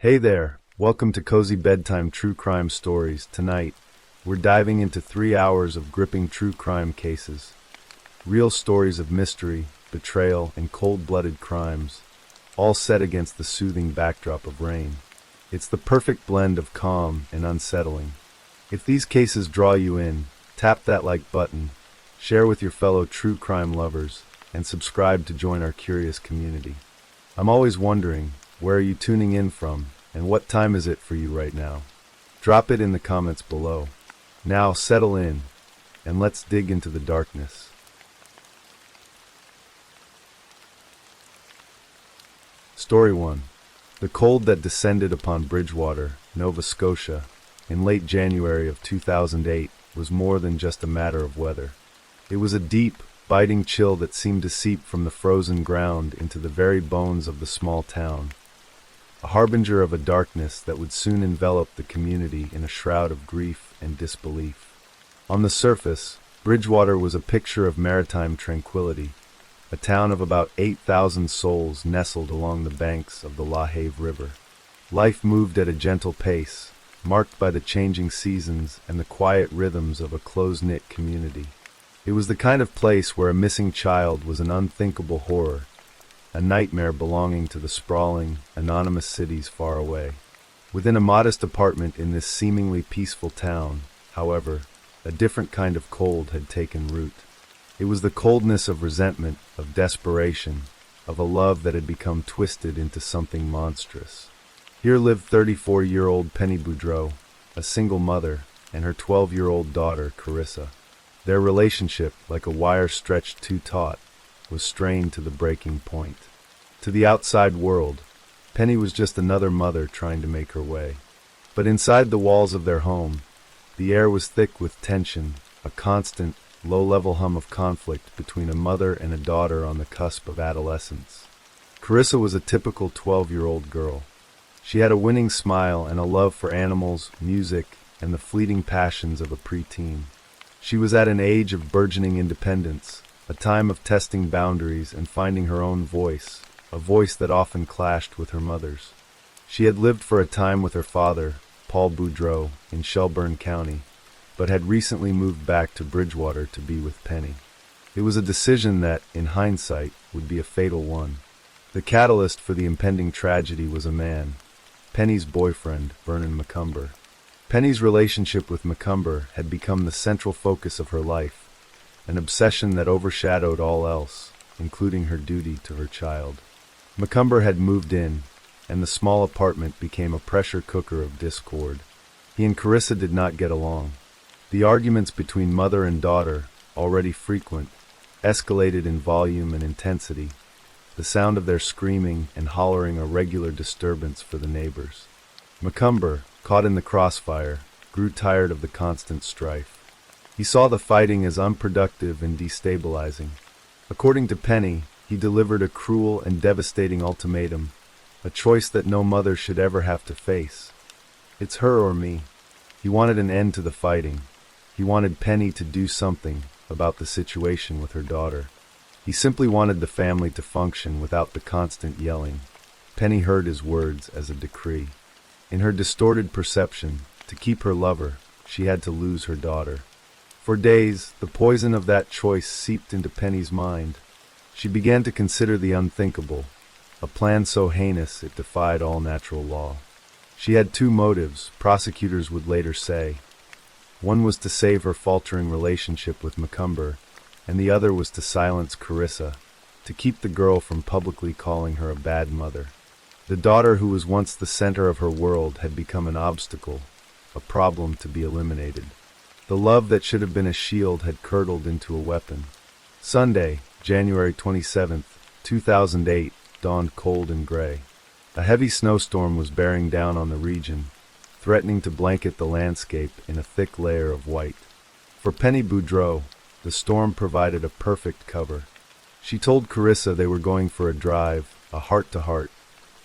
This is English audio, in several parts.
Hey there, welcome to Cozy Bedtime True Crime Stories. Tonight, we're diving into 3 hours of gripping true crime cases. Real stories of mystery, betrayal, and cold-blooded crimes, all set against the soothing backdrop of rain. It's the perfect blend of calm and unsettling. If these cases draw you in, tap that like button, share with your fellow true crime lovers, and subscribe to join our curious community. I'm always wondering, where are you tuning in from, and what time is it for you right now? Drop it in the comments below. Now settle in, and let's dig into the darkness. Story 1. The cold that descended upon Bridgewater, Nova Scotia, in late January of 2008 was more than just a matter of weather. It was a deep, biting chill that seemed to seep from the frozen ground into the very bones of the small town, a harbinger of a darkness that would soon envelop the community in a shroud of grief and disbelief. On the surface, Bridgewater was a picture of maritime tranquility, a town of about 8,000 souls nestled along the banks of the La Have River. Life moved at a gentle pace, marked by the changing seasons and the quiet rhythms of a close-knit community. It was the kind of place where a missing child was an unthinkable horror, a nightmare belonging to the sprawling, anonymous cities far away. Within a modest apartment in this seemingly peaceful town, however, a different kind of cold had taken root. It was the coldness of resentment, of desperation, of a love that had become twisted into something monstrous. Here lived 34-year-old Penny Boudreau, a single mother, and her 12-year-old daughter, Carissa. Their relationship, like a wire stretched too taut, was strained to the breaking point. To the outside world, Penny was just another mother trying to make her way. But inside the walls of their home, the air was thick with tension, a constant, low-level hum of conflict between a mother and a daughter on the cusp of adolescence. Carissa was a typical 12-year-old girl. She had a winning smile and a love for animals, music, and the fleeting passions of a preteen. She was at an age of burgeoning independence, a time of testing boundaries and finding her own voice, a voice that often clashed with her mother's. She had lived for a time with her father, Paul Boudreau, in Shelburne County, but had recently moved back to Bridgewater to be with Penny. It was a decision that, in hindsight, would be a fatal one. The catalyst for the impending tragedy was a man, Penny's boyfriend, Vernon McCumber. Penny's relationship with McCumber had become the central focus of her life, an obsession that overshadowed all else, including her duty to her child. McCumber had moved in, and the small apartment became a pressure cooker of discord. He and Carissa did not get along. The arguments between mother and daughter, already frequent, escalated in volume and intensity, the sound of their screaming and hollering a regular disturbance for the neighbors. McCumber, caught in the crossfire, grew tired of the constant strife. He saw the fighting as unproductive and destabilizing. According to Penny, he delivered a cruel and devastating ultimatum, a choice that no mother should ever have to face. It's her or me. He wanted an end to the fighting. He wanted Penny to do something about the situation with her daughter. He simply wanted the family to function without the constant yelling. Penny heard his words as a decree. In her distorted perception, to keep her lover, she had to lose her daughter. For days, the poison of that choice seeped into Penny's mind. She began to consider the unthinkable, a plan so heinous it defied all natural law. She had two motives, prosecutors would later say. One was to save her faltering relationship with McCumber, and the other was to silence Carissa, to keep the girl from publicly calling her a bad mother. The daughter who was once the center of her world had become an obstacle, a problem to be eliminated. The love that should have been a shield had curdled into a weapon. Sunday, January 27, 2008, dawned cold and gray. A heavy snowstorm was bearing down on the region, threatening to blanket the landscape in a thick layer of white. For Penny Boudreau, the storm provided a perfect cover. She told Carissa they were going for a drive, a heart-to-heart,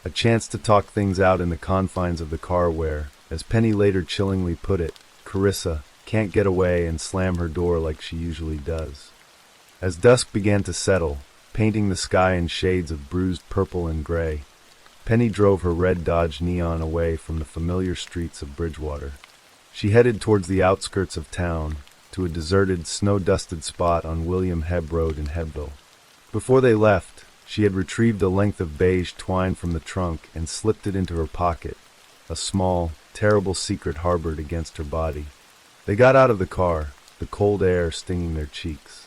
a chance to talk things out in the confines of the car where, as Penny later chillingly put it, Carissa can't get away and slam her door like she usually does. As dusk began to settle, painting the sky in shades of bruised purple and gray, Penny drove her red Dodge Neon away from the familiar streets of Bridgewater. She headed towards the outskirts of town, to a deserted, snow-dusted spot on William Hebb Road in Hebbville. Before they left, she had retrieved a length of beige twine from the trunk and slipped it into her pocket, a small, terrible secret harbored against her body. They got out of the car, the cold air stinging their cheeks.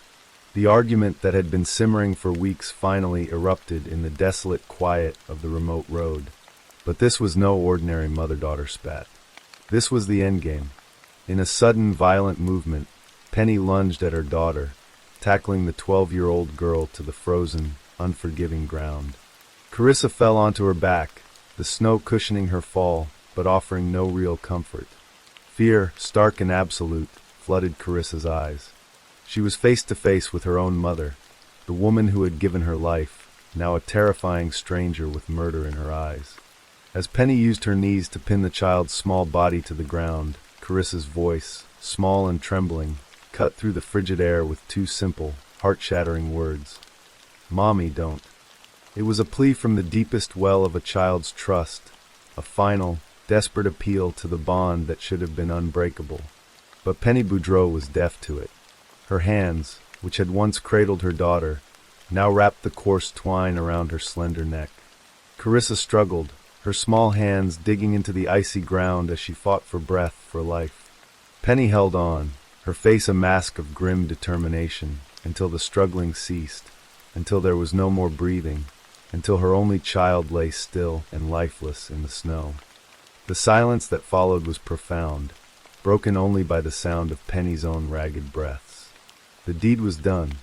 The argument that had been simmering for weeks finally erupted in the desolate quiet of the remote road. But this was no ordinary mother-daughter spat. This was the endgame. In a sudden, violent movement, Penny lunged at her daughter, tackling the 12-year-old girl to the frozen, unforgiving ground. Carissa fell onto her back, the snow cushioning her fall, but offering no real comfort. Fear, stark and absolute, flooded Carissa's eyes. She was face to face with her own mother, the woman who had given her life, now a terrifying stranger with murder in her eyes. As Penny used her knees to pin the child's small body to the ground, Carissa's voice, small and trembling, cut through the frigid air with two simple, heart-shattering words. "Mommy, don't." It was a plea from the deepest well of a child's trust, a final, desperate appeal to the bond that should have been unbreakable. But Penny Boudreau was deaf to it. Her hands, which had once cradled her daughter, now wrapped the coarse twine around her slender neck. Carissa struggled, her small hands digging into the icy ground as she fought for breath, for life. Penny held on, her face a mask of grim determination, until the struggling ceased, until there was no more breathing, until her only child lay still and lifeless in the snow. The silence that followed was profound, broken only by the sound of Penny's own ragged breaths. The deed was done,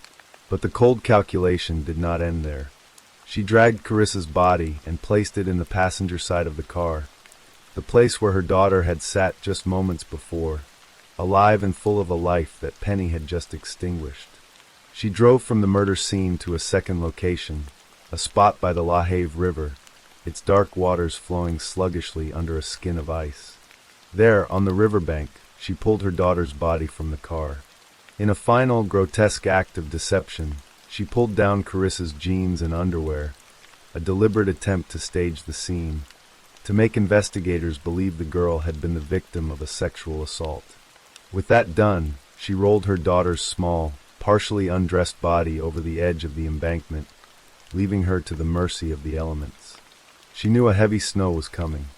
but the cold calculation did not end there. She dragged Carissa's body and placed it in the passenger side of the car, the place where her daughter had sat just moments before, alive and full of a life that Penny had just extinguished. She drove from the murder scene to a second location, a spot by the La Have River, its dark waters flowing sluggishly under a skin of ice. There, on the riverbank, she pulled her daughter's body from the car. In a final, grotesque act of deception, she pulled down Carissa's jeans and underwear, a deliberate attempt to stage the scene, to make investigators believe the girl had been the victim of a sexual assault. With that done, she rolled her daughter's small, partially undressed body over the edge of the embankment, leaving her to the mercy of the elements. She knew a heavy snow was coming.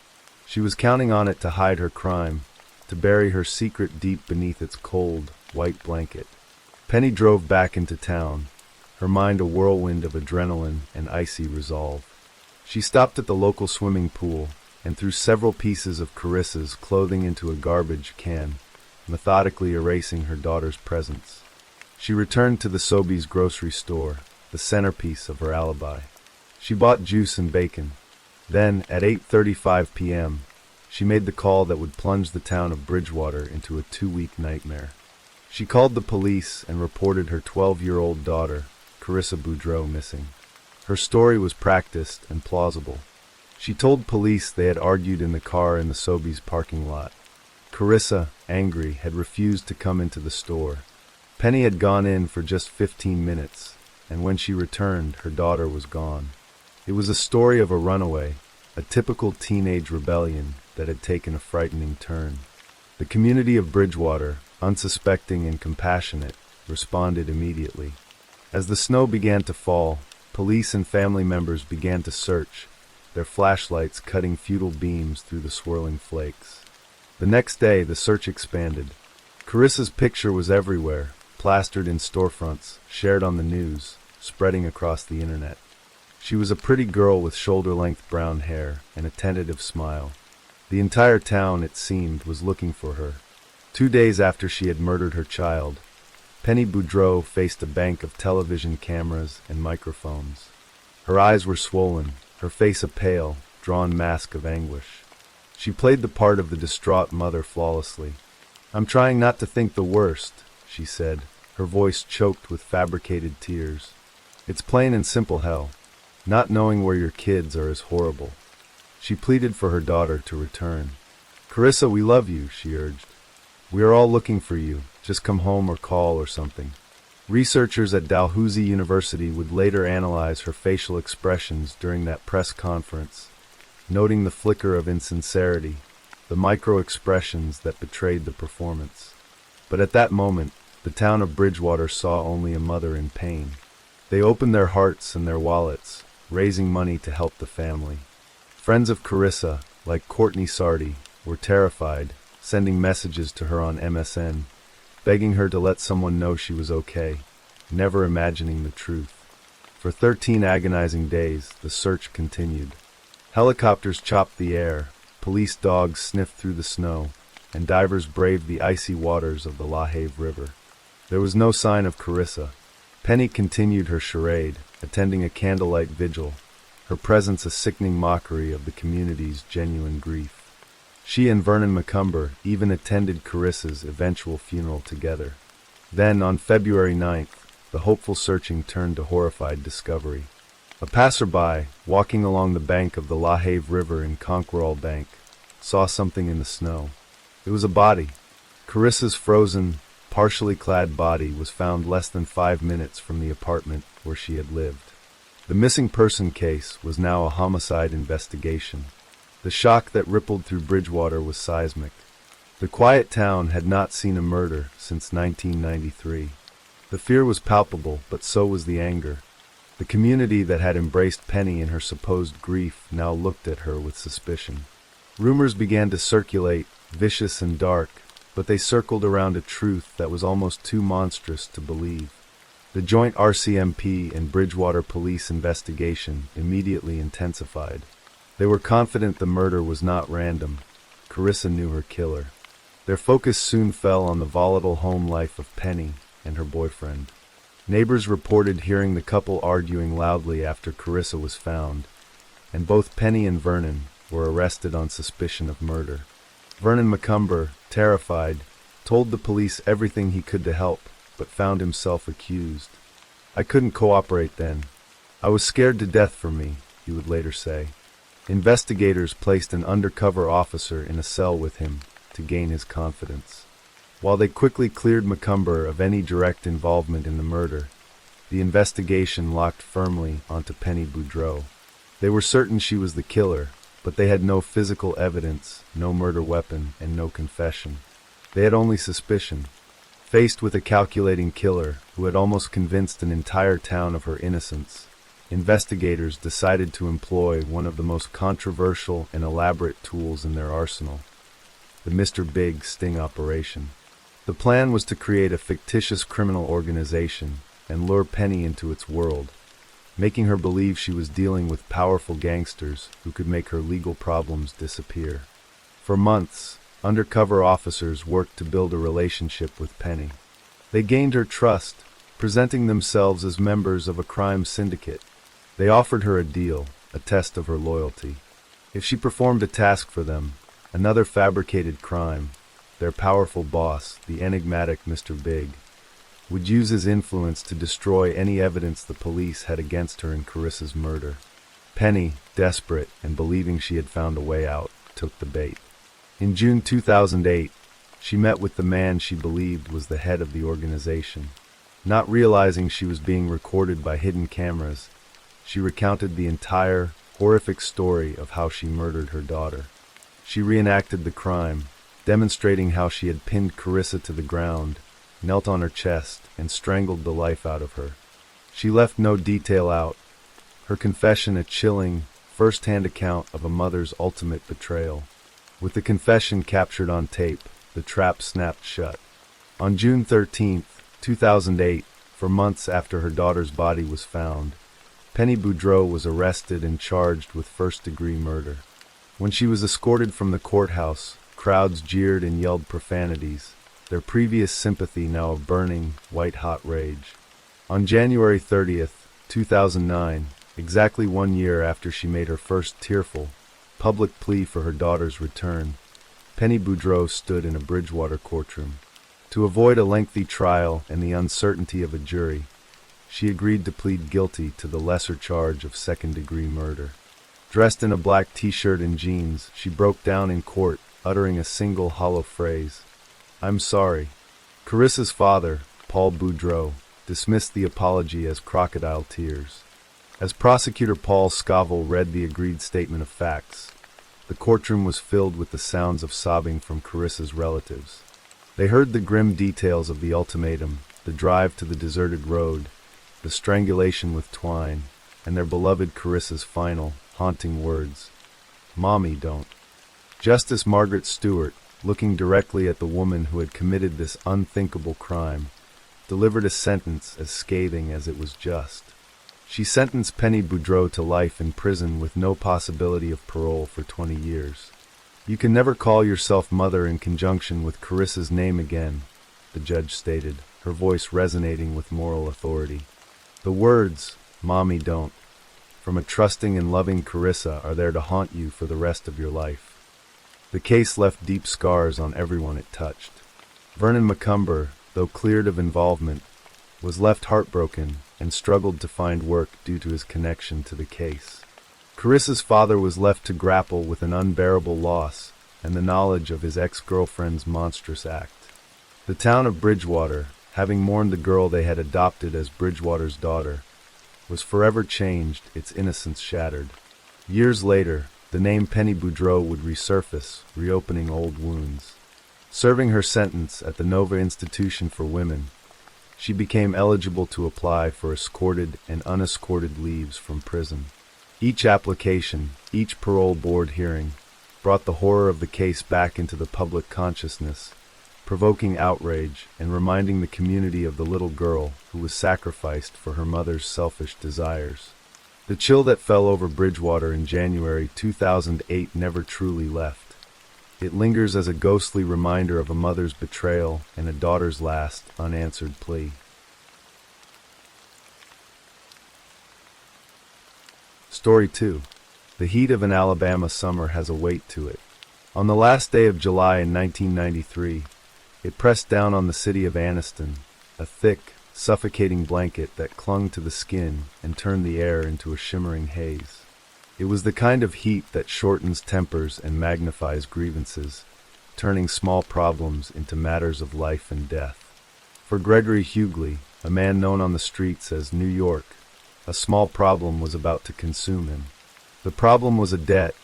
She was counting on it to hide her crime, to bury her secret deep beneath its cold, white blanket. Penny drove back into town, her mind a whirlwind of adrenaline and icy resolve. She stopped at the local swimming pool and threw several pieces of Carissa's clothing into a garbage can, methodically erasing her daughter's presence. She returned to the Sobeys grocery store, the centerpiece of her alibi. She bought juice and bacon. Then, at 8:35 p.m., she made the call that would plunge the town of Bridgewater into a 2-week nightmare. She called the police and reported her 12-year-old daughter, Carissa Boudreau, missing. Her story was practiced and plausible. She told police they had argued in the car in the Sobeys parking lot. Carissa, angry, had refused to come into the store. Penny had gone in for just 15 minutes, and when she returned, her daughter was gone. It was a story of a runaway, a typical teenage rebellion that had taken a frightening turn. The community of Bridgewater, unsuspecting and compassionate, responded immediately. As the snow began to fall, police and family members began to search, their flashlights cutting futile beams through the swirling flakes. The next day, the search expanded. Carissa's picture was everywhere, plastered in storefronts, shared on the news, spreading across the internet. She was a pretty girl with shoulder-length brown hair and a tentative smile. The entire town, it seemed, was looking for her. 2 days after she had murdered her child, Penny Boudreau faced a bank of television cameras and microphones. Her eyes were swollen, her face a pale, drawn mask of anguish. She played the part of the distraught mother flawlessly. "I'm trying not to think the worst," she said, her voice choked with fabricated tears. "It's plain and simple hell. Not knowing where your kids are is horrible." She pleaded for her daughter to return. "Carissa, we love you," she urged. "We are all looking for you. Just come home or call or something." Researchers at Dalhousie University would later analyze her facial expressions during that press conference, noting the flicker of insincerity, the micro-expressions that betrayed the performance. But at that moment, the town of Bridgewater saw only a mother in pain. They opened their hearts and their wallets, raising money to help the family. Friends of Carissa, like Courtney Sardi, were terrified, sending messages to her on MSN, begging her to let someone know she was okay, never imagining the truth. For 13 agonizing days, the search continued. Helicopters chopped the air, police dogs sniffed through the snow, and divers braved the icy waters of the La Have River. There was no sign of Carissa. Penny continued her charade, attending a candlelight vigil, her presence a sickening mockery of the community's genuine grief. She and Vernon McCumber even attended Carissa's eventual funeral together. Then, on February 9th, the hopeful searching turned to horrified discovery. A passerby, walking along the bank of the La Have River in Conquerall Bank, saw something in the snow. It was a body. Carissa's frozen, partially clad body was found less than 5 minutes from the apartment where she had lived. The missing person case was now a homicide investigation. The shock that rippled through Bridgewater was seismic. The quiet town had not seen a murder since 1993. The fear was palpable, but so was the anger. The community that had embraced Penny in her supposed grief now looked at her with suspicion. Rumors began to circulate, vicious and dark, but they circled around a truth that was almost too monstrous to believe. The joint RCMP and Bridgewater police investigation immediately intensified. They were confident the murder was not random. Carissa knew her killer. Their focus soon fell on the volatile home life of Penny and her boyfriend. Neighbors reported hearing the couple arguing loudly after Carissa was found, and both Penny and Vernon were arrested on suspicion of murder. Vernon McCumber, terrified, told the police everything he could to help, but found himself accused. "I couldn't cooperate then. I was scared to death for me," he would later say. Investigators placed an undercover officer in a cell with him to gain his confidence. While they quickly cleared McCumber of any direct involvement in the murder, the investigation locked firmly onto Penny Boudreau. They were certain she was the killer, but they had no physical evidence, no murder weapon, and no confession. They had only suspicion. Faced with a calculating killer who had almost convinced an entire town of her innocence, investigators decided to employ one of the most controversial and elaborate tools in their arsenal, the Mr. Big sting operation. The plan was to create a fictitious criminal organization and lure Penny into its world, making her believe she was dealing with powerful gangsters who could make her legal problems disappear. For months, undercover officers worked to build a relationship with Penny. They gained her trust, presenting themselves as members of a crime syndicate. They offered her a deal, a test of her loyalty. If she performed a task for them, another fabricated crime, their powerful boss, the enigmatic Mr. Big, would use his influence to destroy any evidence the police had against her in Carissa's murder. Penny, desperate and believing she had found a way out, took the bait. In June 2008, she met with the man she believed was the head of the organization. Not realizing she was being recorded by hidden cameras, she recounted the entire, horrific story of how she murdered her daughter. She reenacted the crime, demonstrating how she had pinned Carissa to the ground, knelt on her chest, and strangled the life out of her. She left no detail out, her confession a chilling, first-hand account of a mother's ultimate betrayal. With the confession captured on tape, the trap snapped shut. On June 13, 2008, for months after her daughter's body was found, Penny Boudreau was arrested and charged with first-degree murder. When she was escorted from the courthouse, crowds jeered and yelled profanities, their previous sympathy now a burning, white-hot rage. On January 30th, 2009, exactly 1 year after she made her first tearful, public plea for her daughter's return, Penny Boudreau stood in a Bridgewater courtroom. To avoid a lengthy trial and the uncertainty of a jury, she agreed to plead guilty to the lesser charge of second-degree murder. Dressed in a black t-shirt and jeans, she broke down in court, uttering a single hollow phrase, "I'm sorry." Carissa's father, Paul Boudreau, dismissed the apology as crocodile tears. As prosecutor Paul Scoville read the agreed statement of facts, The courtroom was filled with the sounds of sobbing from Carissa's relatives. They heard the grim details of the ultimatum, the drive to the deserted road, the strangulation with twine, and their beloved Carissa's final, haunting words, "Mommy, don't." Justice Margaret Stewart, looking directly at the woman who had committed this unthinkable crime, delivered a sentence as scathing as it was just. She sentenced Penny Boudreau to life in prison with no possibility of parole for 20 years. "You can never call yourself mother in conjunction with Carissa's name again," the judge stated, her voice resonating with moral authority. "The words, 'Mommy, don't,' from a trusting and loving Carissa are there to haunt you for the rest of your life." The case left deep scars on everyone it touched. Vernon McCumber, though cleared of involvement, was left heartbroken and struggled to find work due to his connection to the case. Carissa's father was left to grapple with an unbearable loss and the knowledge of his ex-girlfriend's monstrous act. The town of Bridgewater, having mourned the girl they had adopted as Bridgewater's daughter, was forever changed, its innocence shattered. Years later, the name Penny Boudreau would resurface, reopening old wounds. Serving her sentence at the Nova Institution for Women, she became eligible to apply for escorted and unescorted leaves from prison. Each application, each parole board hearing, brought the horror of the case back into the public consciousness, provoking outrage and reminding the community of the little girl who was sacrificed for her mother's selfish desires. The chill that fell over Bridgewater in January 2008 never truly left. It lingers as a ghostly reminder of a mother's betrayal and a daughter's last, unanswered plea. Story 2. The heat of an Alabama summer has a weight to it. On the last day of July in 1993, it pressed down on the city of Anniston, a thick, suffocating blanket that clung to the skin and turned the air into a shimmering haze. It was the kind of heat that shortens tempers and magnifies grievances, turning small problems into matters of life and death. For Gregory Hughley, a man known on the streets as New York, a small problem was about to consume him. The problem was a debt,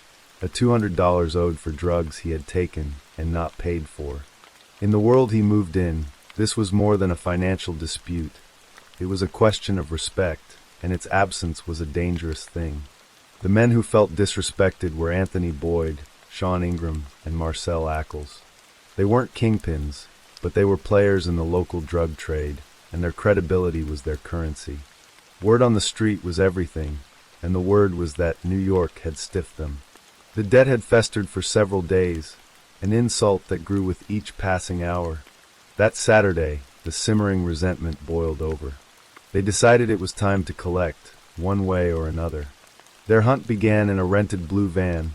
a $200 owed for drugs he had taken and not paid for. In the world he moved in, this was more than a financial dispute. It was a question of respect, and its absence was a dangerous thing. The men who felt disrespected were Anthony Boyd, Sean Ingram, and Marcel Ackles. They weren't kingpins, but they were players in the local drug trade, and their credibility was their currency. Word on the street was everything, and the word was that New York had stiffed them. The debt had festered for several days, an insult that grew with each passing hour. That Saturday, the simmering resentment boiled over. They decided it was time to collect, one way or another. Their hunt began in a rented blue van,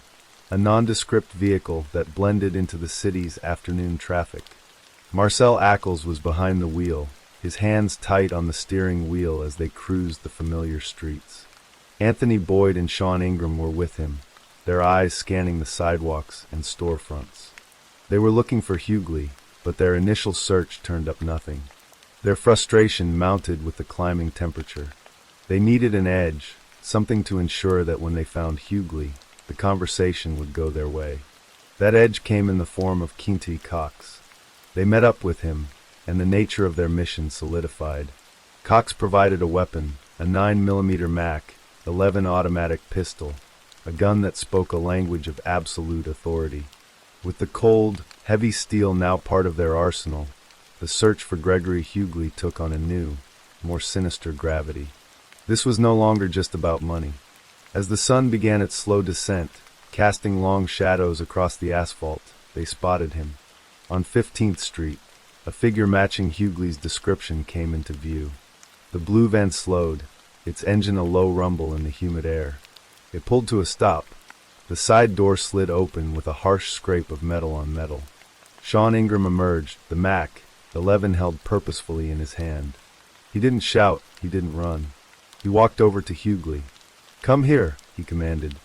a nondescript vehicle that blended into the city's afternoon traffic. Marcel Ackles was behind the wheel, his hands tight on the steering wheel as they cruised the familiar streets. Anthony Boyd and Sean Ingram were with him, their eyes scanning the sidewalks and storefronts. They were looking for Hughley, but their initial search turned up nothing. Their frustration mounted with the climbing temperature. They needed an edge, something to ensure that when they found Hughley, the conversation would go their way. That edge came in the form of Quinty Cox. They met up with him, and the nature of their mission solidified. Cox provided a weapon, a 9mm Mac 11 automatic pistol, a gun that spoke a language of absolute authority. With the cold, heavy steel now part of their arsenal, the search for Gregory Hughley took on a new, more sinister gravity. This was no longer just about money. As the sun began its slow descent, casting long shadows across the asphalt, they spotted him. On 15th Street, a figure matching Hughley's description came into view. The blue van slowed, its engine a low rumble in the humid air. It pulled to a stop. The side door slid open with a harsh scrape of metal on metal. Sean Ingram emerged, the Mac 11 held purposefully in his hand. He didn't shout, he didn't run. He walked over to Hughley. "Come here," he commanded.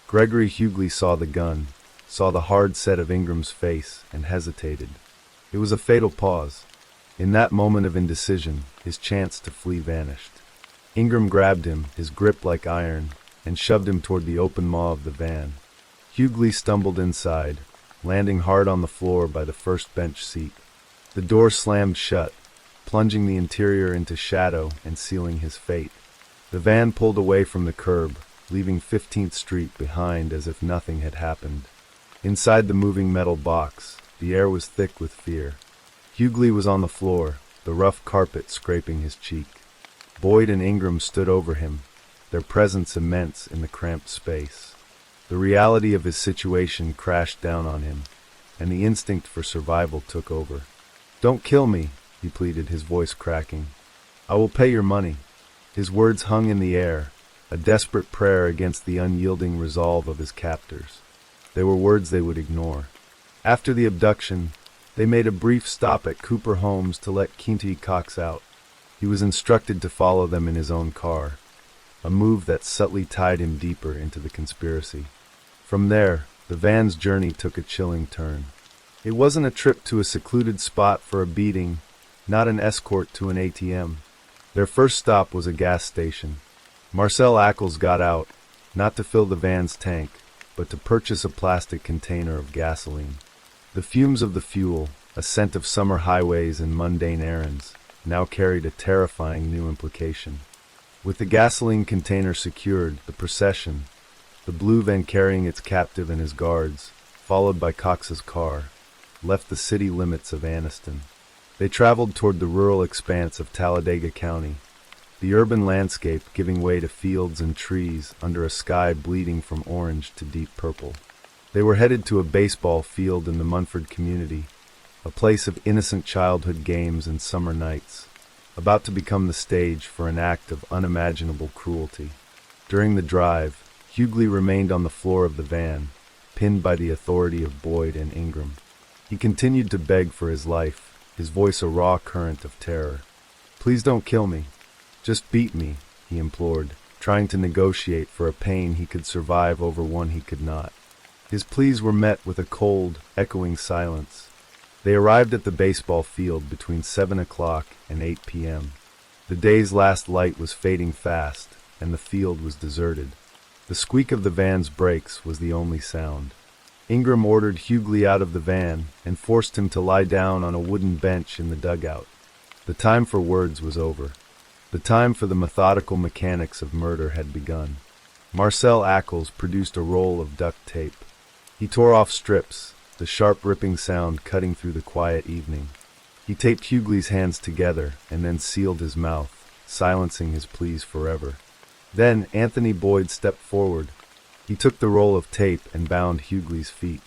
Gregory Hughley saw the gun, saw the hard set of Ingram's face, and hesitated. It was a fatal pause. In that moment of indecision, his chance to flee vanished. Ingram grabbed him, his grip like iron, and shoved him toward the open maw of the van. Hughley stumbled inside, landing hard on the floor by the first bench seat. The door slammed shut, plunging the interior into shadow and sealing his fate. The van pulled away from the curb, leaving 15th Street behind as if nothing had happened. Inside the moving metal box, the air was thick with fear. Hughley was on the floor, the rough carpet scraping his cheek. Boyd and Ingram stood over him, their presence immense in the cramped space. The reality of his situation crashed down on him, and the instinct for survival took over. "Don't kill me," he pleaded, his voice cracking. "I will pay your money." His words hung in the air, a desperate prayer against the unyielding resolve of his captors. They were words they would ignore. After the abduction, they made a brief stop at Cooper Homes to let Quinty Cox out. He was instructed to follow them in his own car, a move that subtly tied him deeper into the conspiracy. From there, the van's journey took a chilling turn. It wasn't a trip to a secluded spot for a beating, not an escort to an ATM. Their first stop was a gas station. Marcel Ackles got out, not to fill the van's tank, but to purchase a plastic container of gasoline. The fumes of the fuel, a scent of summer highways and mundane errands, now carried a terrifying new implication. With the gasoline container secured, the procession, the blue van carrying its captive and his guards, followed by Cox's car, left the city limits of Anniston. They traveled toward the rural expanse of Talladega County, the urban landscape giving way to fields and trees under a sky bleeding from orange to deep purple. They were headed to a baseball field in the Munford community, a place of innocent childhood games and summer nights, about to become the stage for an act of unimaginable cruelty. During the drive, Hughley remained on the floor of the van, pinned by the authority of Boyd and Ingram. He continued to beg for his life, his voice a raw current of terror. "Please don't kill me. Just beat me," he implored, trying to negotiate for a pain he could survive over one he could not. His pleas were met with a cold, echoing silence. They arrived at the baseball field between 7 o'clock and 8 p.m. The day's last light was fading fast, and the field was deserted. The squeak of the van's brakes was the only sound. Ingram ordered Hughley out of the van and forced him to lie down on a wooden bench in the dugout. The time for words was over. The time for the methodical mechanics of murder had begun. Marcel Ackles produced a roll of duct tape. He tore off strips, the sharp ripping sound cutting through the quiet evening. He taped Hughley's hands together and then sealed his mouth, silencing his pleas forever. Then Anthony Boyd stepped forward. He took the roll of tape and bound Hughley's feet.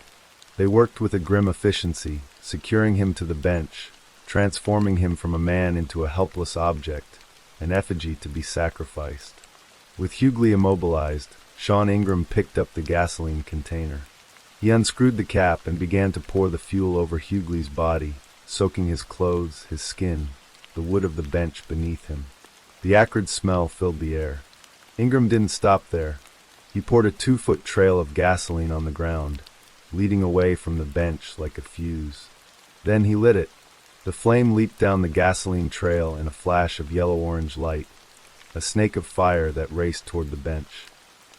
They worked with a grim efficiency, securing him to the bench, transforming him from a man into a helpless object, an effigy to be sacrificed. With Hughley immobilized, Sean Ingram picked up the gasoline container. He unscrewed the cap and began to pour the fuel over Hughley's body, soaking his clothes, his skin, the wood of the bench beneath him. The acrid smell filled the air. Ingram didn't stop there. He poured a 2-foot trail of gasoline on the ground, leading away from the bench like a fuse. Then he lit it. The flame leaped down the gasoline trail in a flash of yellow-orange light, a snake of fire that raced toward the bench.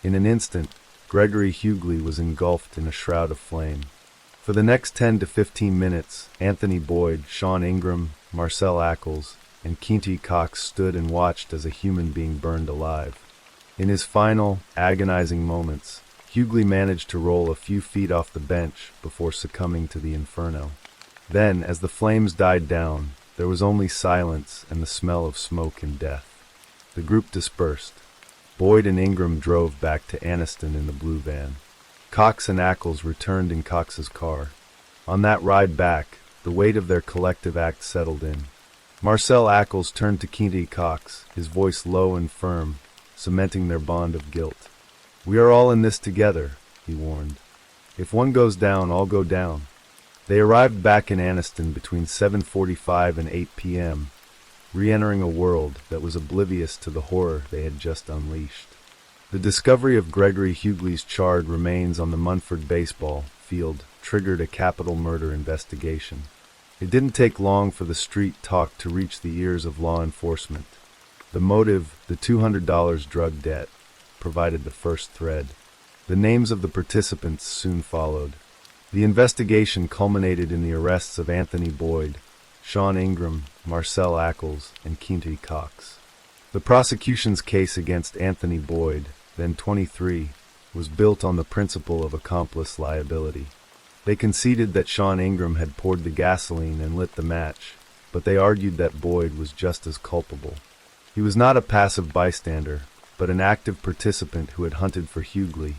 In an instant, Gregory Hughley was engulfed in a shroud of flame. For the next 10 to 15 minutes, Anthony Boyd, Sean Ingram, Marcel Ackles, and Quinty Cox stood and watched as a human being burned alive. In his final, agonizing moments, Hughley managed to roll a few feet off the bench before succumbing to the inferno. Then, as the flames died down, there was only silence and the smell of smoke and death. The group dispersed. Boyd and Ingram drove back to Anniston in the blue van. Cox and Ackles returned in Cox's car. On that ride back, the weight of their collective act settled in. Marcel Ackles turned to Quinty Cox, his voice low and firm, cementing their bond of guilt. "We are all in this together," he warned. "If one goes down, all go down." They arrived back in Anniston between 7:45 and 8 p.m., re-entering a world that was oblivious to the horror they had just unleashed. The discovery of Gregory Hughley's charred remains on the Munford baseball field triggered a capital murder investigation. It didn't take long for the street talk to reach the ears of law enforcement. The motive, the $200 drug debt, provided the first thread. The names of the participants soon followed. The investigation culminated in the arrests of Anthony Boyd, Sean Ingram, Marcel Ackles, and Quinty Cox. The prosecution's case against Anthony Boyd, then 23, was built on the principle of accomplice liability. They conceded that Sean Ingram had poured the gasoline and lit the match, but they argued that Boyd was just as culpable. He was not a passive bystander, but an active participant who had hunted for Hughley,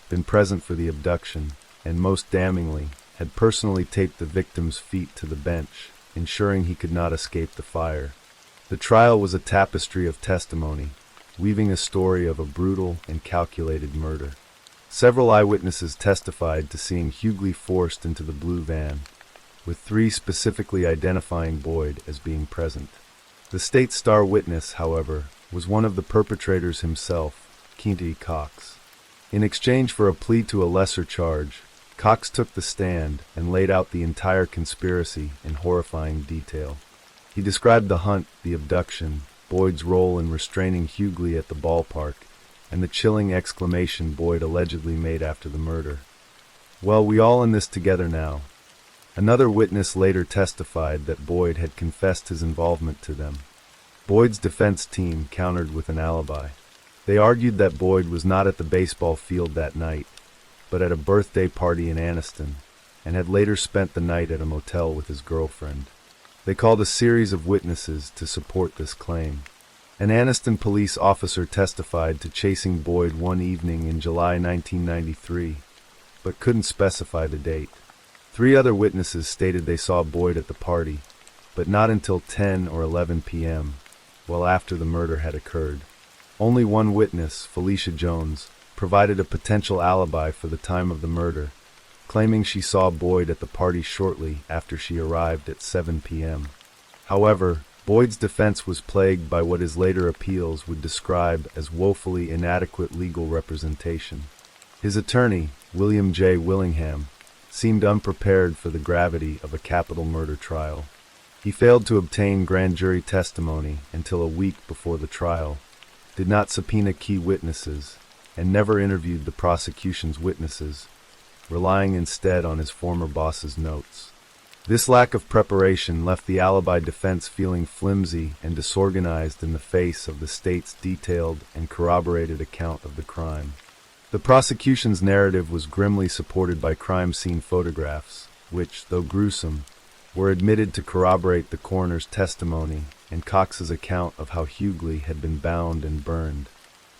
been present for the abduction, and most damningly, had personally taped the victim's feet to the bench, ensuring he could not escape the fire. The trial was a tapestry of testimony, weaving a story of a brutal and calculated murder. Several eyewitnesses testified to seeing Hughley forced into the blue van, with 3 specifically identifying Boyd as being present. The state's star witness, however, was one of the perpetrators himself, Quinty Cox. In exchange for a plea to a lesser charge, Cox took the stand and laid out the entire conspiracy in horrifying detail. He described the hunt, the abduction, Boyd's role in restraining Hughley at the ballpark, and the chilling exclamation Boyd allegedly made after the murder. "Well, we all in this together now." Another witness later testified that Boyd had confessed his involvement to them. Boyd's defense team countered with an alibi. They argued that Boyd was not at the baseball field that night, but at a birthday party in Anniston, and had later spent the night at a motel with his girlfriend. They called a series of witnesses to support this claim. An Anniston police officer testified to chasing Boyd one evening in July 1993, but couldn't specify the date. 3 other witnesses stated they saw Boyd at the party, but not until 10 or 11 p.m., well after the murder had occurred. Only one witness, Felicia Jones, provided a potential alibi for the time of the murder, claiming she saw Boyd at the party shortly after she arrived at 7 p.m. However, Boyd's defense was plagued by what his later appeals would describe as woefully inadequate legal representation. His attorney, William J. Willingham, seemed unprepared for the gravity of a capital murder trial. He failed to obtain grand jury testimony until a week before the trial, did not subpoena key witnesses, and never interviewed the prosecution's witnesses, relying instead on his former boss's notes. This lack of preparation left the alibi defense feeling flimsy and disorganized in the face of the state's detailed and corroborated account of the crime. The prosecution's narrative was grimly supported by crime scene photographs, which, though gruesome, were admitted to corroborate the coroner's testimony and Cox's account of how Hughley had been bound and burned.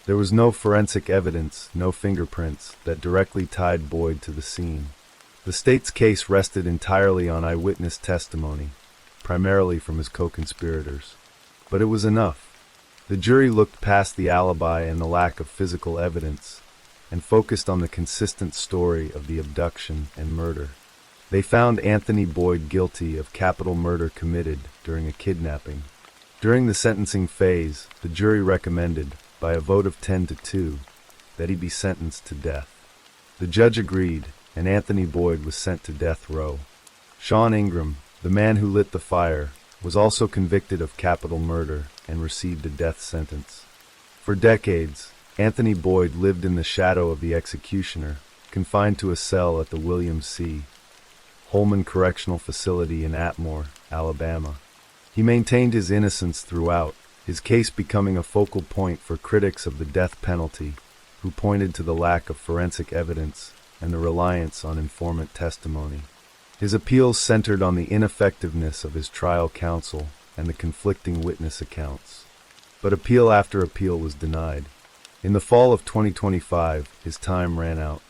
There was no forensic evidence, no fingerprints, that directly tied Boyd to the scene. The state's case rested entirely on eyewitness testimony, primarily from his co-conspirators. But it was enough. The jury looked past the alibi and the lack of physical evidence, and focused on the consistent story of the abduction and murder. They found Anthony Boyd guilty of capital murder committed during a kidnapping. During the sentencing phase, the jury recommended, by a vote of 10-2, that he be sentenced to death. The judge agreed, and Anthony Boyd was sent to death row. Sean Ingram, the man who lit the fire, was also convicted of capital murder and received a death sentence. For decades, Anthony Boyd lived in the shadow of the executioner, confined to a cell at the William C. Holman Correctional Facility in Atmore, Alabama. He maintained his innocence throughout, his case becoming a focal point for critics of the death penalty, who pointed to the lack of forensic evidence and the reliance on informant testimony. His appeals centered on the ineffectiveness of his trial counsel and the conflicting witness accounts. But appeal after appeal was denied. In the fall of 2025, his time ran out.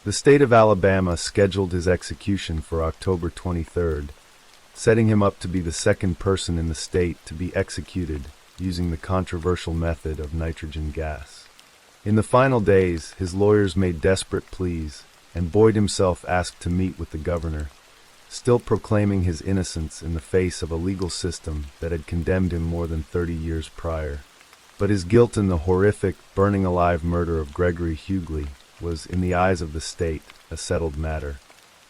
The state of Alabama scheduled his execution for October 23rd, setting him up to be the second person in the state to be executed using the controversial method of nitrogen gas. In the final days, his lawyers made desperate pleas, and Boyd himself asked to meet with the governor, still proclaiming his innocence in the face of a legal system that had condemned him more than 30 years prior. But his guilt in the horrific, burning-alive murder of Gregory Hughley was, in the eyes of the state, a settled matter.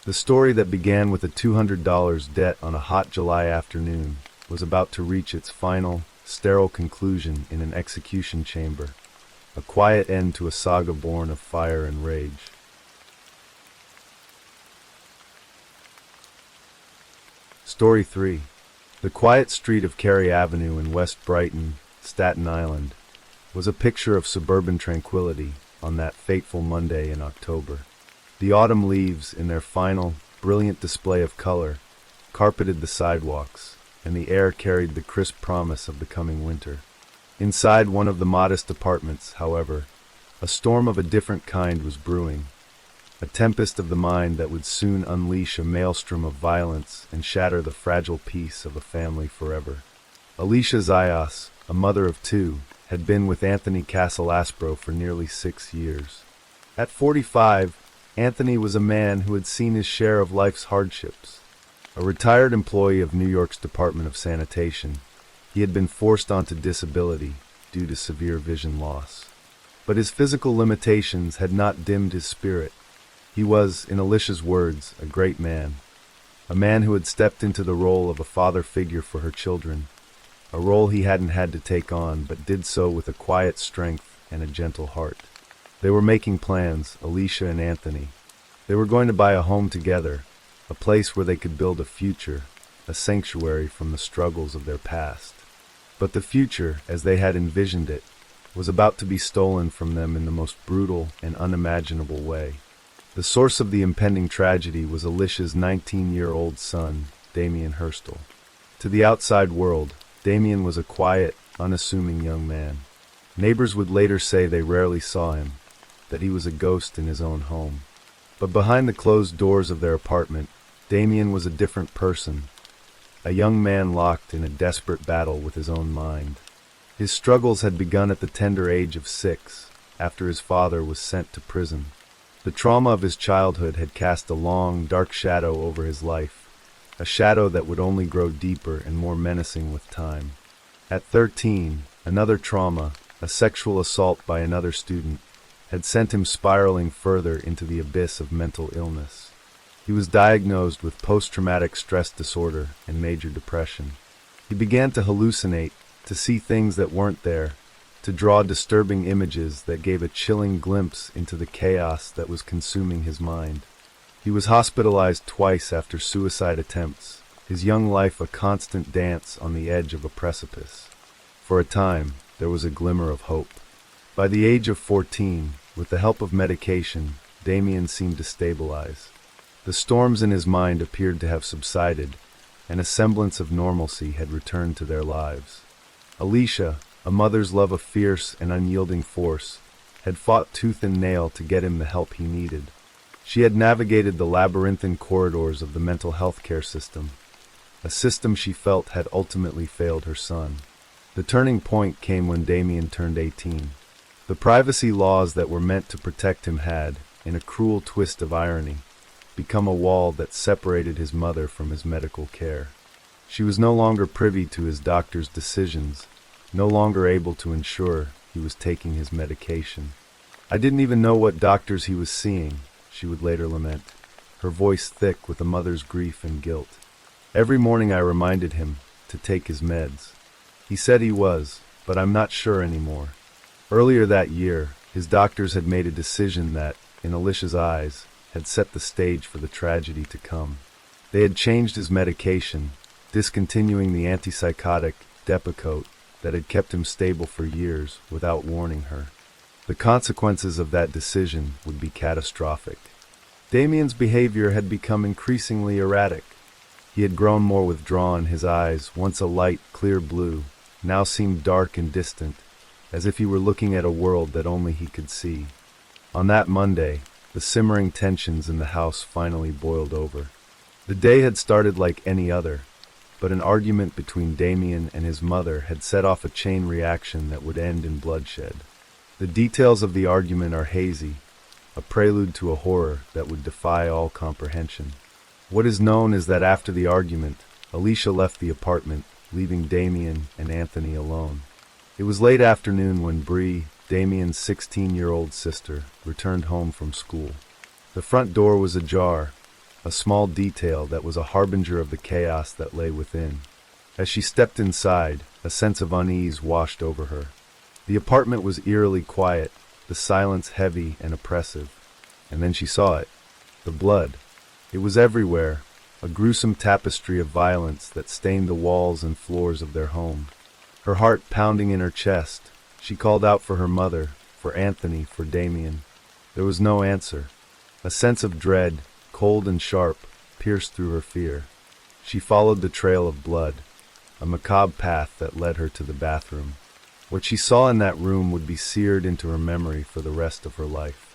The story that began with a $200 debt on a hot July afternoon was about to reach its final, sterile conclusion in an execution chamber, a quiet end to a saga born of fire and rage. Story 3. The quiet street of Cary Avenue in West Brighton, Staten Island, was a picture of suburban tranquility on that fateful Monday in October. The autumn leaves, in their final, brilliant display of color, carpeted the sidewalks, and the air carried the crisp promise of the coming winter. Inside one of the modest apartments, however, a storm of a different kind was brewing, a tempest of the mind that would soon unleash a maelstrom of violence and shatter the fragile peace of a family forever. Alicia Zayas, a mother of two, had been with Anthony Casalasbro for nearly 6 years. At 45, Anthony was a man who had seen his share of life's hardships. A retired employee of New York's Department of Sanitation, he had been forced onto disability due to severe vision loss. But his physical limitations had not dimmed his spirit. He was, in Alicia's words, a great man, a man who had stepped into the role of a father figure for her children, a role he hadn't had to take on, but did so with a quiet strength and a gentle heart. They were making plans, Alicia and Anthony. They were going to buy a home together, a place where they could build a future, a sanctuary from the struggles of their past. But the future, as they had envisioned it, was about to be stolen from them in the most brutal and unimaginable way. The source of the impending tragedy was Alicia's 19-year-old son, Damien Hurstel. To the outside world, Damien was a quiet, unassuming young man. Neighbors would later say they rarely saw him, that he was a ghost in his own home. But behind the closed doors of their apartment, Damien was a different person, a young man locked in a desperate battle with his own mind. His struggles had begun at the tender age of 6, after his father was sent to prison. The trauma of his childhood had cast a long, dark shadow over his life, a shadow that would only grow deeper and more menacing with time. At 13, another trauma, a sexual assault by another student, had sent him spiraling further into the abyss of mental illness. He was diagnosed with post-traumatic stress disorder and major depression. He began to hallucinate, to see things that weren't there, to draw disturbing images that gave a chilling glimpse into the chaos that was consuming his mind. He was hospitalized twice after suicide attempts, his young life a constant dance on the edge of a precipice. For a time, there was a glimmer of hope. By the age of 14, with the help of medication, Damien seemed to stabilize. The storms in his mind appeared to have subsided, and a semblance of normalcy had returned to their lives. Alicia, a mother's love of fierce and unyielding force, had fought tooth and nail to get him the help he needed. She had navigated the labyrinthine corridors of the mental health care system, a system she felt had ultimately failed her son. The turning point came when Damien turned 18. The privacy laws that were meant to protect him had, in a cruel twist of irony, become a wall that separated his mother from his medical care. She was no longer privy to his doctor's decisions, no longer able to ensure he was taking his medication. "I didn't even know what doctors he was seeing," she would later lament, her voice thick with a mother's grief and guilt. "Every morning I reminded him to take his meds. He said he was, but I'm not sure anymore." Earlier that year, his doctors had made a decision that, in Alicia's eyes, had set the stage for the tragedy to come. They had changed his medication, discontinuing the antipsychotic Depakote that had kept him stable for years without warning her. The consequences of that decision would be catastrophic. Damien's behavior had become increasingly erratic. He had grown more withdrawn, his eyes, once a light, clear blue, now seemed dark and distant, as if he were looking at a world that only he could see. On that Monday, the simmering tensions in the house finally boiled over. The day had started like any other, but an argument between Damien and his mother had set off a chain reaction that would end in bloodshed. The details of the argument are hazy, a prelude to a horror that would defy all comprehension. What is known is that after the argument, Alicia left the apartment, leaving Damien and Anthony alone. It was late afternoon when Bree, Damien's 16-year-old sister, returned home from school. The front door was ajar, a small detail that was a harbinger of the chaos that lay within. As she stepped inside, a sense of unease washed over her. The apartment was eerily quiet, the silence heavy and oppressive. And then she saw it. The blood. It was everywhere, a gruesome tapestry of violence that stained the walls and floors of their home. Her heart pounding in her chest, she called out for her mother, for Anthony, for Damien. There was no answer. A sense of dread, cold and sharp, pierced through her fear. She followed the trail of blood, a macabre path that led her to the bathroom. What she saw in that room would be seared into her memory for the rest of her life.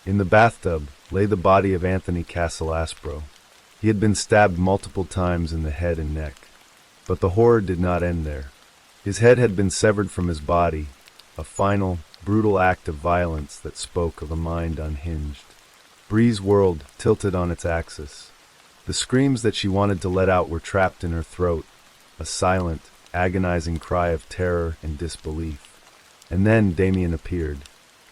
In the bathtub lay the body of Anthony Casalaspro. He had been stabbed multiple times in the head and neck. But the horror did not end there. His head had been severed from his body, a final, brutal act of violence that spoke of a mind unhinged. Bree's world tilted on its axis. The screams that she wanted to let out were trapped in her throat, a silent, agonizing cry of terror and disbelief. And then Damien appeared.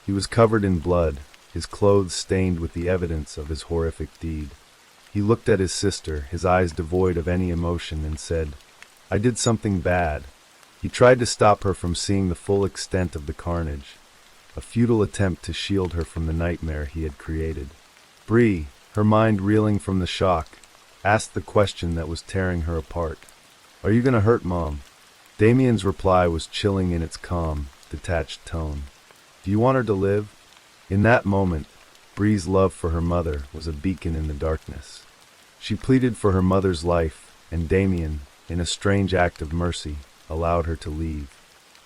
He was covered in blood, his clothes stained with the evidence of his horrific deed. He looked at his sister, his eyes devoid of any emotion, and said, "I did something bad." He tried to stop her from seeing the full extent of the carnage, a futile attempt to shield her from the nightmare he had created. Bree, her mind reeling from the shock, asked the question that was tearing her apart. "Are you gonna hurt Mom?" Damien's reply was chilling in its calm, detached tone. "Do you want her to live?" In that moment, Bree's love for her mother was a beacon in the darkness. She pleaded for her mother's life, and Damien, in a strange act of mercy, allowed her to leave.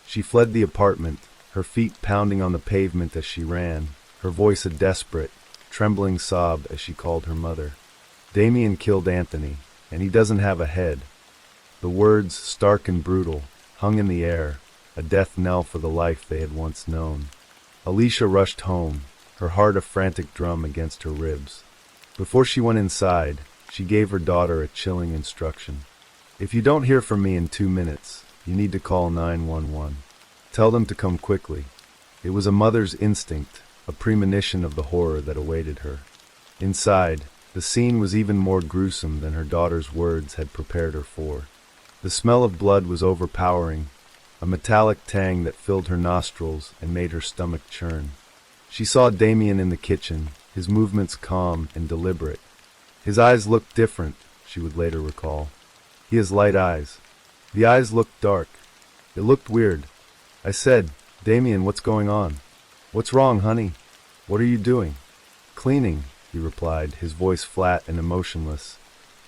She fled the apartment, her feet pounding on the pavement as she ran, her voice a desperate, trembling sob as she called her mother. "Damien killed Anthony, and he doesn't have a head." The words, stark and brutal, hung in the air, a death knell for the life they had once known. Alicia rushed home, her heart a frantic drum against her ribs. Before she went inside, she gave her daughter a chilling instruction. "If you don't hear from me in 2 minutes, you need to call 911. Tell them to come quickly." It was a mother's instinct, a premonition of the horror that awaited her. Inside, the scene was even more gruesome than her daughter's words had prepared her for. The smell of blood was overpowering, a metallic tang that filled her nostrils and made her stomach churn. She saw Damien in the kitchen, his movements calm and deliberate. His eyes looked different, she would later recall. He has light eyes. The eyes looked dark. It looked weird. I said, "Damien, what's going on?" "What's wrong, honey?" "What are you doing?" "Cleaning," he replied, his voice flat and emotionless,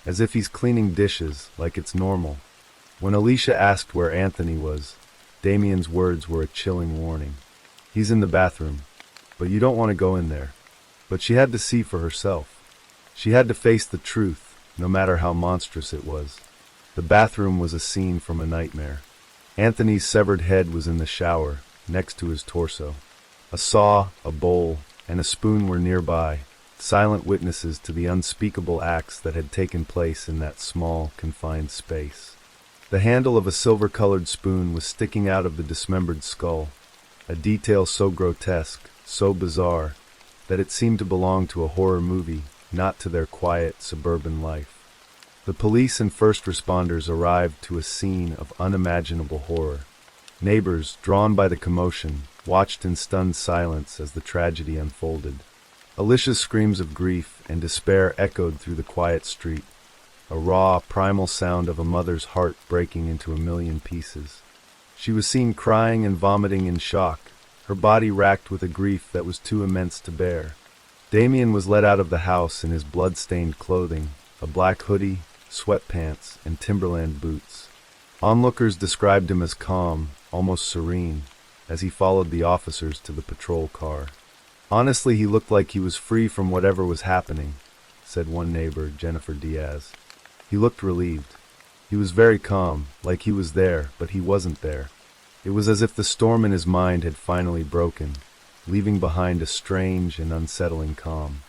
as if he's cleaning dishes, like it's normal. When Alicia asked where Anthony was, Damien's words were a chilling warning. "He's in the bathroom, but you don't want to go in there." But she had to see for herself. She had to face the truth, no matter how monstrous it was. The bathroom was a scene from a nightmare. Anthony's severed head was in the shower, next to his torso. A saw, a bowl, and a spoon were nearby, silent witnesses to the unspeakable acts that had taken place in that small, confined space. The handle of a silver-colored spoon was sticking out of the dismembered skull, a detail so grotesque, so bizarre, that it seemed to belong to a horror movie, not to their quiet, suburban life. The police and first responders arrived to a scene of unimaginable horror. Neighbors, drawn by the commotion, watched in stunned silence as the tragedy unfolded. Alicia's screams of grief and despair echoed through the quiet street, a raw, primal sound of a mother's heart breaking into a million pieces. She was seen crying and vomiting in shock, her body racked with a grief that was too immense to bear. Damien was led out of the house in his blood-stained clothing, a black hoodie, sweatpants, and Timberland boots. Onlookers described him as calm, almost serene, as he followed the officers to the patrol car. "Honestly, he looked like he was free from whatever was happening," said one neighbor, Jennifer Diaz. "He looked relieved. He was very calm, like he was there, but he wasn't there. It was as if the storm in his mind had finally broken, leaving behind a strange and unsettling calm."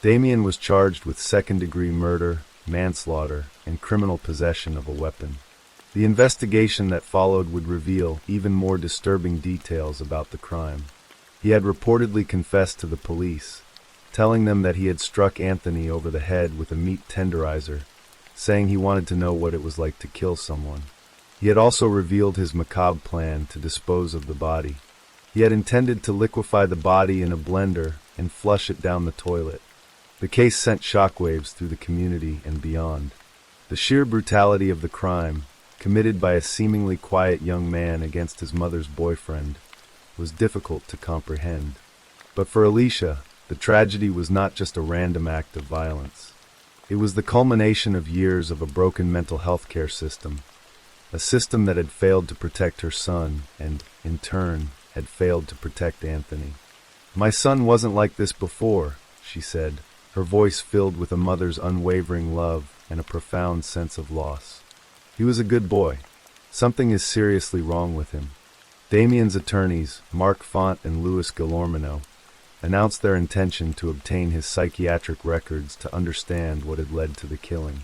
Damien was charged with second-degree murder, manslaughter, and criminal possession of a weapon. The investigation that followed would reveal even more disturbing details about the crime. He had reportedly confessed to the police, telling them that he had struck Anthony over the head with a meat tenderizer, saying he wanted to know what it was like to kill someone. He had also revealed his macabre plan to dispose of the body, He had intended to liquefy the body in a blender and flush it down the toilet. The case sent shockwaves through the community and beyond. The sheer brutality of the crime, committed by a seemingly quiet young man against his mother's boyfriend, was difficult to comprehend. But for Alicia, the tragedy was not just a random act of violence. It was the culmination of years of a broken mental health care system, a system that had failed to protect her son and, in turn, had failed to protect Anthony. "My son wasn't like this before," she said, her voice filled with a mother's unwavering love and a profound sense of loss. "He was a good boy. Something is seriously wrong with him." Damien's attorneys, Mark Font and Louis Guillermino, announced their intention to obtain his psychiatric records to understand what had led to the killing.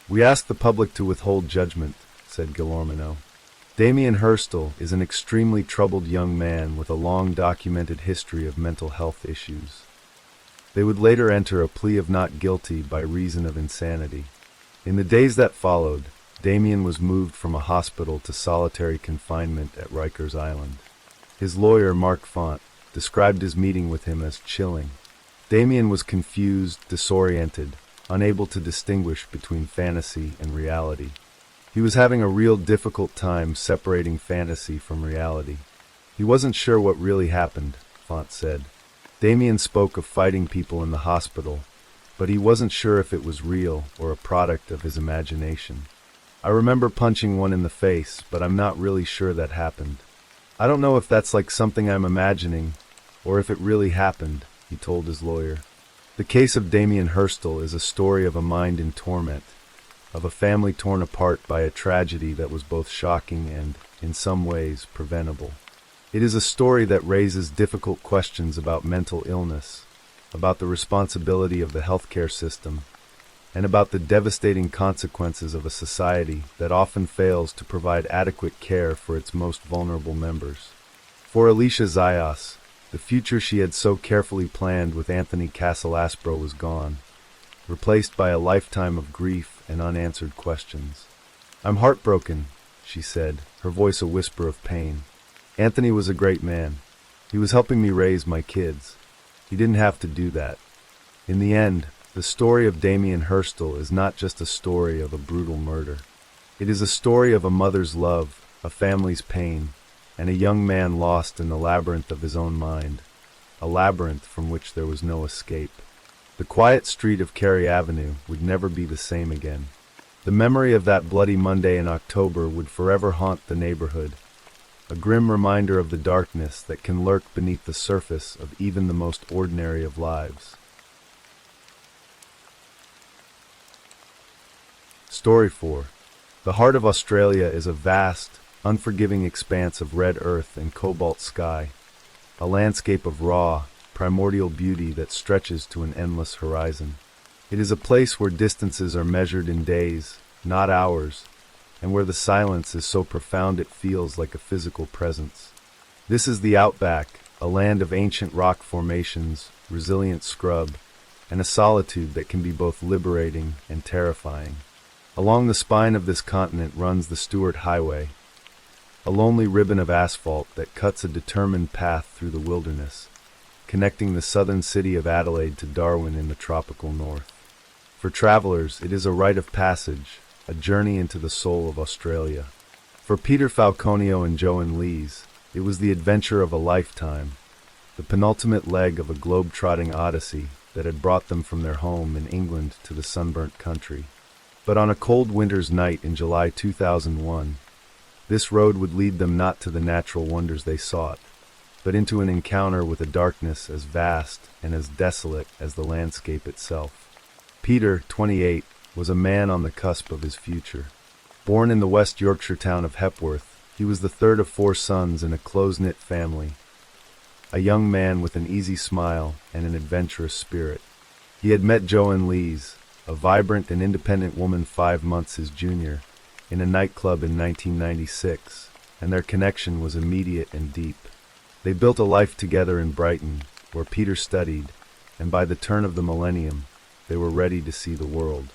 "We ask the public to withhold judgment," said Guillermino. Damien Hurstel is an extremely troubled young man with a long documented history of mental health issues. They would later enter a plea of not guilty by reason of insanity. In the days that followed, Damien was moved from a hospital to solitary confinement at Rikers Island. His lawyer, Mark Font, described his meeting with him as chilling. Damien was confused, disoriented, unable to distinguish between fantasy and reality. He was having a real difficult time separating fantasy from reality. He wasn't sure what really happened, Font said. Damien spoke of fighting people in the hospital, but he wasn't sure if it was real or a product of his imagination. "I remember punching one in the face, but I'm not really sure that happened. I don't know if that's like something I'm imagining, or if it really happened," he told his lawyer. The case of Damien Hurstel is a story of a mind in torment, of a family torn apart by a tragedy that was both shocking and, in some ways, preventable. It is a story that raises difficult questions about mental illness, about the responsibility of the healthcare system, and about the devastating consequences of a society that often fails to provide adequate care for its most vulnerable members. For Alicia Zayas, the future she had so carefully planned with Anthony Casalaspro was gone, replaced by a lifetime of grief and unanswered questions. "I'm heartbroken," she said, her voice a whisper of pain. "Anthony was a great man. He was helping me raise my kids. He didn't have to do that." In the end, the story of Damien Hurstel is not just a story of a brutal murder. It is a story of a mother's love, a family's pain, and a young man lost in the labyrinth of his own mind, a labyrinth from which there was no escape. The quiet street of Carey Avenue would never be the same again. The memory of that bloody Monday in October would forever haunt the neighborhood, a grim reminder of the darkness that can lurk beneath the surface of even the most ordinary of lives. Story 4. The heart of Australia is a vast, unforgiving expanse of red earth and cobalt sky, a landscape of raw, primordial beauty that stretches to an endless horizon. It is a place where distances are measured in days, not hours, and where the silence is so profound it feels like a physical presence. This is the outback, a land of ancient rock formations, resilient scrub, and a solitude that can be both liberating and terrifying. Along the spine of this continent runs the Stuart Highway, a lonely ribbon of asphalt that cuts a determined path through the wilderness, connecting the southern city of Adelaide to Darwin in the tropical north. For travelers, it is a rite of passage, a journey into the soul of Australia. For Peter Falconio and Joan Lees, it was the adventure of a lifetime, the penultimate leg of a globe-trotting odyssey that had brought them from their home in England to the sunburnt country. But on a cold winter's night in July 2001, this road would lead them not to the natural wonders they sought, but into an encounter with a darkness as vast and as desolate as the landscape itself. Peter, 28, was a man on the cusp of his future. Born in the West Yorkshire town of Hepworth, he was the third of 4 sons in a close-knit family, a young man with an easy smile and an adventurous spirit. He had met Joan Lees, a vibrant and independent woman 5 months his junior, in a nightclub in 1996, and their connection was immediate and deep. They built a life together in Brighton, where Peter studied, and by the turn of the millennium, they were ready to see the world.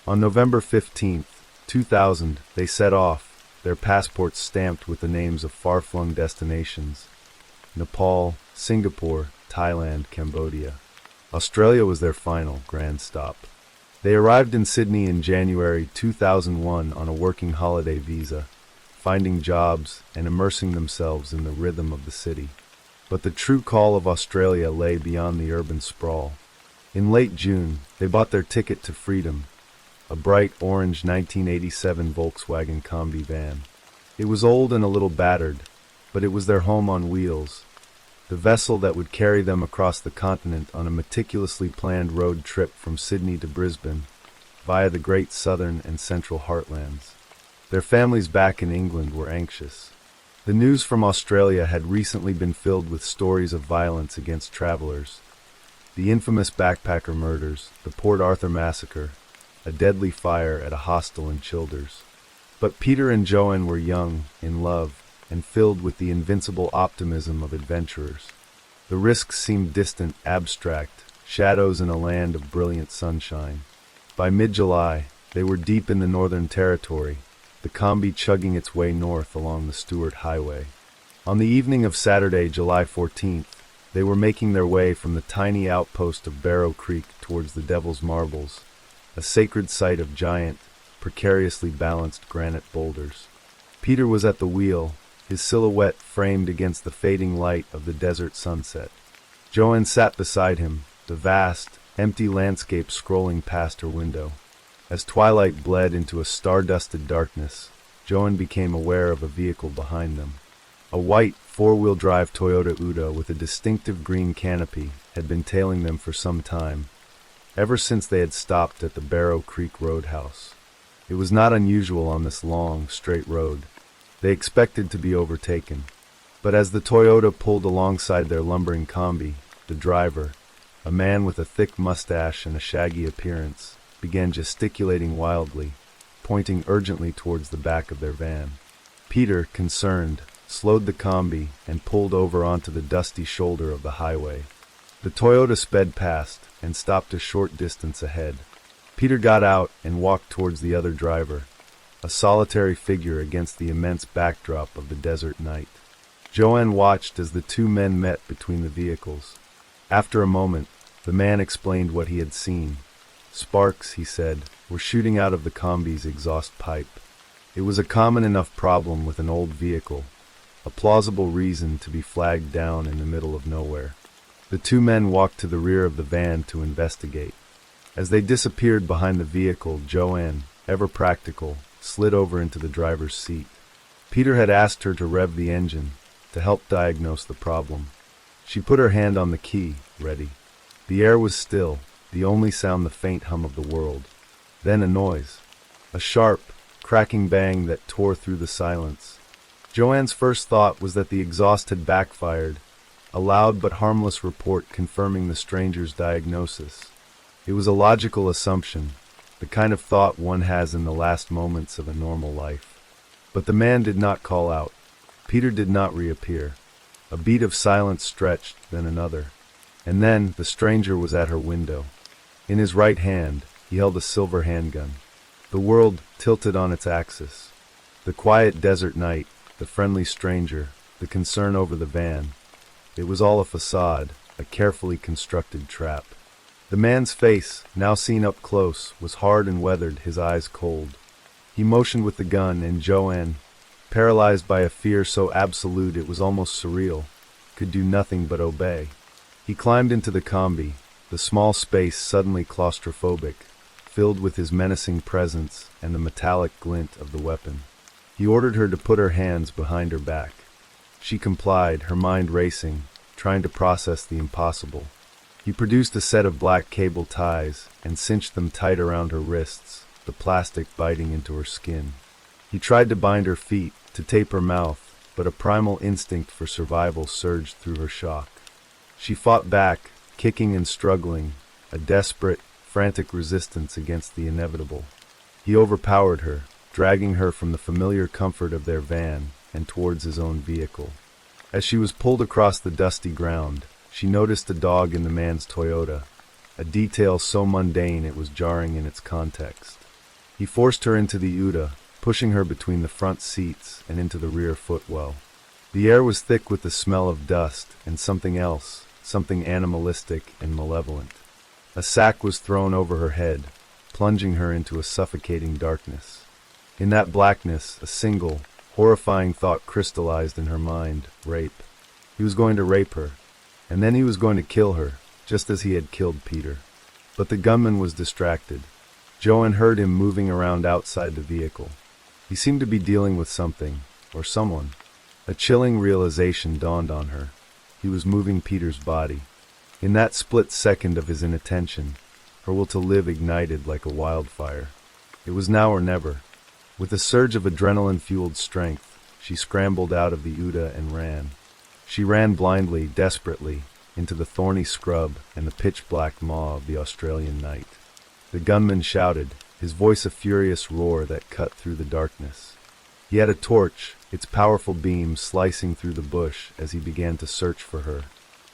On November 15, 2000, they set off, their passports stamped with the names of far-flung destinations, Nepal, Singapore, Thailand, Cambodia. Australia was their final, grand stop. They arrived in Sydney in January 2001 on a working holiday visa, finding jobs and immersing themselves in the rhythm of the city. But the true call of Australia lay beyond the urban sprawl. In late June, they bought their ticket to freedom, a bright orange 1987 Volkswagen Combi van. It was old and a little battered, but it was their home on wheels, the vessel that would carry them across the continent on a meticulously planned road trip from Sydney to Brisbane, via the great southern and central heartlands. Their families back in England were anxious. The news from Australia had recently been filled with stories of violence against travelers. The infamous backpacker murders, the Port Arthur massacre, a deadly fire at a hostel in Childers. But Peter and Joanne were young, in love, and filled with the invincible optimism of adventurers. The risks seemed distant, abstract, shadows in a land of brilliant sunshine. By mid-July, they were deep in the Northern Territory, the Combi chugging its way north along the Stuart Highway. On the evening of Saturday, July 14th, they were making their way from the tiny outpost of Barrow Creek towards the Devil's Marbles, a sacred site of giant, precariously balanced granite boulders. Peter was at the wheel, his silhouette framed against the fading light of the desert sunset. Joanne sat beside him, the vast, empty landscape scrolling past her window. As twilight bled into a star-dusted darkness, Joanne became aware of a vehicle behind them. A white, four-wheel drive Toyota Uda with a distinctive green canopy had been tailing them for some time, ever since they had stopped at the Barrow Creek Roadhouse. It was not unusual on this long, straight road. They expected to be overtaken. But as the Toyota pulled alongside their lumbering Combi, the driver, a man with a thick mustache and a shaggy appearance, began gesticulating wildly, pointing urgently towards the back of their van. Peter, concerned, slowed the Combi and pulled over onto the dusty shoulder of the highway. The Toyota sped past and stopped a short distance ahead. Peter got out and walked towards the other driver, a solitary figure against the immense backdrop of the desert night. Joanne watched as the two men met between the vehicles. After a moment, the man explained what he had seen. Sparks, he said, were shooting out of the Combi's exhaust pipe. It was a common enough problem with an old vehicle, a plausible reason to be flagged down in the middle of nowhere. The two men walked to the rear of the van to investigate. As they disappeared behind the vehicle, Joanne, ever practical, slid over into the driver's seat. Peter had asked her to rev the engine, to help diagnose the problem. She put her hand on the key, ready. The air was still, the only sound the faint hum of the world. Then a noise. A sharp, cracking bang that tore through the silence. Joanne's first thought was that the exhaust had backfired, a loud but harmless report confirming the stranger's diagnosis. It was a logical assumption, the kind of thought one has in the last moments of a normal life. But the man did not call out. Peter did not reappear. A beat of silence stretched, then another. And then the stranger was at her window. In his right hand, he held a silver handgun. The world tilted on its axis. The quiet desert night, the friendly stranger, the concern over the van. It was all a facade, a carefully constructed trap. The man's face, now seen up close, was hard and weathered, his eyes cold. He motioned with the gun, and Joanne, paralyzed by a fear so absolute it was almost surreal, could do nothing but obey. He climbed into the Combi, the small space suddenly claustrophobic, filled with his menacing presence and the metallic glint of the weapon. He ordered her to put her hands behind her back. She complied, her mind racing, trying to process the impossible. He produced a set of black cable ties and cinched them tight around her wrists, the plastic biting into her skin. He tried to bind her feet, to tape her mouth, but a primal instinct for survival surged through her shock. She fought back, kicking and struggling, a desperate, frantic resistance against the inevitable. He overpowered her, dragging her from the familiar comfort of their van and towards his own vehicle. As she was pulled across the dusty ground, she noticed a dog in the man's Toyota, a detail so mundane it was jarring in its context. He forced her into the Uda, pushing her between the front seats and into the rear footwell. The air was thick with the smell of dust and something else, something animalistic and malevolent. A sack was thrown over her head, plunging her into a suffocating darkness. In that blackness, a single, horrifying thought crystallized in her mind: rape. He was going to rape her, and then he was going to kill her, just as he had killed Peter. But the gunman was distracted. Joanne heard him moving around outside the vehicle. He seemed to be dealing with something, or someone. A chilling realization dawned on her. He was moving Peter's body. In that split second of his inattention, her will to live ignited like a wildfire. It was now or never. With a surge of adrenaline-fueled strength, she scrambled out of the Uda and ran. She ran blindly, desperately, into the thorny scrub and the pitch-black maw of the Australian night. The gunman shouted, his voice a furious roar that cut through the darkness. He had a torch, its powerful beam slicing through the bush as he began to search for her.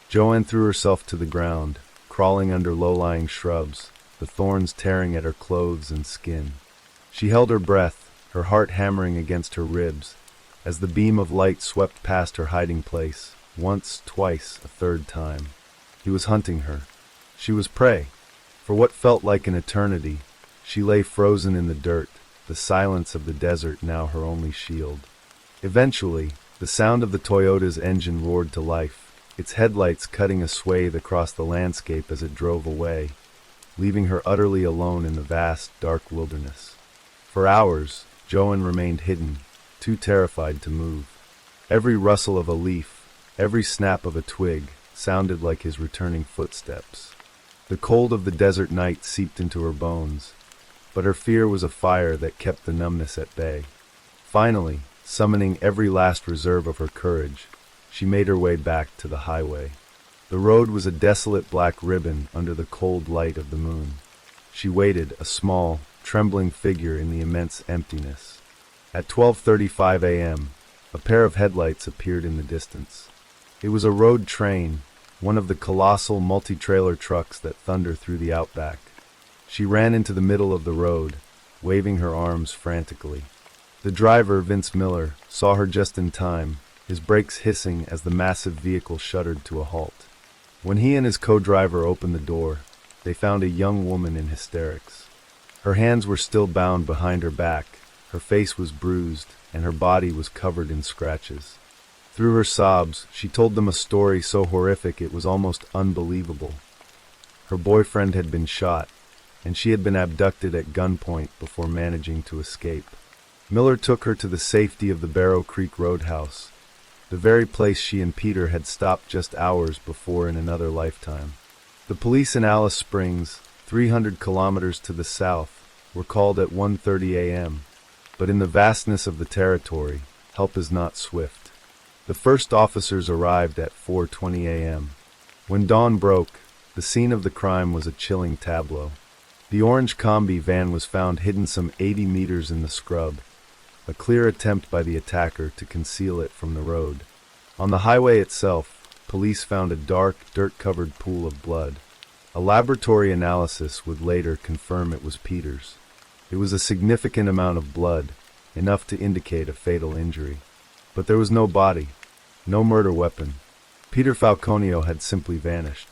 Joanne threw herself to the ground, crawling under low-lying shrubs, the thorns tearing at her clothes and skin. She held her breath, her heart hammering against her ribs, as the beam of light swept past her hiding place, once, twice, a third time. He was hunting her. She was prey. For what felt like an eternity, she lay frozen in the dirt, the silence of the desert now her only shield. Eventually, the sound of the Toyota's engine roared to life, its headlights cutting a swathe across the landscape as it drove away, leaving her utterly alone in the vast, dark wilderness. For hours, Joanne remained hidden, too terrified to move. Every rustle of a leaf, every snap of a twig, sounded like his returning footsteps. The cold of the desert night seeped into her bones, but her fear was a fire that kept the numbness at bay. Finally, summoning every last reserve of her courage, she made her way back to the highway. The road was a desolate black ribbon under the cold light of the moon. She waited, a small, trembling figure in the immense emptiness. At 12:35 a.m., a pair of headlights appeared in the distance. It was a road train, one of the colossal multi-trailer trucks that thunder through the outback. She ran into the middle of the road, waving her arms frantically. The driver, Vince Miller, saw her just in time, his brakes hissing as the massive vehicle shuddered to a halt. When he and his co-driver opened the door, they found a young woman in hysterics. Her hands were still bound behind her back, her face was bruised, and her body was covered in scratches. Through her sobs, she told them a story so horrific it was almost unbelievable. Her boyfriend had been shot, and she had been abducted at gunpoint before managing to escape. Miller took her to the safety of the Barrow Creek Roadhouse, the very place she and Peter had stopped just hours before in another lifetime. The police in Alice Springs, 300 kilometers to the south, were called at 1:30 a.m., but in the vastness of the territory, help is not swift. The first officers arrived at 4:20 a.m. When dawn broke, the scene of the crime was a chilling tableau. The orange combi van was found hidden some 80 meters in the scrub, a clear attempt by the attacker to conceal it from the road. On the highway itself, police found a dark, dirt-covered pool of blood. A laboratory analysis would later confirm it was Peter's. It was a significant amount of blood, enough to indicate a fatal injury. But there was no body, no murder weapon. Peter Falconio had simply vanished.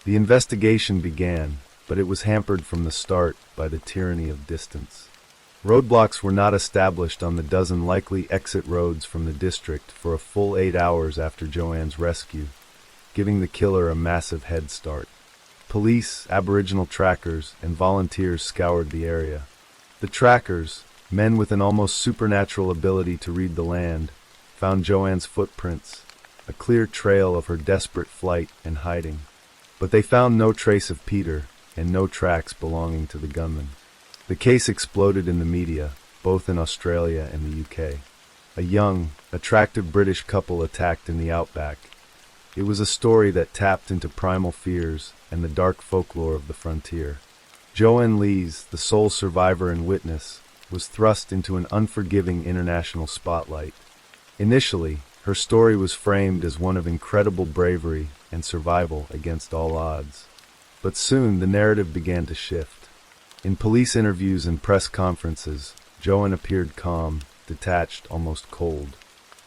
The investigation began, but it was hampered from the start by the tyranny of distance. Roadblocks were not established on the dozen likely exit roads from the district for a full 8 hours after Joanne's rescue, giving the killer a massive head start. Police, Aboriginal trackers, and volunteers scoured the area. The trackers, men with an almost supernatural ability to read the land, found Joanne's footprints, a clear trail of her desperate flight and hiding. But they found no trace of Peter, and no tracks belonging to the gunman. The case exploded in the media, both in Australia and the UK. A young, attractive British couple attacked in the outback. It was a story that tapped into primal fears and the dark folklore of the frontier. Joanne Lees, the sole survivor and witness, was thrust into an unforgiving international spotlight. Initially, her story was framed as one of incredible bravery and survival against all odds. But soon the narrative began to shift. In police interviews and press conferences, Joanne appeared calm, detached, almost cold.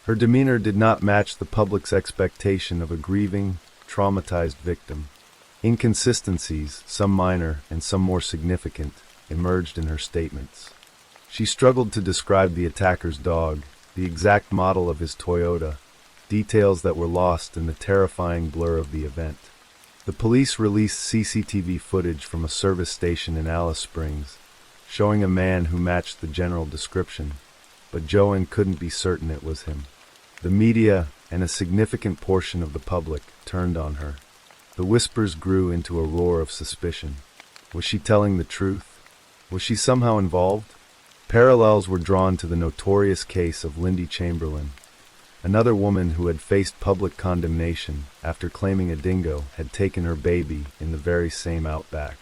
Her demeanor did not match the public's expectation of a grieving, traumatized victim. Inconsistencies, some minor and some more significant, emerged in her statements. She struggled to describe the attacker's dog, the exact model of his Toyota, details that were lost in the terrifying blur of the event. The police released CCTV footage from a service station in Alice Springs, showing a man who matched the general description, but Joanne couldn't be certain it was him. The media and a significant portion of the public turned on her. The whispers grew into a roar of suspicion. Was she telling the truth? Was she somehow involved? Parallels were drawn to the notorious case of Lindy Chamberlain, another woman who had faced public condemnation after claiming a dingo had taken her baby in the very same outback.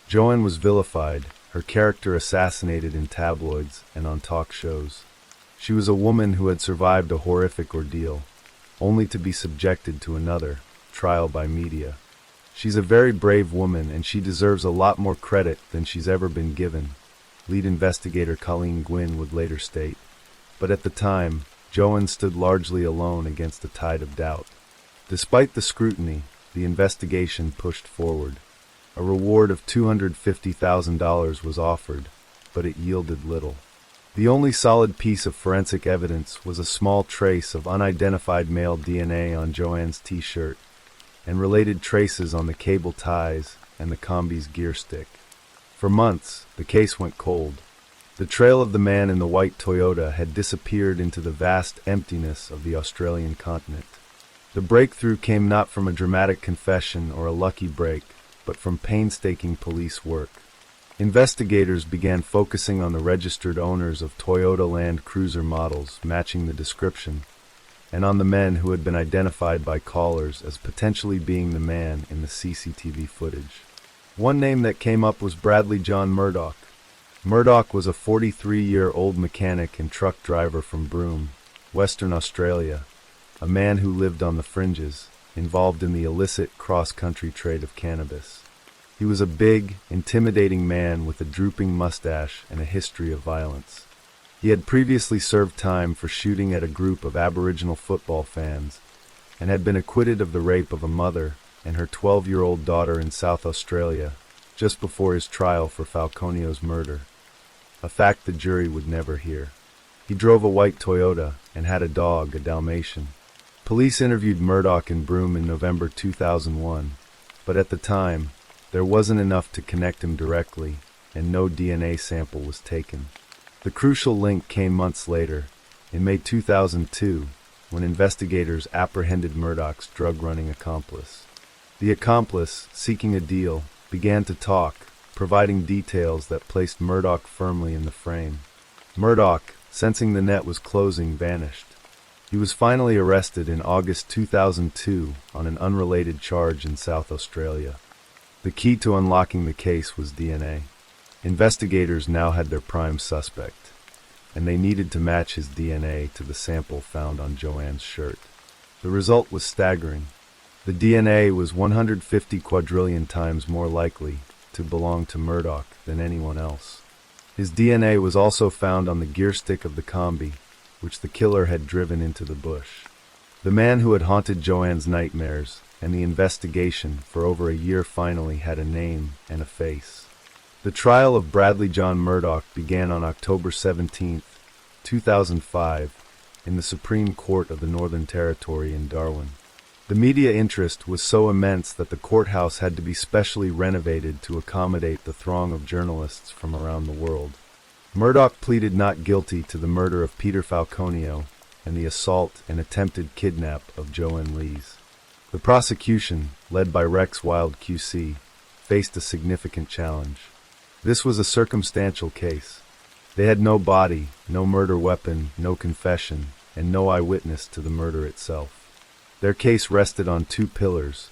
Joanne was vilified, her character assassinated in tabloids and on talk shows. She was a woman who had survived a horrific ordeal, only to be subjected to another, trial by media. She's a very brave woman and she deserves a lot more credit than she's ever been given, lead investigator Colleen Gwynn would later state. But at the time, Joanne stood largely alone against a tide of doubt. Despite the scrutiny, the investigation pushed forward. A reward of $250,000 was offered, but it yielded little. The only solid piece of forensic evidence was a small trace of unidentified male DNA on Joanne's t-shirt, and related traces on the cable ties and the combi's gear stick. For months, the case went cold. The trail of the man in the white Toyota had disappeared into the vast emptiness of the Australian continent. The breakthrough came not from a dramatic confession or a lucky break, but from painstaking police work. Investigators began focusing on the registered owners of Toyota Land Cruiser models matching the description, and on the men who had been identified by callers as potentially being the man in the CCTV footage. One name that came up was Bradley John Murdoch. Murdoch was a 43-year-old mechanic and truck driver from Broome, Western Australia, a man who lived on the fringes, involved in the illicit cross-country trade of cannabis. He was a big, intimidating man with a drooping mustache and a history of violence. He had previously served time for shooting at a group of Aboriginal football fans and had been acquitted of the rape of a mother and her 12-year-old daughter in South Australia just before his trial for Falconio's murder, a fact the jury would never hear. He drove a white Toyota and had a dog, a Dalmatian. Police interviewed Murdoch in Broome in November 2001, but at the time, there wasn't enough to connect him directly, and no DNA sample was taken. The crucial link came months later, in May 2002, when investigators apprehended Murdoch's drug-running accomplice. The accomplice, seeking a deal, began to talk, providing details that placed Murdoch firmly in the frame. Murdoch, sensing the net was closing, vanished. He was finally arrested in August 2002 on an unrelated charge in South Australia. The key to unlocking the case was DNA. Investigators now had their prime suspect, and they needed to match his DNA to the sample found on Joanne's shirt. The result was staggering. The DNA was 150 quadrillion times more likely to belong to Murdoch than anyone else. His DNA was also found on the gear stick of the combi, which the killer had driven into the bush. The man who had haunted Joanne's nightmares and the investigation for over a year finally had a name and a face. The trial of Bradley John Murdoch began on October 17, 2005, in the Supreme Court of the Northern Territory in Darwin. The media interest was so immense that the courthouse had to be specially renovated to accommodate the throng of journalists from around the world. Murdoch pleaded not guilty to the murder of Peter Falconio and the assault and attempted kidnap of Joanne Lees. The prosecution, led by Rex Wild QC, faced a significant challenge. This was a circumstantial case. They had no body, no murder weapon, no confession, and no eyewitness to the murder itself. Their case rested on two pillars: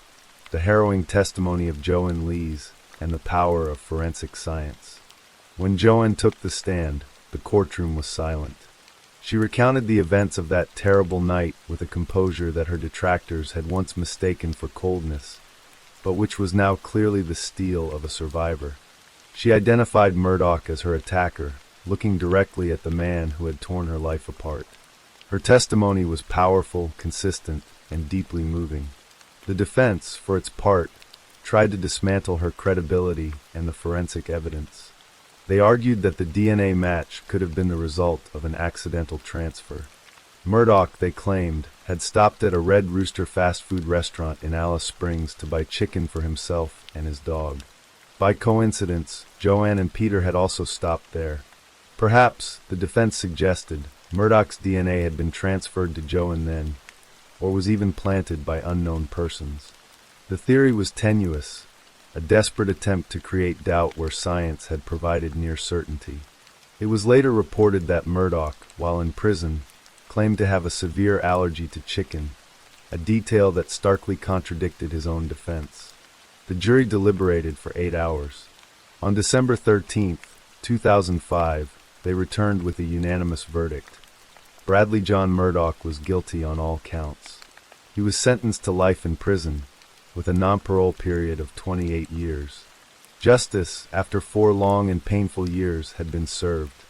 the harrowing testimony of Joanne Lees and the power of forensic science. When Joanne took the stand, the courtroom was silent. She recounted the events of that terrible night with a composure that her detractors had once mistaken for coldness, but which was now clearly the steel of a survivor. She identified Murdoch as her attacker, looking directly at the man who had torn her life apart. Her testimony was powerful, consistent, and deeply moving. The defense, for its part, tried to dismantle her credibility and the forensic evidence. They argued that the DNA match could have been the result of an accidental transfer. Murdoch, they claimed, had stopped at a Red Rooster fast food restaurant in Alice Springs to buy chicken for himself and his dog. By coincidence, Joanne and Peter had also stopped there. Perhaps, the defense suggested, Murdoch's DNA had been transferred to Joanne then, or was even planted by unknown persons. The theory was tenuous, a desperate attempt to create doubt where science had provided near certainty. It was later reported that Murdoch, while in prison, claimed to have a severe allergy to chicken, a detail that starkly contradicted his own defense. The jury deliberated for 8 hours. On December 13, 2005, they returned with a unanimous verdict. Bradley John Murdoch was guilty on all counts. He was sentenced to life in prison, with a non-parole period of 28 years. Justice, after 4 long and painful years, had been served,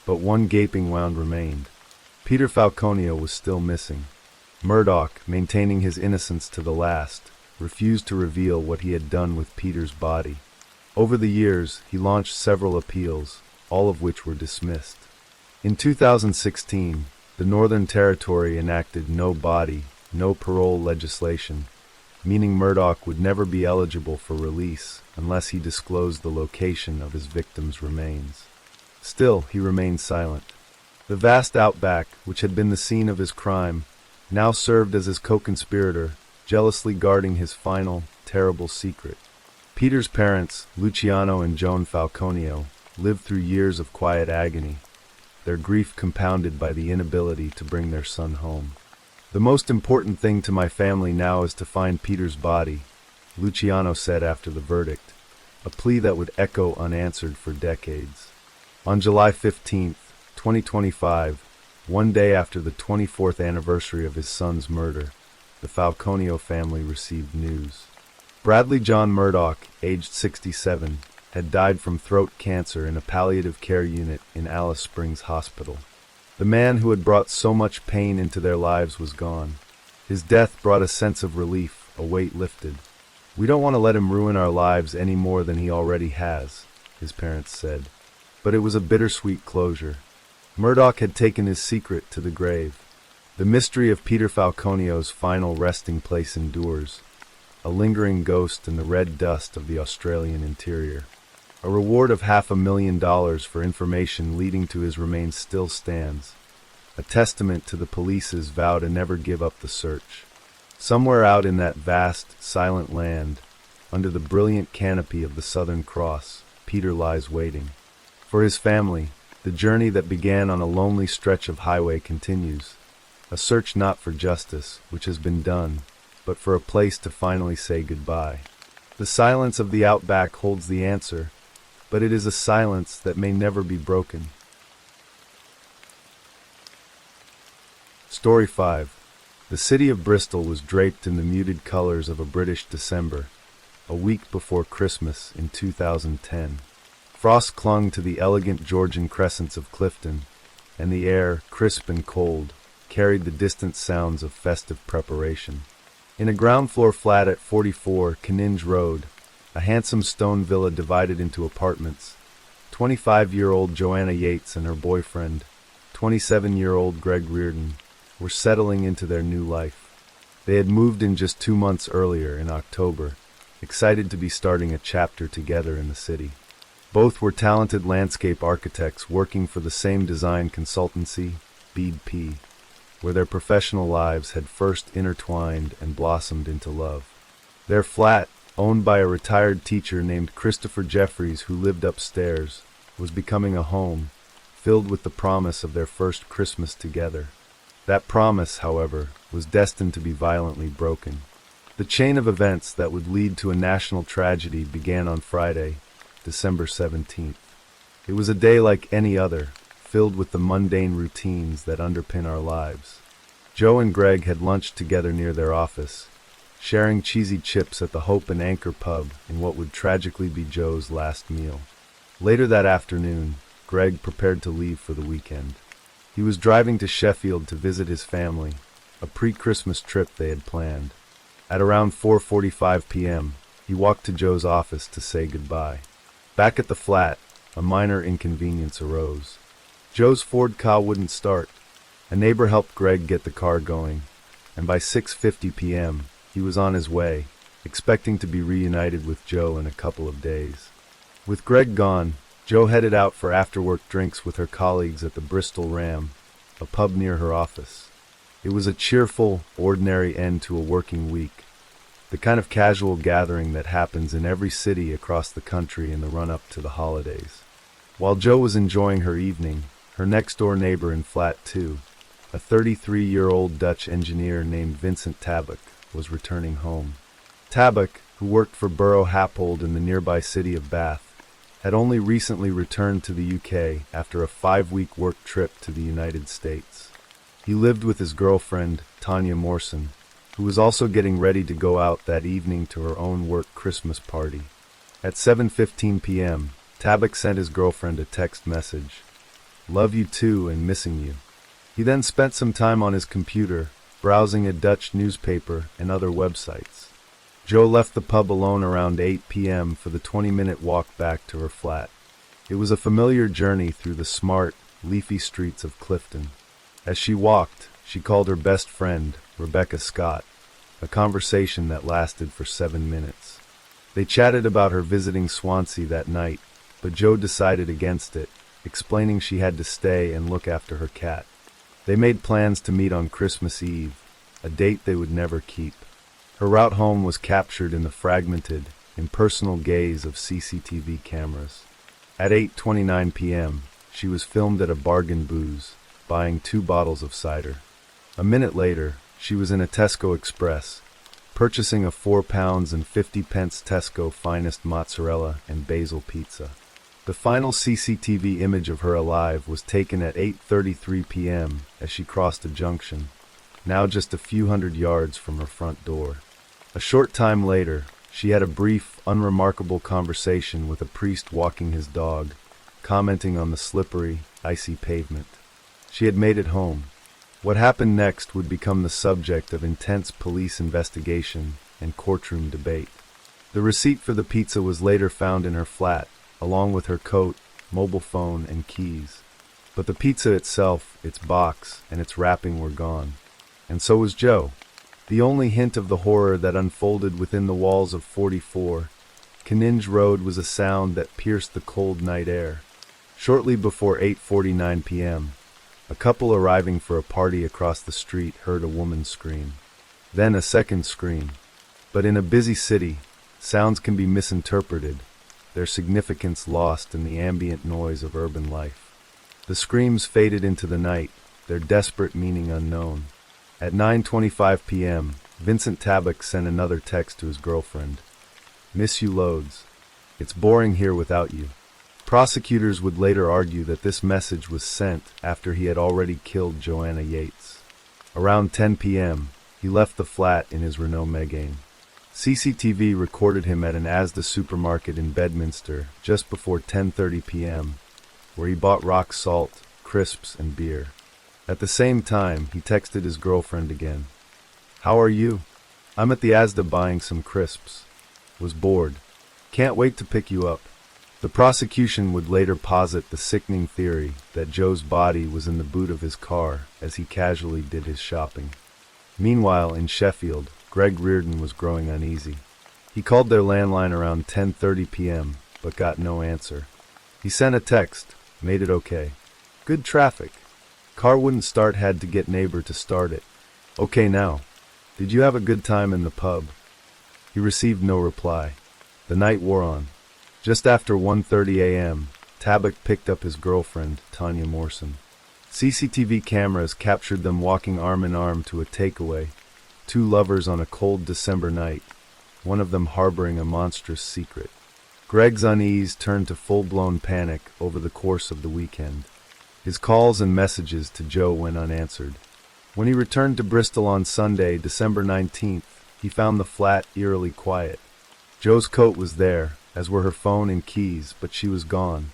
but one gaping wound remained. Peter Falconio was still missing. Murdoch, maintaining his innocence to the last, refused to reveal what he had done with Peter's body. Over the years, he launched several appeals, all of which were dismissed. In 2016, the Northern Territory enacted no body, no parole legislation, meaning Murdoch would never be eligible for release unless he disclosed the location of his victims' remains. Still, he remained silent. The vast outback, which had been the scene of his crime, now served as his co-conspirator, jealously guarding his final, terrible secret. Peter's parents, Luciano and Joan Falconio, lived through years of quiet agony, their grief compounded by the inability to bring their son home. "The most important thing to my family now is to find Peter's body," Luciano said after the verdict, a plea that would echo unanswered for decades. On July 15, 2025, one day after the 24th anniversary of his son's murder, the Falconio family received news. Bradley John Murdoch, aged 67, had died from throat cancer in a palliative care unit in Alice Springs Hospital. The man who had brought so much pain into their lives was gone. His death brought a sense of relief, a weight lifted. "We don't want to let him ruin our lives any more than he already has," his parents said. But it was a bittersweet closure. Murdoch had taken his secret to the grave. The mystery of Peter Falconio's final resting place endures, a lingering ghost in the red dust of the Australian interior. A reward of $500,000 for information leading to his remains still stands, a testament to the police's vow to never give up the search. Somewhere out in that vast, silent land, under the brilliant canopy of the Southern Cross, Peter lies waiting. For his family, the journey that began on a lonely stretch of highway continues, a search not for justice, which has been done, but for a place to finally say goodbye. The silence of the outback holds the answer, but it is a silence that may never be broken. Story 5. The city of Bristol was draped in the muted colors of a British December, a week before Christmas in 2010. Frost clung to the elegant Georgian crescents of Clifton, and the air, crisp and cold, carried the distant sounds of festive preparation. In a ground-floor flat at 44 Canninge Road, a handsome stone villa divided into apartments, 25-year-old Joanna Yates and her boyfriend, 27-year-old Greg Reardon, were settling into their new life. They had moved in just 2 months earlier, in October, excited to be starting a chapter together in the city. Both were talented landscape architects working for the same design consultancy, Bede P., where their professional lives had first intertwined and blossomed into love. Their flat, owned by a retired teacher named Christopher Jeffries who lived upstairs, was becoming a home, filled with the promise of their first Christmas together. That promise, however, was destined to be violently broken. The chain of events that would lead to a national tragedy began on Friday, December 17th. It was a day like any other, filled with the mundane routines that underpin our lives. Joe and Greg had lunched together near their office, sharing cheesy chips at the Hope and Anchor pub in what would tragically be Joe's last meal. Later that afternoon, Greg prepared to leave for the weekend. He was driving to Sheffield to visit his family, a pre-Christmas trip they had planned. At around 4:45 p.m., he walked to Joe's office to say goodbye. Back at the flat, a minor inconvenience arose. Joe's Ford car wouldn't start. A neighbor helped Greg get the car going, and by 6:50 p.m., he was on his way, expecting to be reunited with Joe in a couple of days. With Greg gone, Joe headed out for after-work drinks with her colleagues at the Bristol Ram, a pub near her office. It was a cheerful, ordinary end to a working week, the kind of casual gathering that happens in every city across the country in the run-up to the holidays. While Joe was enjoying her evening, her next-door neighbor in Flat 2, a 33-year-old Dutch engineer named Vincent Tabak, was returning home. Tabak, who worked for Borough Happold in the nearby city of Bath, had only recently returned to the UK after a 5-week work trip to the United States. He lived with his girlfriend, Tanya Morrison, who was also getting ready to go out that evening to her own work Christmas party. At 7:15 p.m., Tabak sent his girlfriend a text message. "Love you too and missing you." He then spent some time on his computer, browsing a Dutch newspaper and other websites. Joe left the pub alone around 8 p.m. for the 20-minute walk back to her flat. It was a familiar journey through the smart, leafy streets of Clifton. As she walked, she called her best friend, Rebecca Scott, a conversation that lasted for 7 minutes. They chatted about her visiting Swansea that night, but Joe decided against it, explaining she had to stay and look after her cat. They made plans to meet on Christmas Eve, a date they would never keep. Her route home was captured in the fragmented, impersonal gaze of CCTV cameras. At 8:29 p.m., she was filmed at a bargain booze, buying 2 bottles of cider. A minute later, she was in a Tesco Express, purchasing a 4 pounds and 50 pence Tesco finest mozzarella and basil pizza. The final CCTV image of her alive was taken at 8:33 p.m. as she crossed a junction, now just a few hundred yards from her front door. A short time later, she had a brief, unremarkable conversation with a priest walking his dog, commenting on the slippery, icy pavement. She had made it home. What happened next would become the subject of intense police investigation and courtroom debate. The receipt for the pizza was later found in her flat, along with her coat, mobile phone, and keys. But the pizza itself, its box, and its wrapping were gone. And so was Joe. The only hint of the horror that unfolded within the walls of 44 Canninge Road was a sound that pierced the cold night air. Shortly before 8:49 p.m., a couple arriving for a party across the street heard a woman scream. Then a second scream. But in a busy city, sounds can be misinterpreted, their significance lost in the ambient noise of urban life. The screams faded into the night, their desperate meaning unknown. At 9:25 p.m., Vincent Tabak sent another text to his girlfriend. "Miss you loads. It's boring here without you." Prosecutors would later argue that this message was sent after he had already killed Joanna Yates. Around 10 p.m., he left the flat in his Renault Megane. CCTV recorded him at an Asda supermarket in Bedminster just before 10:30 p.m., where he bought rock salt, crisps, and beer. At the same time, he texted his girlfriend again. "How are you? I'm at the Asda buying some crisps. Was bored. Can't wait to pick you up." The prosecution would later posit the sickening theory that Joe's body was in the boot of his car as he casually did his shopping. Meanwhile, in Sheffield, Greg Reardon was growing uneasy. He called their landline around 10:30 p.m., but got no answer. He sent a text, "Made it okay. Good traffic. Car wouldn't start, had to get neighbor to start it. Okay now. Did you have a good time in the pub?" He received no reply. The night wore on. Just after 1:30 a.m., Tabak picked up his girlfriend, Tanya Morrison. CCTV cameras captured them walking arm in arm to a takeaway, 2 lovers on a cold December night, one of them harboring a monstrous secret. Greg's unease turned to full-blown panic over the course of the weekend. His calls and messages to Joe went unanswered. When he returned to Bristol on Sunday, December 19th, he found the flat eerily quiet. Joe's coat was there, as were her phone and keys, but she was gone.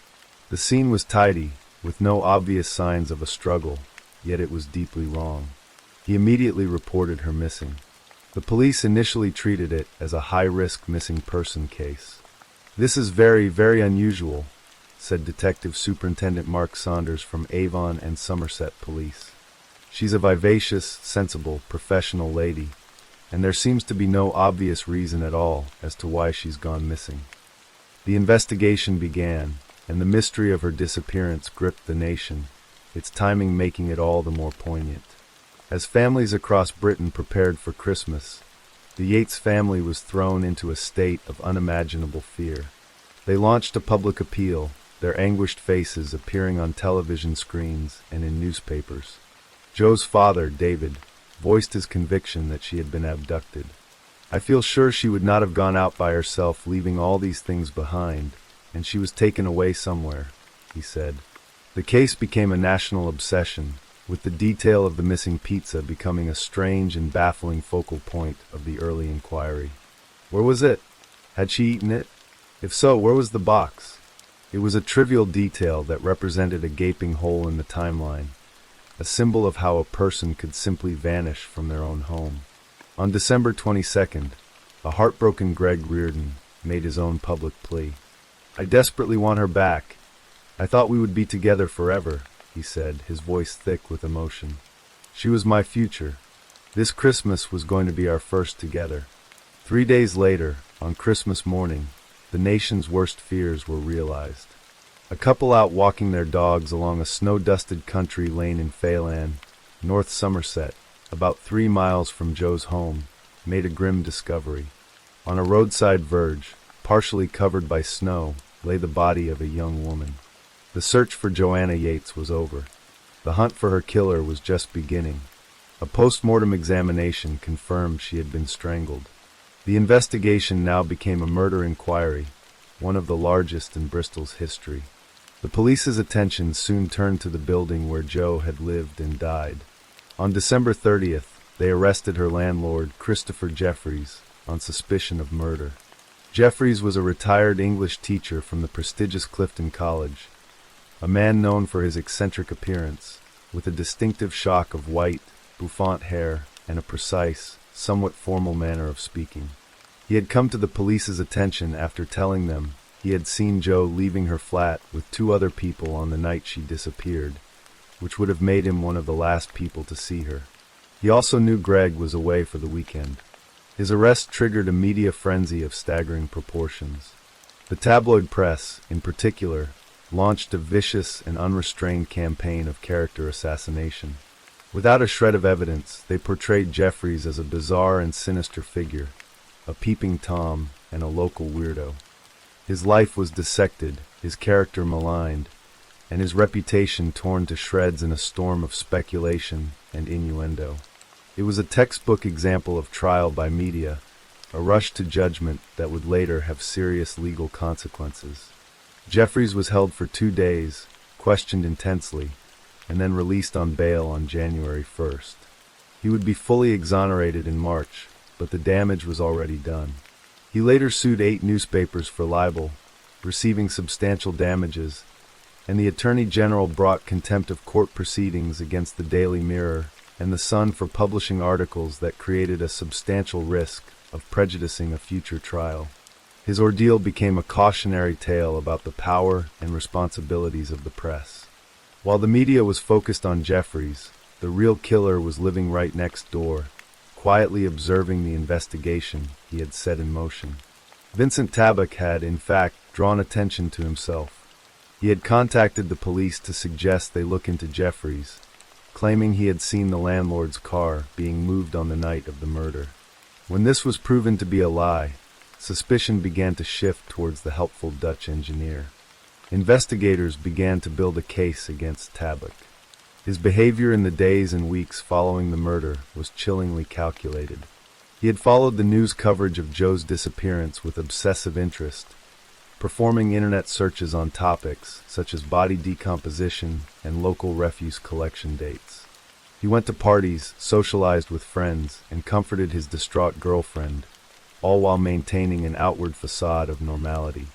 The scene was tidy, with no obvious signs of a struggle, yet it was deeply wrong. He immediately reported her missing. The police initially treated it as a high-risk missing person case. "This is very, very unusual," said Detective Superintendent Mark Saunders from Avon and Somerset Police. "She's a vivacious, sensible, professional lady, and there seems to be no obvious reason at all as to why she's gone missing." The investigation began, and the mystery of her disappearance gripped the nation, its timing making it all the more poignant. As families across Britain prepared for Christmas, the Yates family was thrown into a state of unimaginable fear. They launched a public appeal, their anguished faces appearing on television screens and in newspapers. Joe's father, David, voiced his conviction that she had been abducted. "I feel sure she would not have gone out by herself, leaving all these things behind, and she was taken away somewhere," he said. The case became a national obsession, with the detail of the missing pizza becoming a strange and baffling focal point of the early inquiry. Where was it? Had she eaten it? If so, where was the box? It was a trivial detail that represented a gaping hole in the timeline, a symbol of how a person could simply vanish from their own home. On December 22nd, a heartbroken Greg Reardon made his own public plea. "I desperately want her back. I thought we would be together forever," he said, his voice thick with emotion. "She was my future. This Christmas was going to be our first together." 3 days later, on Christmas morning, the nation's worst fears were realized. A couple out walking their dogs along a snow-dusted country lane in Phelan, North Somerset, about 3 miles from Joe's home, made a grim discovery. On a roadside verge, partially covered by snow, lay the body of a young woman. The search for Joanna Yates was over. The hunt for her killer was just beginning. A post-mortem examination confirmed she had been strangled. The investigation now became a murder inquiry, one of the largest in Bristol's history. The police's attention soon turned to the building where Joe had lived and died. On December 30th, they arrested her landlord, Christopher Jeffries, on suspicion of murder. Jeffries was a retired English teacher from the prestigious Clifton College, a man known for his eccentric appearance, with a distinctive shock of white, bouffant hair and a precise, somewhat formal manner of speaking. He had come to the police's attention after telling them he had seen Joe leaving her flat with 2 other people on the night she disappeared, which would have made him one of the last people to see her. He also knew Greg was away for the weekend. His arrest triggered a media frenzy of staggering proportions. The tabloid press, in particular, launched a vicious and unrestrained campaign of character assassination. Without a shred of evidence, they portrayed Jeffries as a bizarre and sinister figure, a peeping Tom and a local weirdo. His life was dissected, his character maligned, and his reputation torn to shreds in a storm of speculation and innuendo. It was a textbook example of trial by media, a rush to judgment that would later have serious legal consequences. Jeffries was held for 2 days, questioned intensely, and then released on bail on January 1st. He would be fully exonerated in March, but the damage was already done. He later sued 8 newspapers for libel, receiving substantial damages, and the Attorney General brought contempt of court proceedings against the Daily Mirror and the Sun for publishing articles that created a substantial risk of prejudicing a future trial. His ordeal became a cautionary tale about the power and responsibilities of the press. While the media was focused on Jeffries, the real killer was living right next door, quietly observing the investigation he had set in motion. Vincent Tabak had, in fact, drawn attention to himself. He had contacted the police to suggest they look into Jeffries, claiming he had seen the landlord's car being moved on the night of the murder. When this was proven to be a lie, suspicion began to shift towards the helpful Dutch engineer. Investigators began to build a case against Tabak. His behavior in the days and weeks following the murder was chillingly calculated. He had followed the news coverage of Joe's disappearance with obsessive interest, performing internet searches on topics such as body decomposition and local refuse collection dates. He went to parties, socialized with friends, and comforted his distraught girlfriend, all while maintaining an outward facade of normality.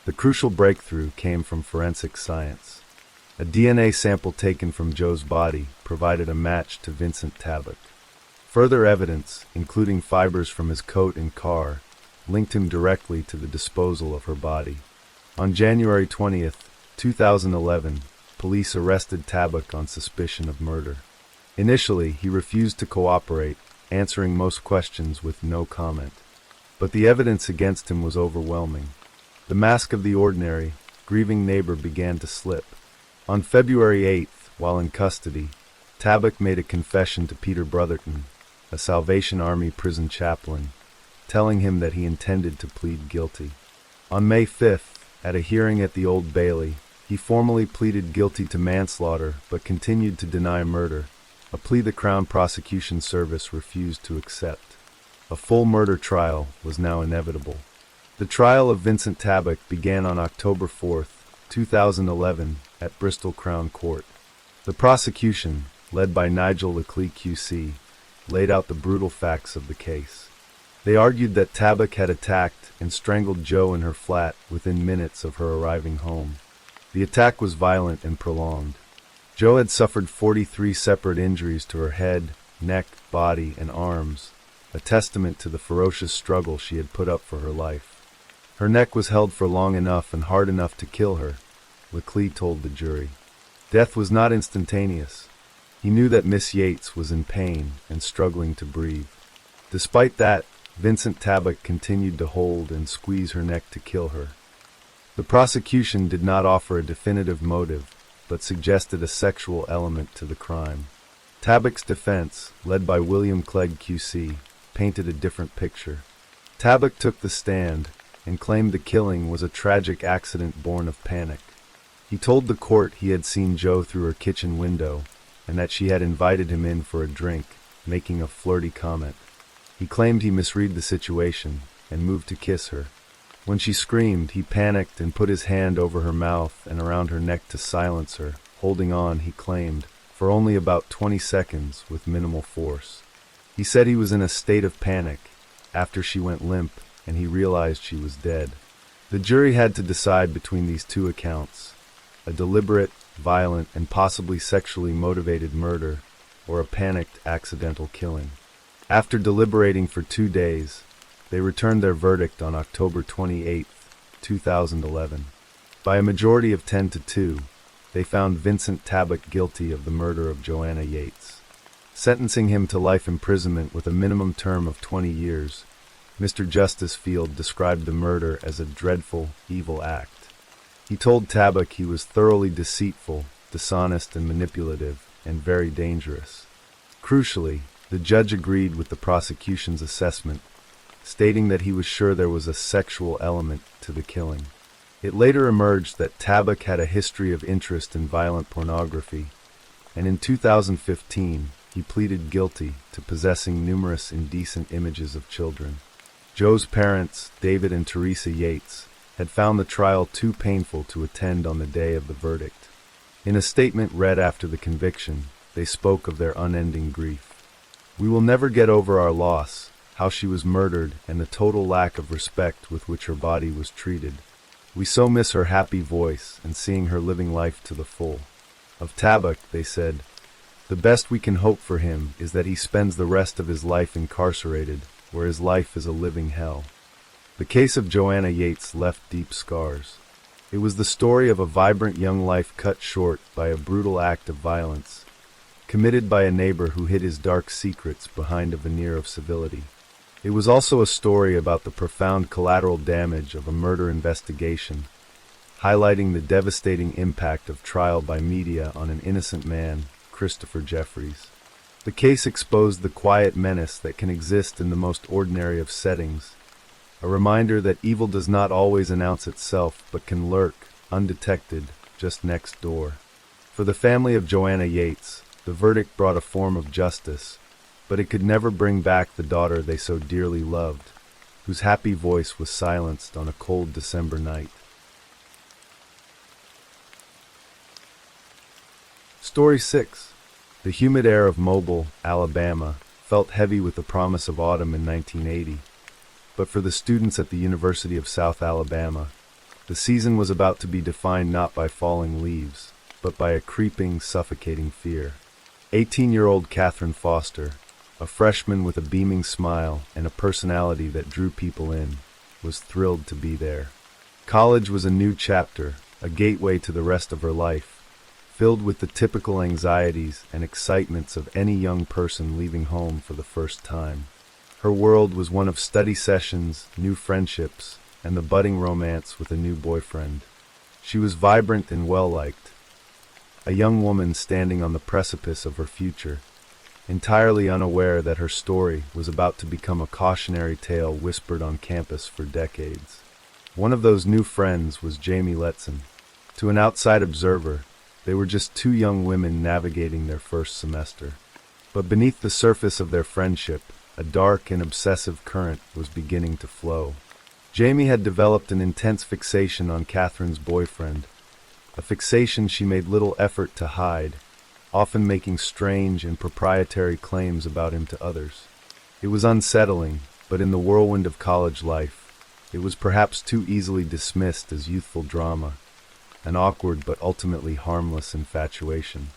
The crucial breakthrough came from forensic science. A DNA sample taken from Joe's body provided a match to Vincent Tabak. Further evidence, including fibers from his coat and car, linked him directly to the disposal of her body. On January 20th, 2011, police arrested Tabak on suspicion of murder. Initially, he refused to cooperate, answering most questions with no comment. But the evidence against him was overwhelming. The mask of the ordinary, grieving neighbor began to slip. On February 8th, while in custody, Tabak made a confession to Peter Brotherton, a Salvation Army prison chaplain, telling him that he intended to plead guilty. On May 5th, at a hearing at the Old Bailey, he formally pleaded guilty to manslaughter but continued to deny murder, a plea the Crown Prosecution Service refused to accept. A full murder trial was now inevitable. The trial of Vincent Tabak began on October 4th, 2011, at Bristol Crown Court. The prosecution, led by Nigel Leclerc QC, laid out the brutal facts of the case. They argued that Tabak had attacked and strangled Joe in her flat within minutes of her arriving home. The attack was violent and prolonged. Joe had suffered 43 separate injuries to her head, neck, body, and arms, a testament to the ferocious struggle she had put up for her life. Her neck was held for long enough and hard enough to kill her, Leclerc told the jury. Death was not instantaneous. He knew that Miss Yates was in pain and struggling to breathe. Despite that, Vincent Tabak continued to hold and squeeze her neck to kill her. The prosecution did not offer a definitive motive, but suggested a sexual element to the crime. Tabak's defense, led by William Clegg QC, painted a different picture. Tabak took the stand and claimed the killing was a tragic accident born of panic. He told the court he had seen Joe through her kitchen window and that she had invited him in for a drink, making a flirty comment. He claimed he misread the situation and moved to kiss her. When she screamed, he panicked and put his hand over her mouth and around her neck to silence her, holding on, he claimed, for only about 20 seconds with minimal force. He said he was in a state of panic after she went limp and he realized she was dead. The jury had to decide between these two accounts: a deliberate, violent, and possibly sexually motivated murder, or a panicked, accidental killing. After deliberating for 2 days, they returned their verdict on October 28, 2011. By a majority of 10-2, they found Vincent Tabak guilty of the murder of Joanna Yates. Sentencing him to life imprisonment with a minimum term of 20 years, Mr. Justice Field described the murder as a dreadful, evil act. He told Tabak he was thoroughly deceitful, dishonest and manipulative, and very dangerous. Crucially, the judge agreed with the prosecution's assessment, stating that he was sure there was a sexual element to the killing. It later emerged that Tabak had a history of interest in violent pornography, and in 2015 he pleaded guilty to possessing numerous indecent images of children. Joe's parents, David and Teresa Yates, had found the trial too painful to attend on the day of the verdict. In a statement read after the conviction, they spoke of their unending grief. "We will never get over our loss, how she was murdered, and the total lack of respect with which her body was treated. We so miss her happy voice and seeing her living life to the full." Of Tabak, they said, "The best we can hope for him is that he spends the rest of his life incarcerated, where his life is a living hell." The case of Joanna Yates left deep scars. It was the story of a vibrant young life cut short by a brutal act of violence, committed by a neighbor who hid his dark secrets behind a veneer of civility. It was also a story about the profound collateral damage of a murder investigation, highlighting the devastating impact of trial by media on an innocent man, Christopher Jeffries. The case exposed the quiet menace that can exist in the most ordinary of settings, a reminder that evil does not always announce itself but can lurk, undetected, just next door. For the family of Joanna Yates, the verdict brought a form of justice, but it could never bring back the daughter they so dearly loved, whose happy voice was silenced on a cold December night. Story 6. The humid air of Mobile, Alabama, felt heavy with the promise of autumn in 1980. But for the students at the University of South Alabama, the season was about to be defined not by falling leaves, but by a creeping, suffocating fear. 18-year-old Catherine Foster, a freshman with a beaming smile and a personality that drew people in, was thrilled to be there. College was a new chapter, a gateway to the rest of her life, filled with the typical anxieties and excitements of any young person leaving home for the first time. Her world was one of study sessions, new friendships, and the budding romance with a new boyfriend. She was vibrant and well-liked, a young woman standing on the precipice of her future, entirely unaware that her story was about to become a cautionary tale whispered on campus for decades. One of those new friends was Jamie Letson. To an outside observer, they were just two young women navigating their first semester. But beneath the surface of their friendship, a dark and obsessive current was beginning to flow. Jamie had developed an intense fixation on Catherine's boyfriend, a fixation she made little effort to hide, often making strange and proprietary claims about him to others. It was unsettling, but in the whirlwind of college life, it was perhaps too easily dismissed as youthful drama, an awkward but ultimately harmless infatuation.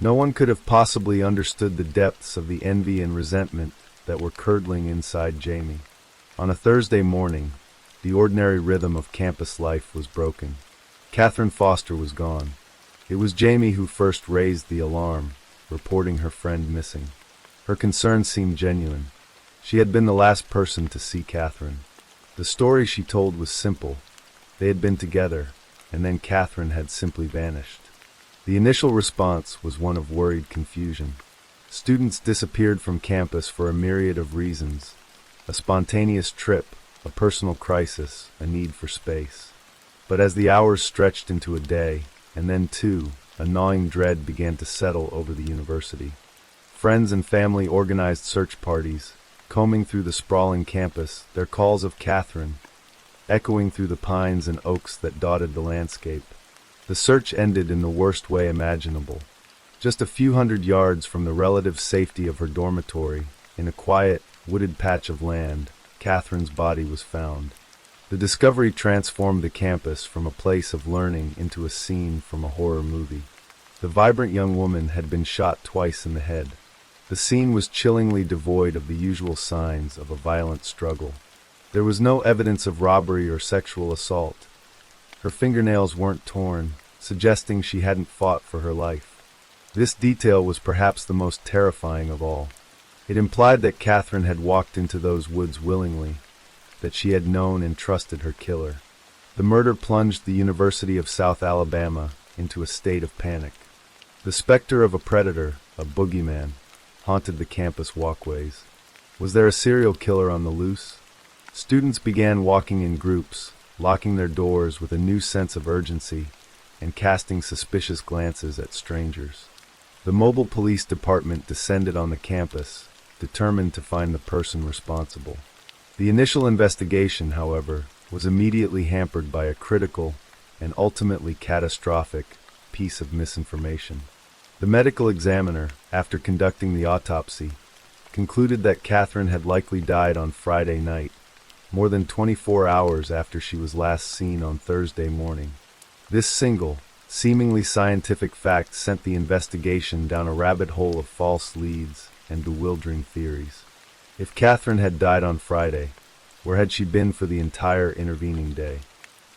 No one could have possibly understood the depths of the envy and resentment that were curdling inside Jamie. On a Thursday morning, the ordinary rhythm of campus life was broken. Catherine Foster was gone. It was Jamie who first raised the alarm, reporting her friend missing. Her concern seemed genuine. She had been the last person to see Catherine. The story she told was simple. They had been together, and then Catherine had simply vanished. The initial response was one of worried confusion. Students disappeared from campus for a myriad of reasons: a spontaneous trip, a personal crisis, a need for space. But as the hours stretched into a day, and then two, a gnawing dread began to settle over the university. Friends and family organized search parties, combing through the sprawling campus, their calls of Catherine echoing through the pines and oaks that dotted the landscape. The search ended in the worst way imaginable. Just a few hundred yards from the relative safety of her dormitory, in a quiet, wooded patch of land, Catherine's body was found. The discovery transformed the campus from a place of learning into a scene from a horror movie. The vibrant young woman had been shot twice in the head. The scene was chillingly devoid of the usual signs of a violent struggle. There was no evidence of robbery or sexual assault. Her fingernails weren't torn, suggesting she hadn't fought for her life. This detail was perhaps the most terrifying of all. It implied that Catherine had walked into those woods willingly, that she had known and trusted her killer. The murder plunged the University of South Alabama into a state of panic. The specter of a predator, a boogeyman, haunted the campus walkways. Was there a serial killer on the loose? Students began walking in groups, locking their doors with a new sense of urgency and casting suspicious glances at strangers. The mobile police department descended on the campus, determined to find the person responsible. The initial investigation, however, was immediately hampered by a critical and ultimately catastrophic piece of misinformation. The medical examiner, after conducting the autopsy, concluded that Catherine had likely died on Friday night, more than 24 hours after she was last seen on Thursday morning. This single, seemingly scientific fact sent the investigation down a rabbit hole of false leads and bewildering theories. If Catherine had died on Friday, where had she been for the entire intervening day?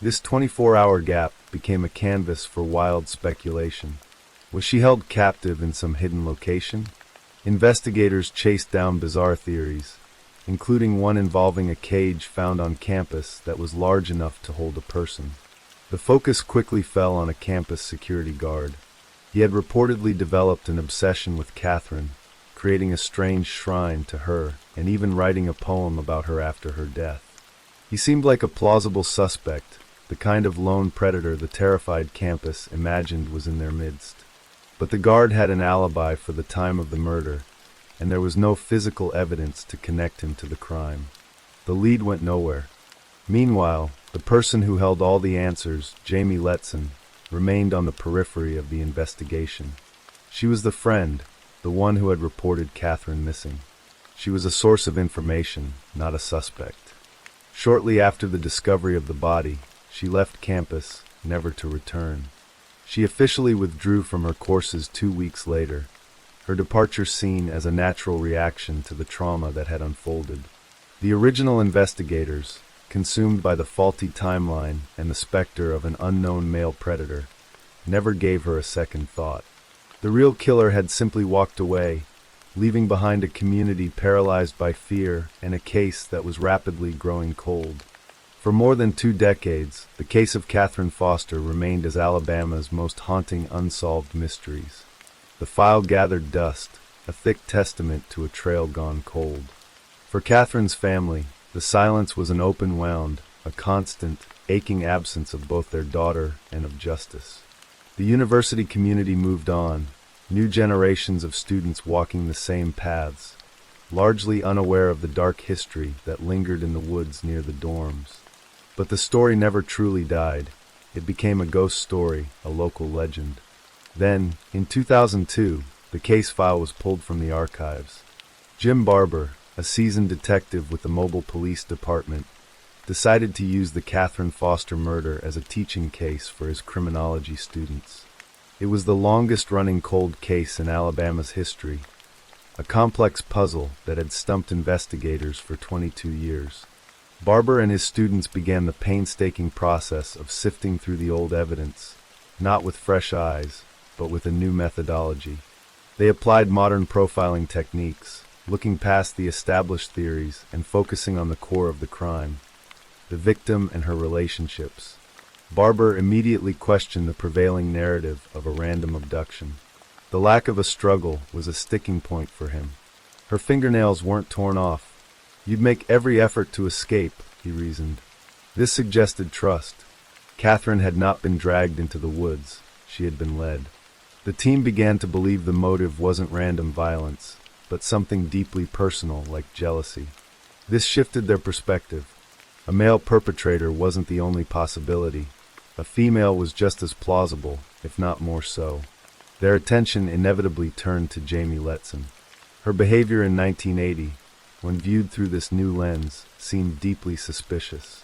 This 24-hour gap became a canvas for wild speculation. Was she held captive in some hidden location? Investigators chased down bizarre theories, including one involving a cage found on campus that was large enough to hold a person. The focus quickly fell on a campus security guard. He had reportedly developed an obsession with Catherine, creating a strange shrine to her and even writing a poem about her after her death. He seemed like a plausible suspect, the kind of lone predator the terrified campus imagined was in their midst. But the guard had an alibi for the time of the murder, and there was no physical evidence to connect him to the crime. The lead went nowhere. Meanwhile, the person who held all the answers, Jamie Letson, remained on the periphery of the investigation. She was the friend, the one who had reported Catherine missing. She was a source of information, not a suspect. Shortly after the discovery of the body, she left campus, never to return. She officially withdrew from her courses 2 weeks later, her departure seen as a natural reaction to the trauma that had unfolded. The original investigators, consumed by the faulty timeline and the specter of an unknown male predator, never gave her a second thought. The real killer had simply walked away, leaving behind a community paralyzed by fear and a case that was rapidly growing cold. For more than 2 decades, the case of Catherine Foster remained as Alabama's most haunting unsolved mysteries. The file gathered dust, a thick testament to a trail gone cold. For Catherine's family, the silence was an open wound, a constant, aching absence of both their daughter and of justice. The university community moved on, new generations of students walking the same paths, largely unaware of the dark history that lingered in the woods near the dorms. But the story never truly died. It became a ghost story, a local legend. Then, in 2002, the case file was pulled from the archives. Jim Barber, a seasoned detective with the Mobile Police Department, decided to use the Catherine Foster murder as a teaching case for his criminology students. It was the longest-running cold case in Alabama's history, a complex puzzle that had stumped investigators for 22 years. Barber and his students began the painstaking process of sifting through the old evidence, not with fresh eyes, but with a new methodology. They applied modern profiling techniques, looking past the established theories and focusing on the core of the crime, the victim and her relationships. Barber immediately questioned the prevailing narrative of a random abduction. The lack of a struggle was a sticking point for him. Her fingernails weren't torn off. You'd make every effort to escape, he reasoned. This suggested trust. Catherine had not been dragged into the woods. She had been led. The team began to believe the motive wasn't random violence, but something deeply personal like jealousy. This shifted their perspective. A male perpetrator wasn't the only possibility. A female was just as plausible, if not more so. Their attention inevitably turned to Jamie Letson. Her behavior in 1980, when viewed through this new lens, seemed deeply suspicious.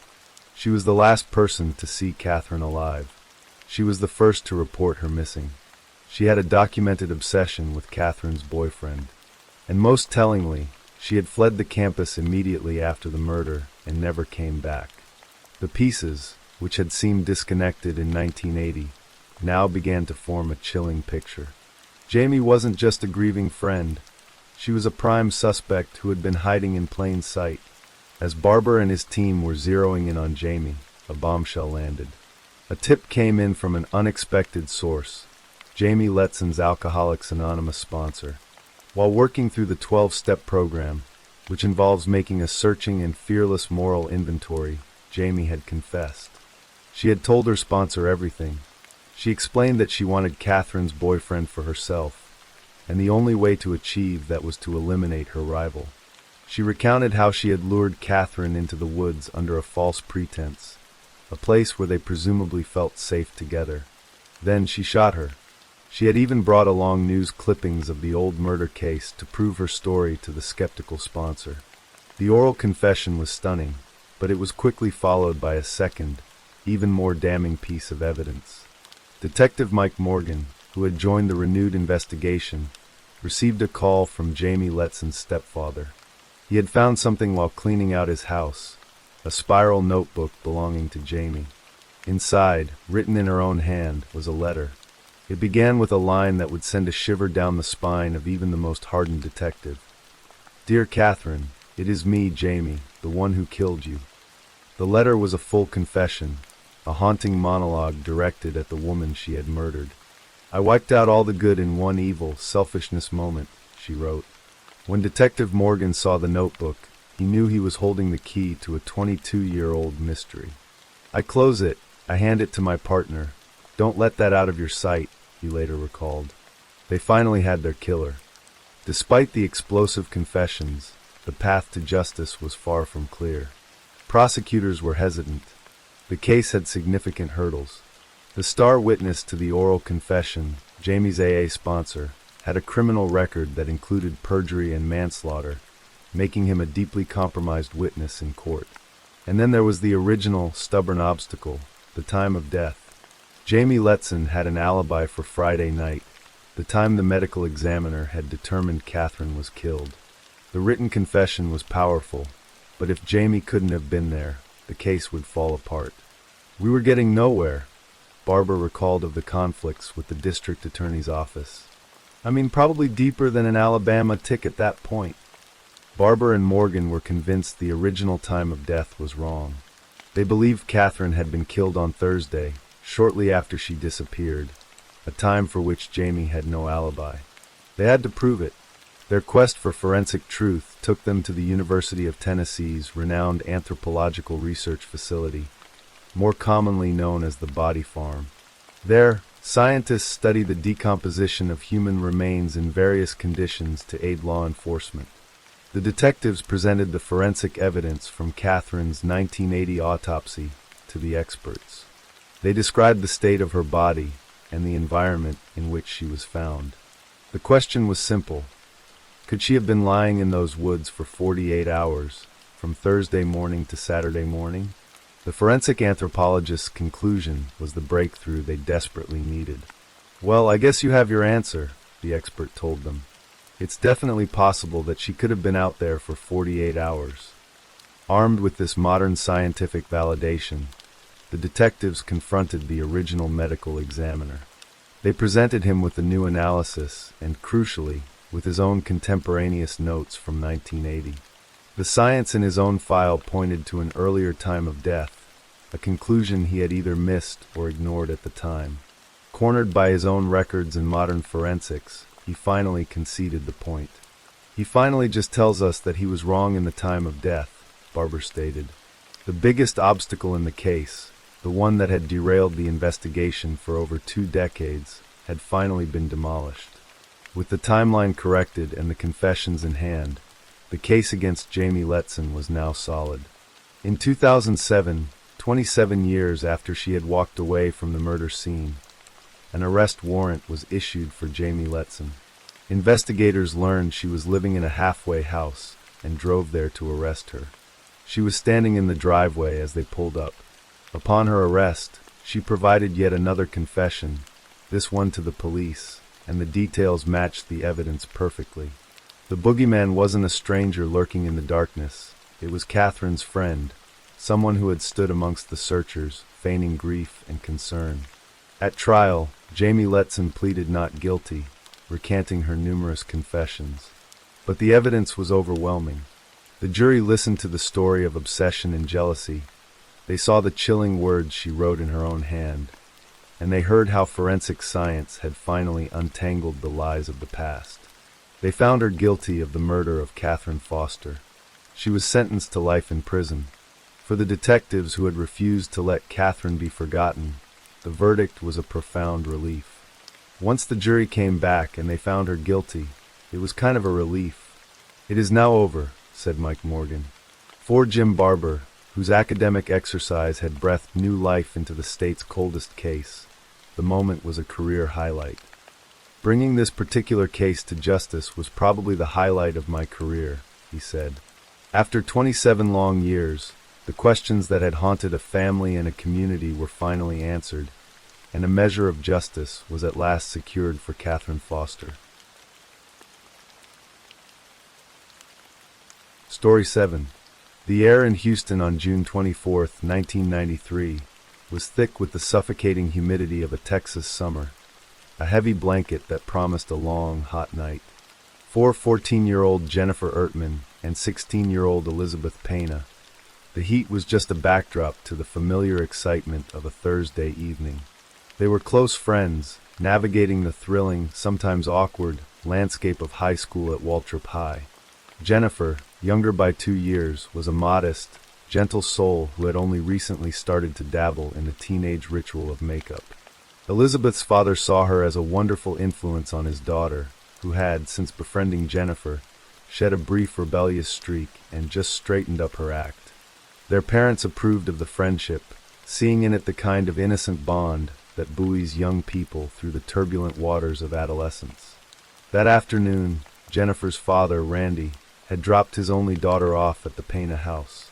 She was the last person to see Catherine alive. She was the first to report her missing. She had a documented obsession with Catherine's boyfriend. And most tellingly, she had fled the campus immediately after the murder and never came back. The pieces, which had seemed disconnected in 1980, now began to form a chilling picture. Jamie wasn't just a grieving friend. She was a prime suspect who had been hiding in plain sight. As Barber and his team were zeroing in on Jamie, a bombshell landed. A tip came in from an unexpected source, Jamie Letson's Alcoholics Anonymous sponsor. While working through the 12-step program, which involves making a searching and fearless moral inventory, Jamie had confessed. She had told her sponsor everything. She explained that she wanted Catherine's boyfriend for herself, and the only way to achieve that was to eliminate her rival. She recounted how she had lured Catherine into the woods under a false pretense, a place where they presumably felt safe together. Then she shot her. She had even brought along news clippings of the old murder case to prove her story to the skeptical sponsor. The oral confession was stunning, but it was quickly followed by a second, even more damning piece of evidence. Detective Mike Morgan, who had joined the renewed investigation, received a call from Jamie Letson's stepfather. He had found something while cleaning out his house, a spiral notebook belonging to Jamie. Inside, written in her own hand, was a letter. It began with a line that would send a shiver down the spine of even the most hardened detective. "Dear Catherine, it is me, Jamie, the one who killed you." The letter was a full confession, a haunting monologue directed at the woman she had murdered. "I wiped out all the good in one evil, selfishness moment," she wrote. When Detective Morgan saw the notebook, he knew he was holding the key to a 22-year-old mystery. "I close it. I hand it to my partner. Don't let that out of your sight," he later recalled. They finally had their killer. Despite the explosive confessions, the path to justice was far from clear. Prosecutors were hesitant. The case had significant hurdles. The star witness to the oral confession, Jamie's AA sponsor, had a criminal record that included perjury and manslaughter, making him a deeply compromised witness in court. And then there was the original, stubborn obstacle, the time of death. Jamie Letson had an alibi for Friday night, the time the medical examiner had determined Catherine was killed. The written confession was powerful, but if Jamie couldn't have been there, the case would fall apart. We were getting nowhere. Barbara recalled of the conflicts with the district attorney's office. I mean, probably deeper than an Alabama tick at that point. Barbara and Morgan were convinced the original time of death was wrong. They believed Catherine had been killed on Thursday, shortly after she disappeared, a time for which Jamie had no alibi. They had to prove it. Their quest for forensic truth took them to the University of Tennessee's renowned anthropological research facility, more commonly known as the Body Farm. There, scientists study the decomposition of human remains in various conditions to aid law enforcement. The detectives presented the forensic evidence from Catherine's 1980 autopsy to the experts. They described the state of her body and the environment in which she was found. The question was simple. Could she have been lying in those woods for 48 hours, from Thursday morning to Saturday morning? The forensic anthropologist's conclusion was the breakthrough they desperately needed. Well, I guess you have your answer, the expert told them. It's definitely possible that she could have been out there for 48 hours. Armed with this modern scientific validation, the detectives confronted the original medical examiner. They presented him with a new analysis and, crucially, with his own contemporaneous notes from 1980. The science in his own file pointed to an earlier time of death, a conclusion he had either missed or ignored at the time. Cornered by his own records in modern forensics, he finally conceded the point. He finally just tells us that he was wrong in the time of death, Barbara stated. The biggest obstacle in the case, the one that had derailed the investigation for over 2 decades, had finally been demolished. With the timeline corrected and the confessions in hand, the case against Jamie Letson was now solid. In 2007, 27 years after she had walked away from the murder scene, an arrest warrant was issued for Jamie Letson. Investigators learned she was living in a halfway house and drove there to arrest her. She was standing in the driveway as they pulled up. Upon her arrest, she provided yet another confession, this one to the police, and the details matched the evidence perfectly. The boogeyman wasn't a stranger lurking in the darkness. It was Catherine's friend, someone who had stood amongst the searchers, feigning grief and concern. At trial, Jamie Letson pleaded not guilty, recanting her numerous confessions. But the evidence was overwhelming. The jury listened to the story of obsession and jealousy. They saw the chilling words she wrote in her own hand, and they heard how forensic science had finally untangled the lies of the past. They found her guilty of the murder of Catherine Foster. She was sentenced to life in prison. For the detectives who had refused to let Catherine be forgotten, the verdict was a profound relief. Once the jury came back and they found her guilty, it was kind of a relief. "It is now over," said Mike Morgan. For Jim Barber, whose academic exercise had breathed new life into the state's coldest case, the moment was a career highlight. "Bringing this particular case to justice was probably the highlight of my career," he said. "After 27 long years, the questions that had haunted a family and a community were finally answered, and a measure of justice was at last secured for Catherine Foster." Story 7. The air in Houston on June 24, 1993, was thick with the suffocating humidity of a Texas summer, a heavy blanket that promised a long, hot night. 14-year-old Jennifer Ertman and 16-year-old Elizabeth Pena. The heat was just a backdrop to the familiar excitement of a Thursday evening. They were close friends, navigating the thrilling, sometimes awkward, landscape of high school at Waltrip High. Jennifer, younger by 2 years, was a modest, gentle soul who had only recently started to dabble in the teenage ritual of makeup. Elizabeth's father saw her as a wonderful influence on his daughter, who had, since befriending Jennifer, shed a brief rebellious streak and just straightened up her act. Their parents approved of the friendship, seeing in it the kind of innocent bond that buoys young people through the turbulent waters of adolescence. That afternoon, Jennifer's father, Randy, had dropped his only daughter off at the Pena house.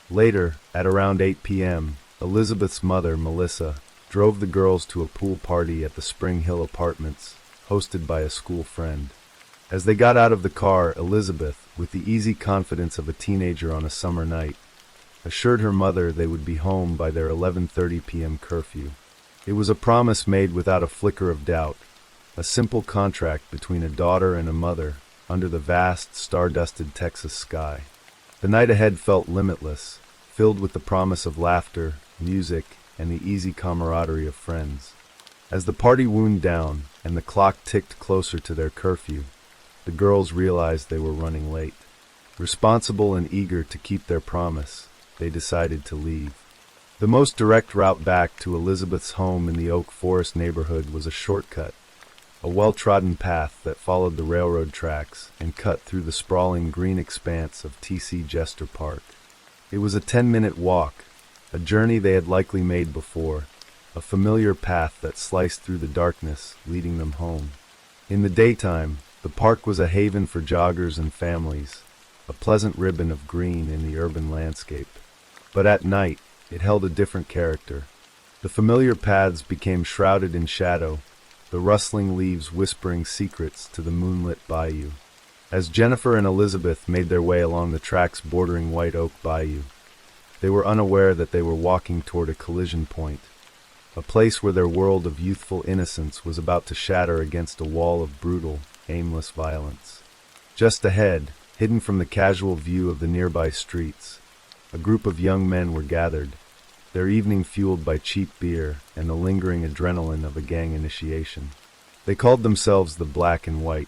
Later, at around 8 p.m., Elizabeth's mother, Melissa, drove the girls to a pool party at the Spring Hill Apartments, hosted by a school friend. As they got out of the car, Elizabeth, with the easy confidence of a teenager on a summer night, assured her mother they would be home by their 11:30 p.m. curfew. It was a promise made without a flicker of doubt, a simple contract between a daughter and a mother under the vast, star-dusted Texas sky. The night ahead felt limitless, filled with the promise of laughter, music, and the easy camaraderie of friends. As the party wound down and the clock ticked closer to their curfew, the girls realized they were running late. Responsible and eager to keep their promise, they decided to leave. The most direct route back to Elizabeth's home in the Oak Forest neighborhood was a shortcut, a well-trodden path that followed the railroad tracks and cut through the sprawling green expanse of T.C. Jester Park. It was a 10-minute walk, a journey they had likely made before, a familiar path that sliced through the darkness, leading them home. In the daytime, the park was a haven for joggers and families, a pleasant ribbon of green in the urban landscape. But at night, it held a different character. The familiar paths became shrouded in shadow, the rustling leaves whispering secrets to the moonlit bayou. As Jennifer and Elizabeth made their way along the tracks bordering White Oak Bayou, they were unaware that they were walking toward a collision point, a place where their world of youthful innocence was about to shatter against a wall of brutal, aimless violence. Just ahead, hidden from the casual view of the nearby streets, a group of young men were gathered, their evening fueled by cheap beer and the lingering adrenaline of a gang initiation. They called themselves the Black and White,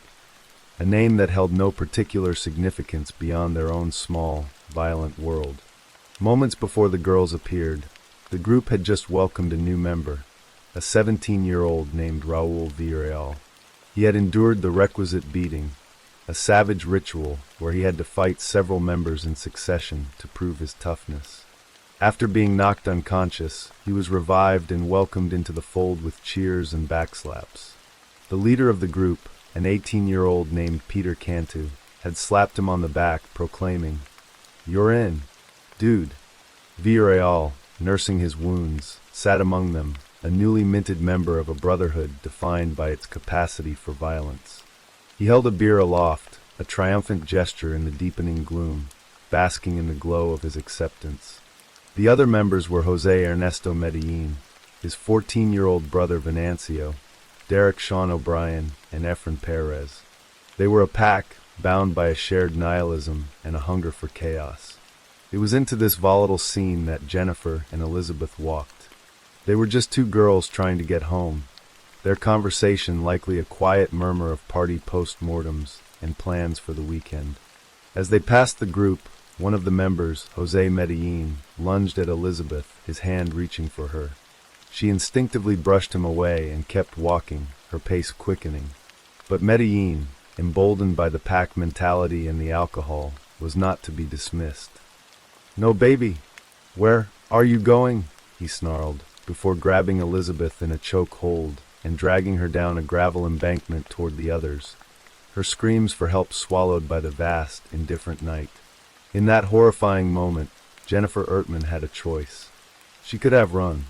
a name that held no particular significance beyond their own small, violent world. Moments before the girls appeared, the group had just welcomed a new member, a 17-year-old named Raul Villarreal. He had endured the requisite beating, a savage ritual where he had to fight several members in succession to prove his toughness. After being knocked unconscious, he was revived and welcomed into the fold with cheers and backslaps. The leader of the group, an 18-year-old named Peter Cantu, had slapped him on the back, proclaiming, "You're in, dude." Villarreal, nursing his wounds, sat among them, a newly minted member of a brotherhood defined by its capacity for violence. He held a beer aloft, a triumphant gesture in the deepening gloom, basking in the glow of his acceptance. The other members were Jose Ernesto Medellin, his 14-year-old brother Venancio, Derek Sean O'Brien, and Efren Perez. They were a pack, bound by a shared nihilism and a hunger for chaos. It was into this volatile scene that Jennifer and Elizabeth walked. They were just two girls trying to get home, their conversation likely a quiet murmur of party post-mortems and plans for the weekend. As they passed the group, one of the members, Jose Medellin, lunged at Elizabeth, his hand reaching for her. She instinctively brushed him away and kept walking, her pace quickening. But Medellin, emboldened by the pack mentality and the alcohol, was not to be dismissed. "No, baby. Where are you going?" he snarled, before grabbing Elizabeth in a choke hold and dragging her down a gravel embankment toward the others, her screams for help swallowed by the vast, indifferent night. In that horrifying moment, Jennifer Ertman had a choice. She could have run.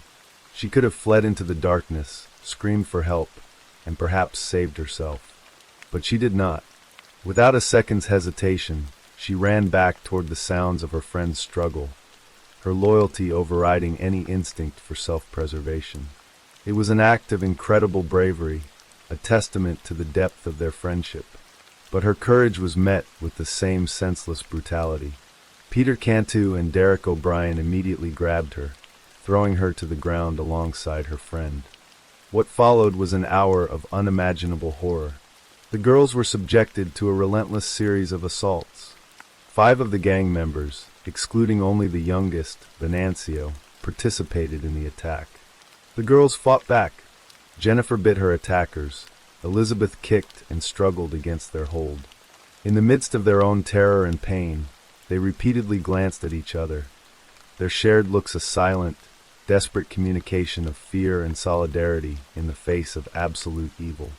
She could have fled into the darkness, screamed for help, and perhaps saved herself. But she did not. Without a second's hesitation, she ran back toward the sounds of her friend's struggle, her loyalty overriding any instinct for self-preservation. It was an act of incredible bravery, a testament to the depth of their friendship. But her courage was met with the same senseless brutality. Peter Cantu and Derek O'Brien immediately grabbed her, throwing her to the ground alongside her friend. What followed was an hour of unimaginable horror. The girls were subjected to a relentless series of assaults. 5 of the gang members, excluding only the youngest, Venancio, participated in the attack. The girls fought back. Jennifer bit her attackers. Elizabeth kicked and struggled against their hold. In the midst of their own terror and pain, they repeatedly glanced at each other, their shared looks a silent, desperate communication of fear and solidarity in the face of absolute evil.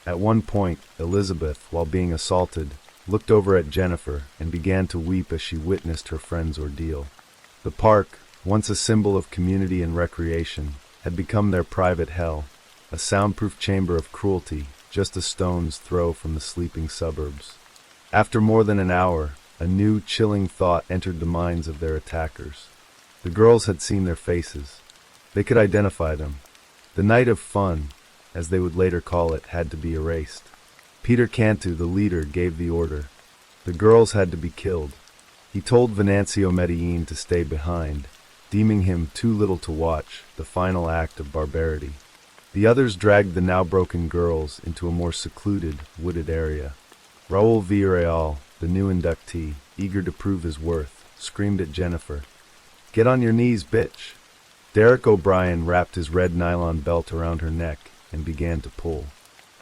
At one point, Elizabeth, while being assaulted, looked over at Jennifer and began to weep as she witnessed her friend's ordeal. The park, once a symbol of community and recreation, had become their private hell, a soundproof chamber of cruelty just a stone's throw from the sleeping suburbs. After more than an hour, a new, chilling thought entered the minds of their attackers. The girls had seen their faces. They could identify them. The night of fun, as they would later call it, had to be erased. Peter Cantu, the leader, gave the order. The girls had to be killed. He told Venancio Medellin to stay behind, deeming him too little to watch the final act of barbarity. The others dragged the now broken girls into a more secluded, wooded area. Raul Villarreal, the new inductee, eager to prove his worth, screamed at Jennifer, "Get on your knees, bitch!" Derek O'Brien wrapped his red nylon belt around her neck and began to pull.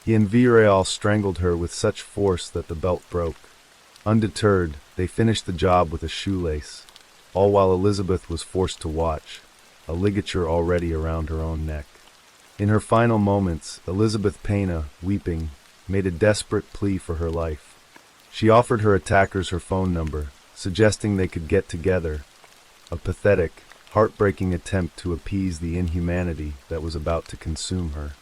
He and Villarreal strangled her with such force that the belt broke. Undeterred, they finished the job with a shoelace, all while Elizabeth was forced to watch, a ligature already around her own neck. In her final moments, Elizabeth Pena, weeping, made a desperate plea for her life. She offered her attackers her phone number, suggesting they could get together, a pathetic, heartbreaking attempt to appease the inhumanity that was about to consume her.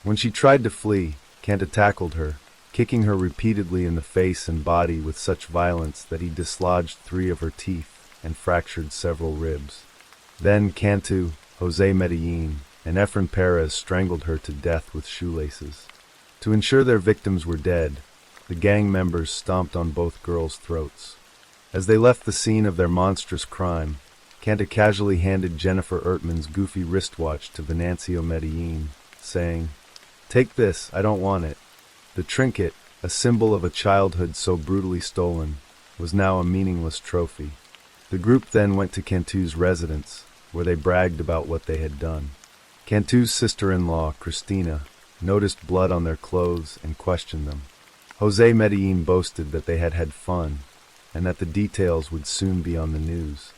When she tried to flee, Kanta tackled her, kicking her repeatedly in the face and body with such violence that he dislodged 3 of her teeth and fractured several ribs. Then Cantu, Jose Medellin, and Efren Perez strangled her to death with shoelaces. To ensure their victims were dead, the gang members stomped on both girls' throats. As they left the scene of their monstrous crime, Kanta casually handed Jennifer Ertman's goofy wristwatch to Venancio Medellin, saying, "Take this, I don't want it." The trinket, a symbol of a childhood so brutally stolen, was now a meaningless trophy. The group then went to Cantu's residence, where they bragged about what they had done. Cantu's sister-in-law, Cristina, noticed blood on their clothes and questioned them. Jose Medellin boasted that they had had fun, and that the details would soon be on the news.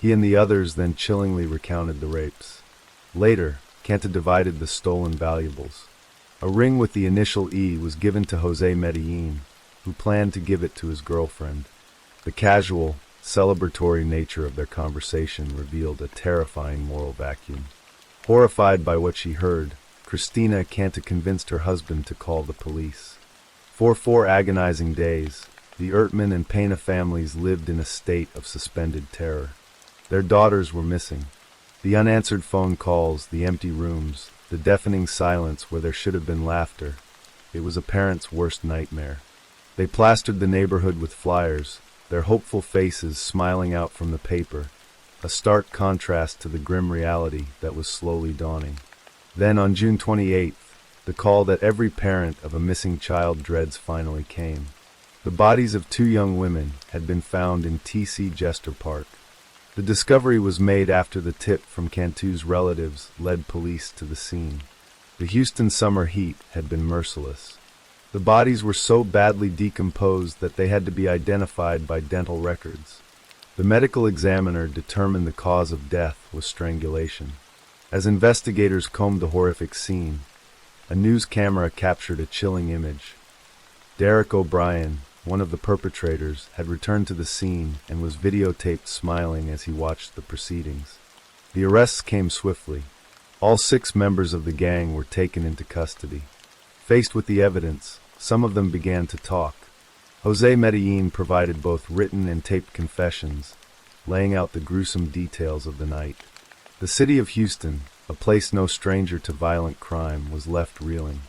He and the others then chillingly recounted the rapes. Later, Kanta divided the stolen valuables. A ring with the initial E was given to Jose Medellin, who planned to give it to his girlfriend. The casual, celebratory nature of their conversation revealed a terrifying moral vacuum. Horrified by what she heard, Cristina Kanta convinced her husband to call the police. For 4 agonizing days, the Ertman and Pena families lived in a state of suspended terror. Their daughters were missing. The unanswered phone calls, the empty rooms, the deafening silence where there should have been laughter. It was a parent's worst nightmare. They plastered the neighborhood with flyers, their hopeful faces smiling out from the paper, a stark contrast to the grim reality that was slowly dawning. Then on June 28th, the call that every parent of a missing child dreads finally came. The bodies of 2 young women had been found in TC Jester Park. The discovery was made after the tip from Cantu's relatives led police to the scene. The Houston summer heat had been merciless. The bodies were so badly decomposed that they had to be identified by dental records. The medical examiner determined the cause of death was strangulation. As investigators combed the horrific scene, a news camera captured a chilling image. Derek O'Brien, one of the perpetrators, had returned to the scene and was videotaped smiling as he watched the proceedings. The arrests came swiftly. All 6 members of the gang were taken into custody. Faced with the evidence, some of them began to talk. Jose Medellin provided both written and taped confessions, laying out the gruesome details of the night. The city of Houston, a place no stranger to violent crime, was left reeling.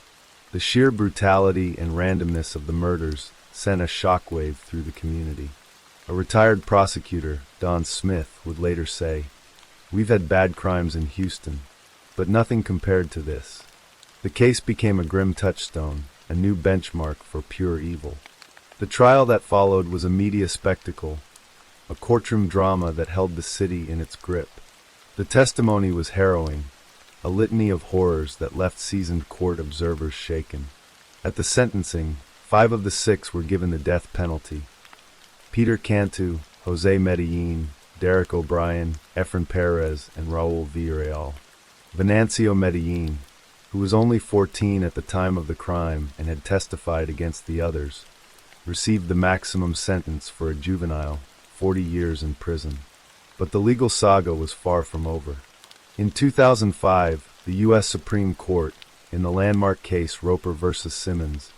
The sheer brutality and randomness of the murders sent a shockwave through the community. A retired prosecutor, Don Smith, would later say, "We've had bad crimes in Houston, but nothing compared to this." The case became a grim touchstone, a new benchmark for pure evil. The trial that followed was a media spectacle, a courtroom drama that held the city in its grip. The testimony was harrowing, a litany of horrors that left seasoned court observers shaken. At the sentencing, 5 of the 6 were given the death penalty. Peter Cantu, Jose Medellin, Derek O'Brien, Efren Perez, and Raul Villarreal. Venancio Medellin, who was only 14 at the time of the crime and had testified against the others, received the maximum sentence for a juvenile, 40 years in prison. But the legal saga was far from over. In 2005, the U.S. Supreme Court, in the landmark case Roper v. Simmons,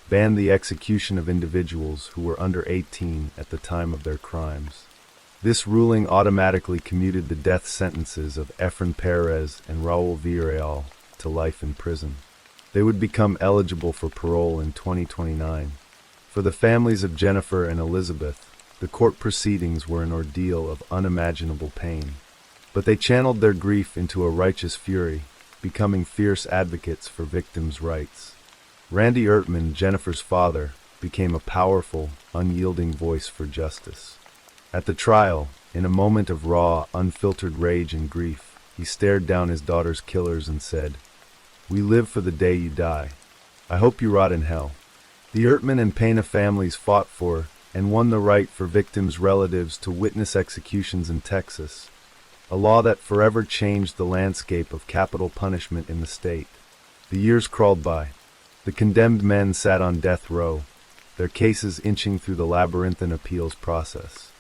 banned the execution of individuals who were under 18 at the time of their crimes. This ruling automatically commuted the death sentences of Efren Perez and Raul Villarreal to life in prison. They would become eligible for parole in 2029. For the families of Jennifer and Elizabeth, the court proceedings were an ordeal of unimaginable pain. But they channeled their grief into a righteous fury, becoming fierce advocates for victims' rights. Randy Ertman, Jennifer's father, became a powerful, unyielding voice for justice. At the trial, in a moment of raw, unfiltered rage and grief, he stared down his daughter's killers and said, "We live for the day you die. I hope you rot in hell." The Ertman and Pena families fought for and won the right for victims' relatives to witness executions in Texas, a law that forever changed the landscape of capital punishment in the state. The years crawled by. The condemned men sat on death row, their cases inching through the labyrinthine appeals process.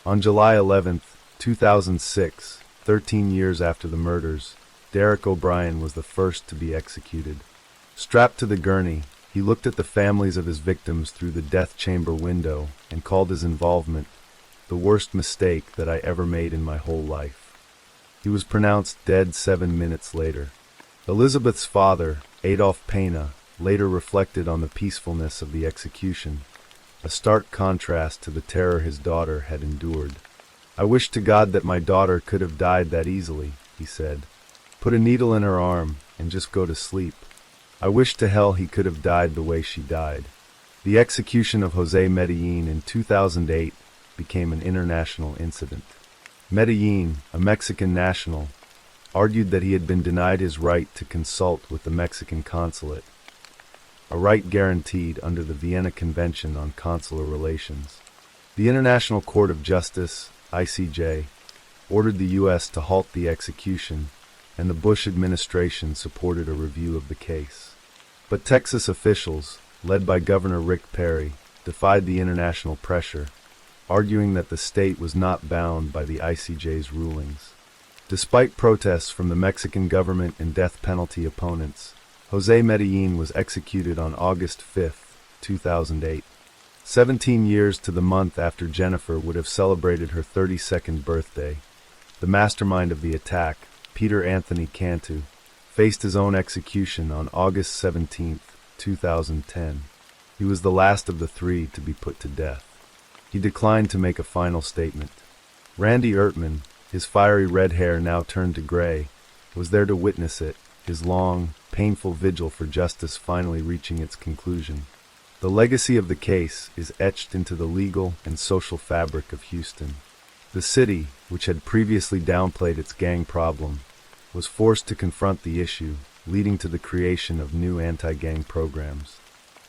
On July 11, 2006, 13 years after the murders, Derek O'Brien was the first to be executed. Strapped to the gurney, he looked at the families of his victims through the death chamber window and called his involvement the worst mistake that I ever made in my whole life. He was pronounced dead 7 minutes later. Elizabeth's father, Adolf Pena, later reflected on the peacefulness of the execution, a stark contrast to the terror his daughter had endured. "I wish to God that my daughter could have died that easily," he said. "Put a needle in her arm and just go to sleep. I wish to hell he could have died the way she died." The execution of Jose Medellin in 2008 became an international incident. Medellin, a Mexican national, argued that he had been denied his right to consult with the Mexican consulate, a right guaranteed under the Vienna Convention on Consular Relations. The International Court of Justice, ICJ, ordered the U.S. to halt the execution, and the Bush administration supported a review of the case. But Texas officials, led by Governor Rick Perry, defied the international pressure, arguing that the state was not bound by the ICJ's rulings. Despite protests from the Mexican government and death penalty opponents, Jose Medellin was executed on August 5, 2008. 17 years to the month after Jennifer would have celebrated her 32nd birthday, the mastermind of the attack, Peter Anthony Cantu, faced his own execution on August 17, 2010. He was the last of the three to be put to death. He declined to make a final statement. Randy Ertman, his fiery red hair now turned to gray, was there to witness it, his long, painful vigil for justice finally reaching its conclusion. The legacy of the case is etched into the legal and social fabric of Houston. The city, which had previously downplayed its gang problem, was forced to confront the issue, leading to the creation of new anti-gang programs.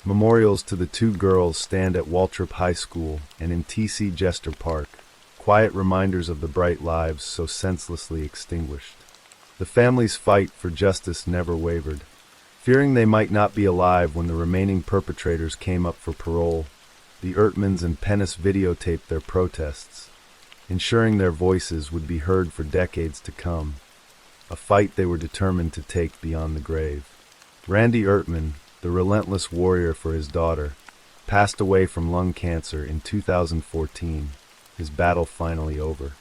Memorials to the two girls stand at Waltrip High School and in T.C. Jester Park, quiet reminders of the bright lives so senselessly extinguished. The family's fight for justice never wavered. Fearing they might not be alive when the remaining perpetrators came up for parole, the Ertmans and Pennis videotaped their protests, ensuring their voices would be heard for decades to come, a fight they were determined to take beyond the grave. Randy Ertman, the relentless warrior for his daughter, passed away from lung cancer in 2014, his battle finally over.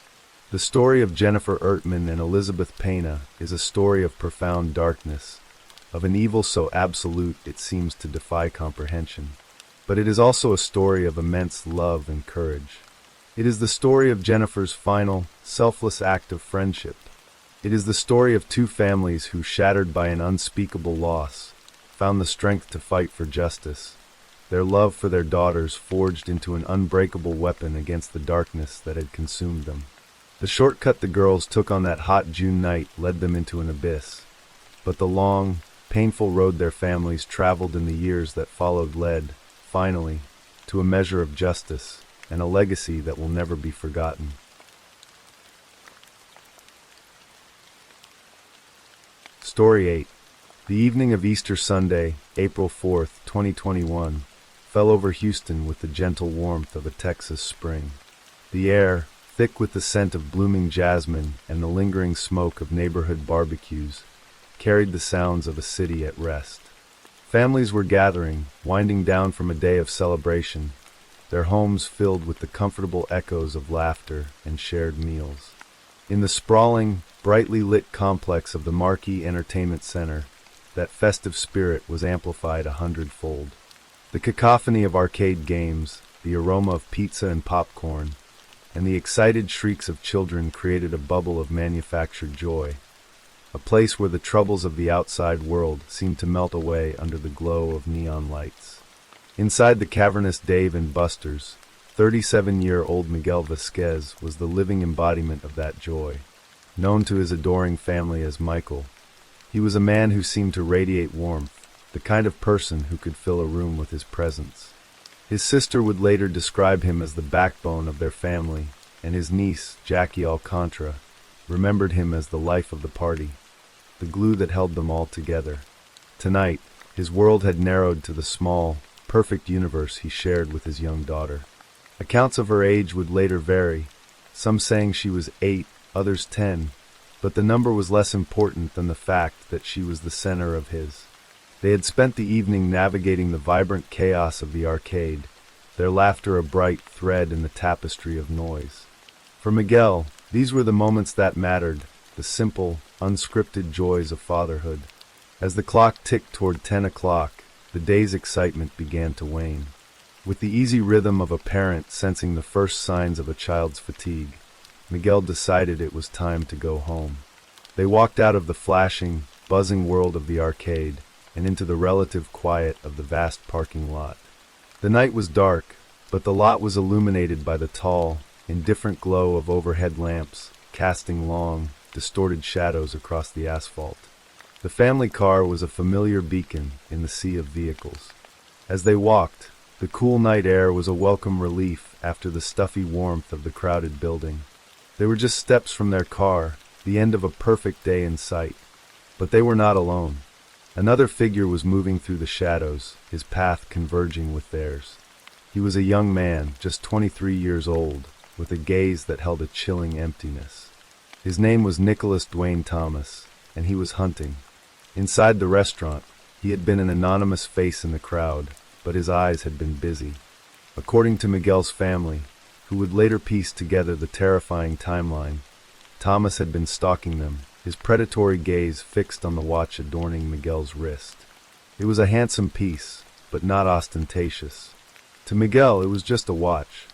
The story of Jennifer Ertman and Elizabeth Pena is a story of profound darkness, of an evil so absolute it seems to defy comprehension. But it is also a story of immense love and courage. It is the story of Jennifer's final, selfless act of friendship. It is the story of two families who, shattered by an unspeakable loss, found the strength to fight for justice, their love for their daughters forged into an unbreakable weapon against the darkness that had consumed them. The shortcut the girls took on that hot June night led them into an abyss, but the long, painful road their families traveled in the years that followed led, finally, to a measure of justice and a legacy that will never be forgotten. Story 8. The evening of Easter Sunday, April 4, 2021, fell over Houston with the gentle warmth of a Texas spring. The air, thick with the scent of blooming jasmine and the lingering smoke of neighborhood barbecues, carried the sounds of a city at rest. Families were gathering, winding down from a day of celebration, their homes filled with the comfortable echoes of laughter and shared meals. In the sprawling, brightly lit complex of the Marquee Entertainment Center, that festive spirit was amplified 100-fold. The cacophony of arcade games, the aroma of pizza and popcorn, and the excited shrieks of children created a bubble of manufactured joy, a place where the troubles of the outside world seemed to melt away under the glow of neon lights. Inside the cavernous Dave and Buster's, 37-year-old Miguel Vasquez was the living embodiment of that joy. Known to his adoring family as Michael, he was a man who seemed to radiate warmth, the kind of person who could fill a room with his presence. His sister would later describe him as the backbone of their family, and his niece, Jackie Alcantara, remembered him as the life of the party, the glue that held them all together. Tonight, his world had narrowed to the small, perfect universe he shared with his young daughter. Accounts of her age would later vary, some saying she was 8, others 10, but the number was less important than the fact that she was the center of his. They had spent the evening navigating the vibrant chaos of the arcade, their laughter a bright thread in the tapestry of noise. For Miguel, these were the moments that mattered, the simple, unscripted joys of fatherhood. As the clock ticked toward 10 o'clock, the day's excitement began to wane. With the easy rhythm of a parent sensing the first signs of a child's fatigue, Miguel decided it was time to go home. They walked out of the flashing, buzzing world of the arcade and into the relative quiet of the vast parking lot. The night was dark, but the lot was illuminated by the tall, indifferent glow of overhead lamps, casting long, distorted shadows across the asphalt. The family car was a familiar beacon in the sea of vehicles. As they walked, the cool night air was a welcome relief after the stuffy warmth of the crowded building. They were just steps from their car, the end of a perfect day in sight. But they were not alone. Another figure was moving through the shadows, his path converging with theirs. He was a young man, just 23 years old, with a gaze that held a chilling emptiness. His name was Nicholas Dwayne Thomas, and he was hunting. Inside the restaurant, he had been an anonymous face in the crowd, but his eyes had been busy. According to Miguel's family, who would later piece together the terrifying timeline, Thomas had been stalking them, his predatory gaze fixed on the watch adorning Miguel's wrist. It was a handsome piece, but not ostentatious. To Miguel, it was just a watch.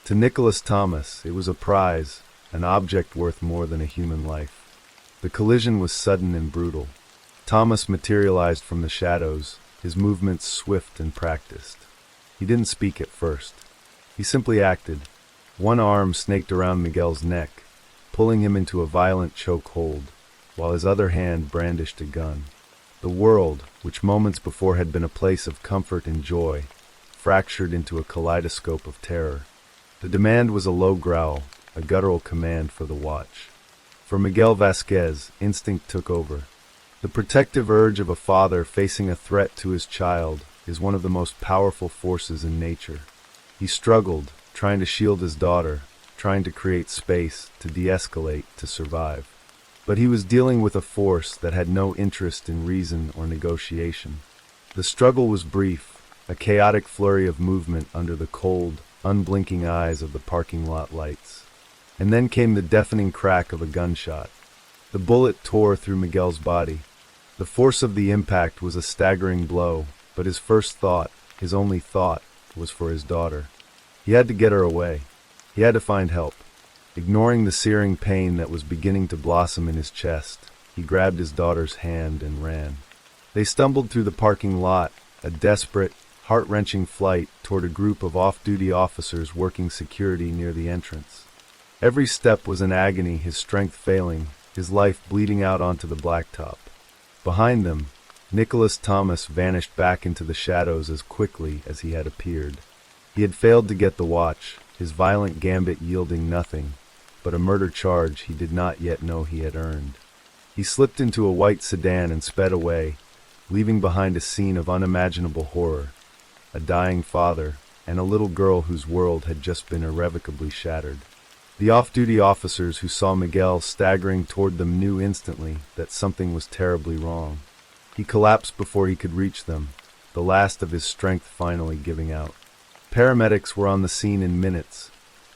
To Nicholas Thomas, it was a prize, an object worth more than a human life. The collision was sudden and brutal. Thomas materialized from the shadows, his movements swift and practiced. He didn't speak at first. He simply acted. One arm snaked around Miguel's neck, pulling him into a violent choke hold, while his other hand brandished a gun. The world, which moments before had been a place of comfort and joy, fractured into a kaleidoscope of terror. The demand was a low growl, a guttural command for the watch. For Miguel Vasquez, instinct took over. The protective urge of a father facing a threat to his child is one of the most powerful forces in nature. He struggled, trying to shield his daughter, trying to create space, to de-escalate, to survive. But he was dealing with a force that had no interest in reason or negotiation. The struggle was brief, a chaotic flurry of movement under the cold, unblinking eyes of the parking lot lights. And then came the deafening crack of a gunshot. The bullet tore through Miguel's body. The force of the impact was a staggering blow, but his first thought, his only thought, was for his daughter. He had to get her away. He had to find help. Ignoring the searing pain that was beginning to blossom in his chest, he grabbed his daughter's hand and ran. They stumbled through the parking lot, a desperate, heart-wrenching flight toward a group of off-duty officers working security near the entrance. Every step was an agony, his strength failing, his life bleeding out onto the blacktop. Behind them, Nicholas Thomas vanished back into the shadows as quickly as he had appeared. He had failed to get the watch, his violent gambit yielding nothing, but a murder charge he did not yet know he had earned. He slipped into a white sedan and sped away, leaving behind a scene of unimaginable horror, a dying father, and a little girl whose world had just been irrevocably shattered. The off-duty officers who saw Miguel staggering toward them knew instantly that something was terribly wrong. He collapsed before he could reach them, the last of his strength finally giving out. Paramedics were on the scene in minutes,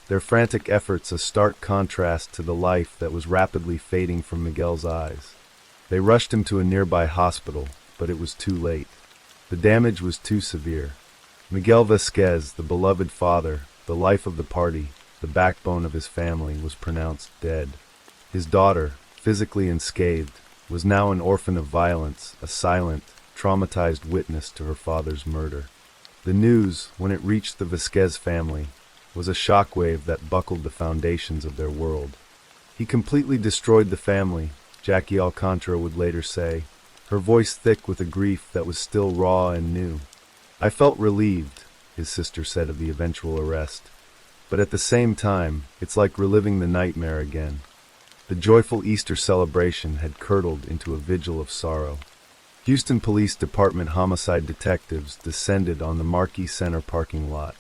their frantic efforts a stark contrast to the life that was rapidly fading from Miguel's eyes. They rushed him to a nearby hospital, but it was too late. The damage was too severe. Miguel Vasquez, the beloved father, the life of the party, the backbone of his family, was pronounced dead. His daughter, physically unscathed, was now an orphan of violence, a silent, traumatized witness to her father's murder. The news, when it reached the Vasquez family, was a shockwave that buckled the foundations of their world. He completely destroyed the family, Jackie Alcantara would later say, her voice thick with a grief that was still raw and new. "I felt relieved," his sister said of the eventual arrest. "But at the same time, it's like reliving the nightmare again." The joyful Easter celebration had curdled into a vigil of sorrow. Houston Police Department homicide detectives descended on the Marquis Center parking lot.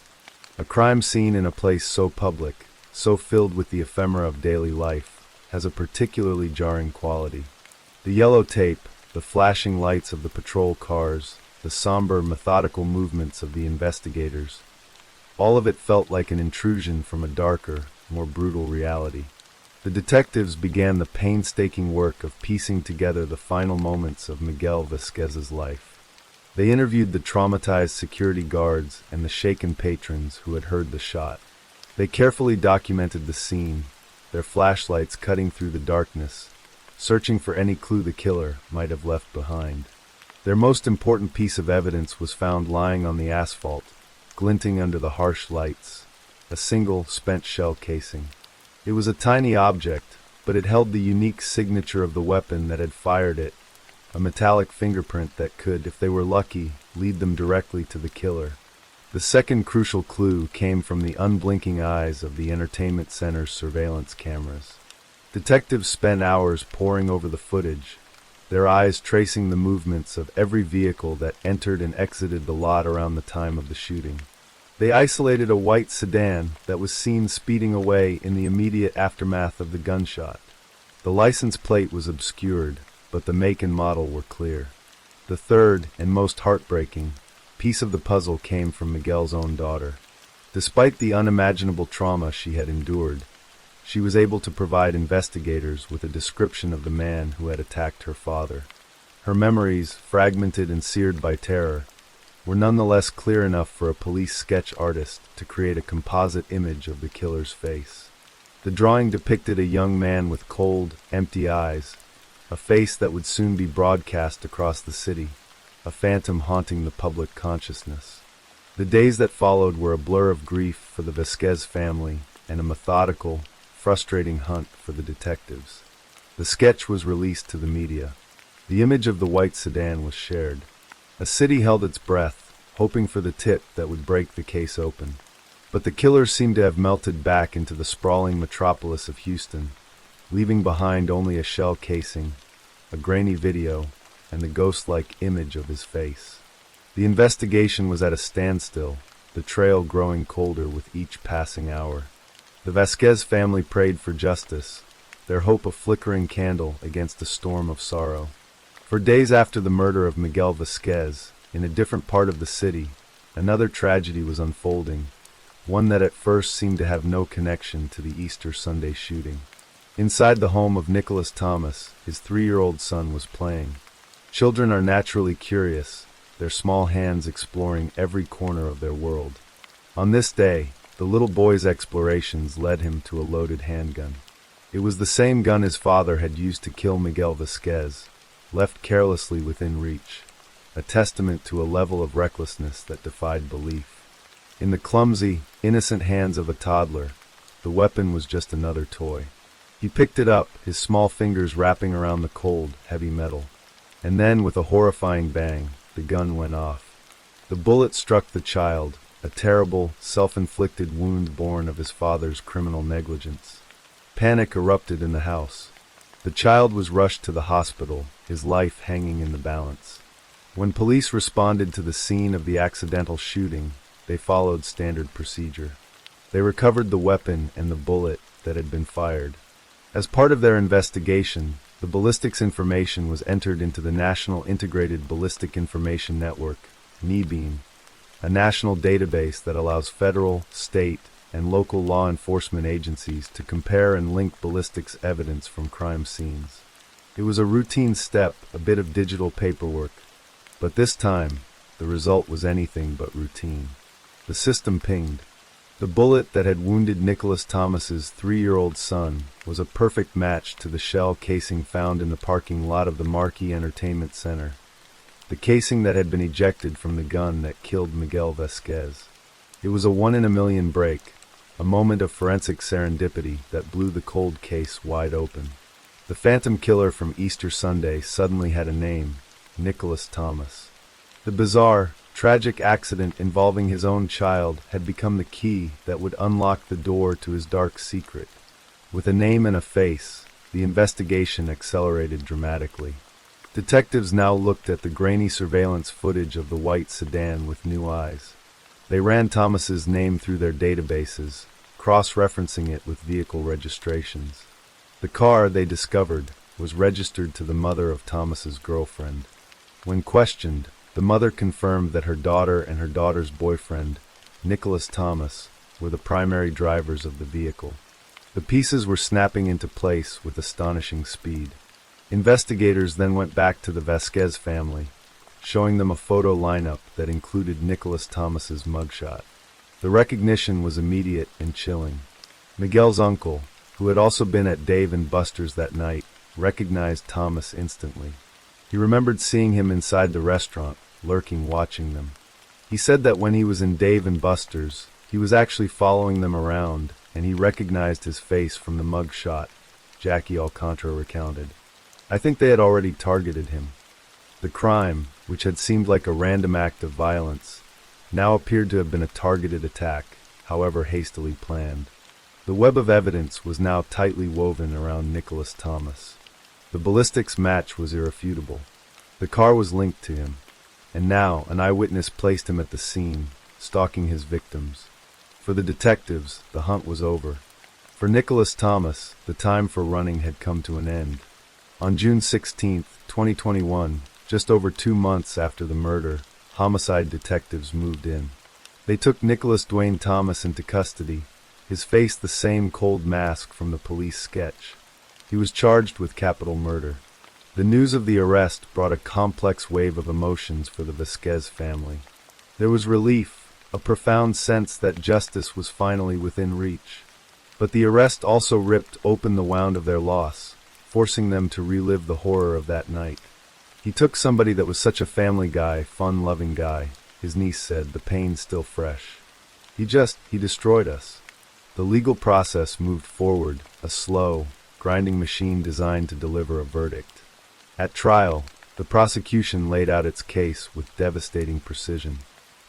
A crime scene in a place so public, so filled with the ephemera of daily life, has a particularly jarring quality. The yellow tape, the flashing lights of the patrol cars, the somber, methodical movements of the investigators, all of it felt like an intrusion from a darker, more brutal reality. The detectives began the painstaking work of piecing together the final moments of Miguel Vasquez's life. They interviewed the traumatized security guards and the shaken patrons who had heard the shot. They carefully documented the scene, their flashlights cutting through the darkness, searching for any clue the killer might have left behind. Their most important piece of evidence was found lying on the asphalt, glinting under the harsh lights, a single spent shell casing. It was a tiny object, but it held the unique signature of the weapon that had fired it, a metallic fingerprint that could, if they were lucky, lead them directly to the killer. The second crucial clue came from the unblinking eyes of the entertainment center's surveillance cameras. Detectives spent hours poring over the footage, their eyes tracing the movements of every vehicle that entered and exited the lot around the time of the shooting. They isolated a white sedan that was seen speeding away in the immediate aftermath of the gunshot. The license plate was obscured, but the make and model were clear. The third, and most heartbreaking, piece of the puzzle came from Miguel's own daughter. Despite the unimaginable trauma she had endured, she was able to provide investigators with a description of the man who had attacked her father. Her memories, fragmented and seared by terror, were nonetheless clear enough for a police sketch artist to create a composite image of the killer's face. The drawing depicted a young man with cold, empty eyes, a face that would soon be broadcast across the city, a phantom haunting the public consciousness. The days that followed were a blur of grief for the Vasquez family and a methodical, frustrating hunt for the detectives. The sketch was released to the media. The image of the white sedan was shared. A city held its breath, hoping for the tip that would break the case open. But the killer seemed to have melted back into the sprawling metropolis of Houston, leaving behind only a shell casing, a grainy video, and the ghost-like image of his face. The investigation was at a standstill, the trail growing colder with each passing hour. The Vasquez family prayed for justice, their hope a flickering candle against a storm of sorrow. For days after the murder of Miguel Vasquez, in a different part of the city, another tragedy was unfolding, one that at first seemed to have no connection to the Easter Sunday shooting. Inside the home of Nicholas Thomas, his 3-year-old son was playing. Children are naturally curious, their small hands exploring every corner of their world. On this day, the little boy's explorations led him to a loaded handgun. It was the same gun his father had used to kill Miguel Vasquez, left carelessly within reach, a testament to a level of recklessness that defied belief. In the clumsy, innocent hands of a toddler, the weapon was just another toy. He picked it up, his small fingers wrapping around the cold, heavy metal. And then, with a horrifying bang, the gun went off. The bullet struck the child, a terrible, self-inflicted wound born of his father's criminal negligence. Panic erupted in the house. The child was rushed to the hospital, his life hanging in the balance. When police responded to the scene of the accidental shooting, they followed standard procedure. They recovered the weapon and the bullet that had been fired. As part of their investigation, the ballistics information was entered into the National Integrated Ballistic Information Network, NIBIN, a national database that allows federal, state, and local law enforcement agencies to compare and link ballistics evidence from crime scenes. It was a routine step, a bit of digital paperwork, but this time, the result was anything but routine. The system pinged. The bullet that had wounded Nicholas Thomas's 3-year-old son was a perfect match to the shell casing found in the parking lot of the Marquee Entertainment Center, the casing that had been ejected from the gun that killed Miguel Vasquez. It was a 1-in-a-million break, a moment of forensic serendipity that blew the cold case wide open. The phantom killer from Easter Sunday suddenly had a name: Nicholas Thomas. The bizarre, tragic accident involving his own child had become the key that would unlock the door to his dark secret. With a name and a face, the investigation accelerated dramatically. Detectives now looked at the grainy surveillance footage of the white sedan with new eyes. They ran Thomas's name through their databases, cross-referencing it with vehicle registrations. The car, they discovered, was registered to the mother of Thomas's girlfriend. When questioned, the mother confirmed that her daughter and her daughter's boyfriend, Nicholas Thomas, were the primary drivers of the vehicle. The pieces were snapping into place with astonishing speed. Investigators then went back to the Vasquez family, showing them a photo lineup that included Nicholas Thomas's mugshot. The recognition was immediate and chilling. Miguel's uncle, who had also been at Dave and Buster's that night, recognized Thomas instantly. He remembered seeing him inside the restaurant, lurking watching them. He said that when he was in Dave and Buster's, he was actually following them around, and he recognized his face from the mug shot, Jackie Alcantara recounted. I think they had already targeted him. The crime, which had seemed like a random act of violence, now appeared to have been a targeted attack, however hastily planned. The web of evidence was now tightly woven around Nicholas Thomas. The ballistics match was irrefutable. The car was linked to him, and now an eyewitness placed him at the scene, stalking his victims. For the detectives, the hunt was over. For Nicholas Thomas, the time for running had come to an end. On June 16, 2021, just over 2 months after the murder, homicide detectives moved in. They took Nicholas Dwayne Thomas into custody, his face the same cold mask from the police sketch. He was charged with capital murder. The news of the arrest brought a complex wave of emotions for the Vasquez family. There was relief, a profound sense that justice was finally within reach. But the arrest also ripped open the wound of their loss, forcing them to relive the horror of that night. He took somebody that was such a family guy, fun-loving guy, his niece said, the pain still fresh. He destroyed us. The legal process moved forward, a slow, grinding machine designed to deliver a verdict. At trial, the prosecution laid out its case with devastating precision.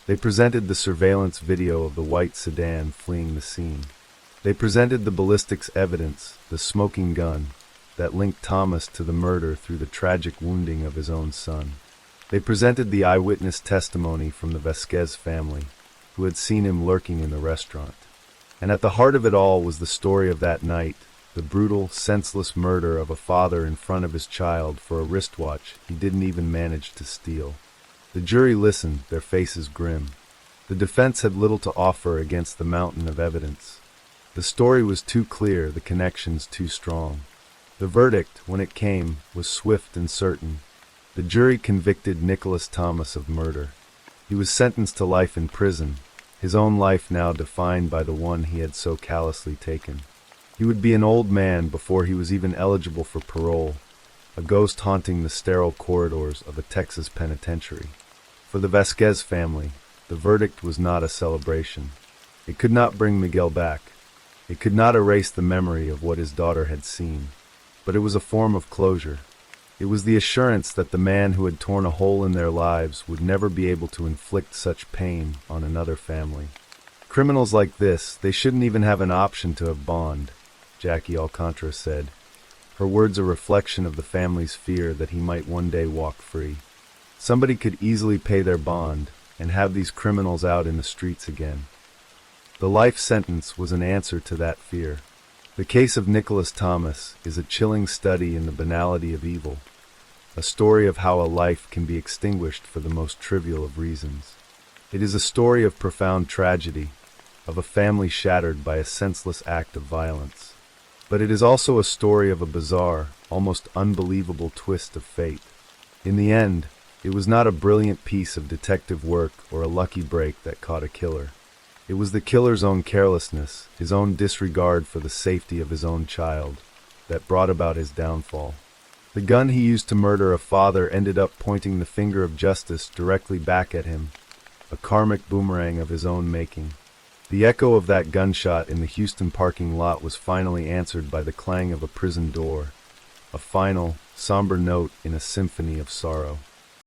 They presented the surveillance video of the white sedan fleeing the scene. They presented the ballistics evidence, the smoking gun, that linked Thomas to the murder through the tragic wounding of his own son. They presented the eyewitness testimony from the Vasquez family, who had seen him lurking in the restaurant. And at the heart of it all was the story of that night, the brutal, senseless murder of a father in front of his child for a wristwatch he didn't even manage to steal. The jury listened, their faces grim. The defense had little to offer against the mountain of evidence. The story was too clear, the connections too strong. The verdict, when it came, was swift and certain. The jury convicted Nicholas Thomas of murder. He was sentenced to life in prison, his own life now defined by the one he had so callously taken. He would be an old man before he was even eligible for parole, a ghost haunting the sterile corridors of a Texas penitentiary. For the Vasquez family, the verdict was not a celebration. It could not bring Miguel back. It could not erase the memory of what his daughter had seen. But it was a form of closure. It was the assurance that the man who had torn a hole in their lives would never be able to inflict such pain on another family. Criminals like this, they shouldn't even have an option to have bond, Jackie Alcantara said, her words a reflection of the family's fear that he might one day walk free. Somebody could easily pay their bond and have these criminals out in the streets again. The life sentence was an answer to that fear. The case of Nicholas Thomas is a chilling study in the banality of evil, a story of how a life can be extinguished for the most trivial of reasons. It is a story of profound tragedy, of a family shattered by a senseless act of violence. But it is also a story of a bizarre, almost unbelievable twist of fate. In the end, it was not a brilliant piece of detective work or a lucky break that caught a killer. It was the killer's own carelessness, his own disregard for the safety of his own child, that brought about his downfall. The gun he used to murder a father ended up pointing the finger of justice directly back at him, a karmic boomerang of his own making. The echo of that gunshot in the Houston parking lot was finally answered by the clang of a prison door, a final, somber note in a symphony of sorrow.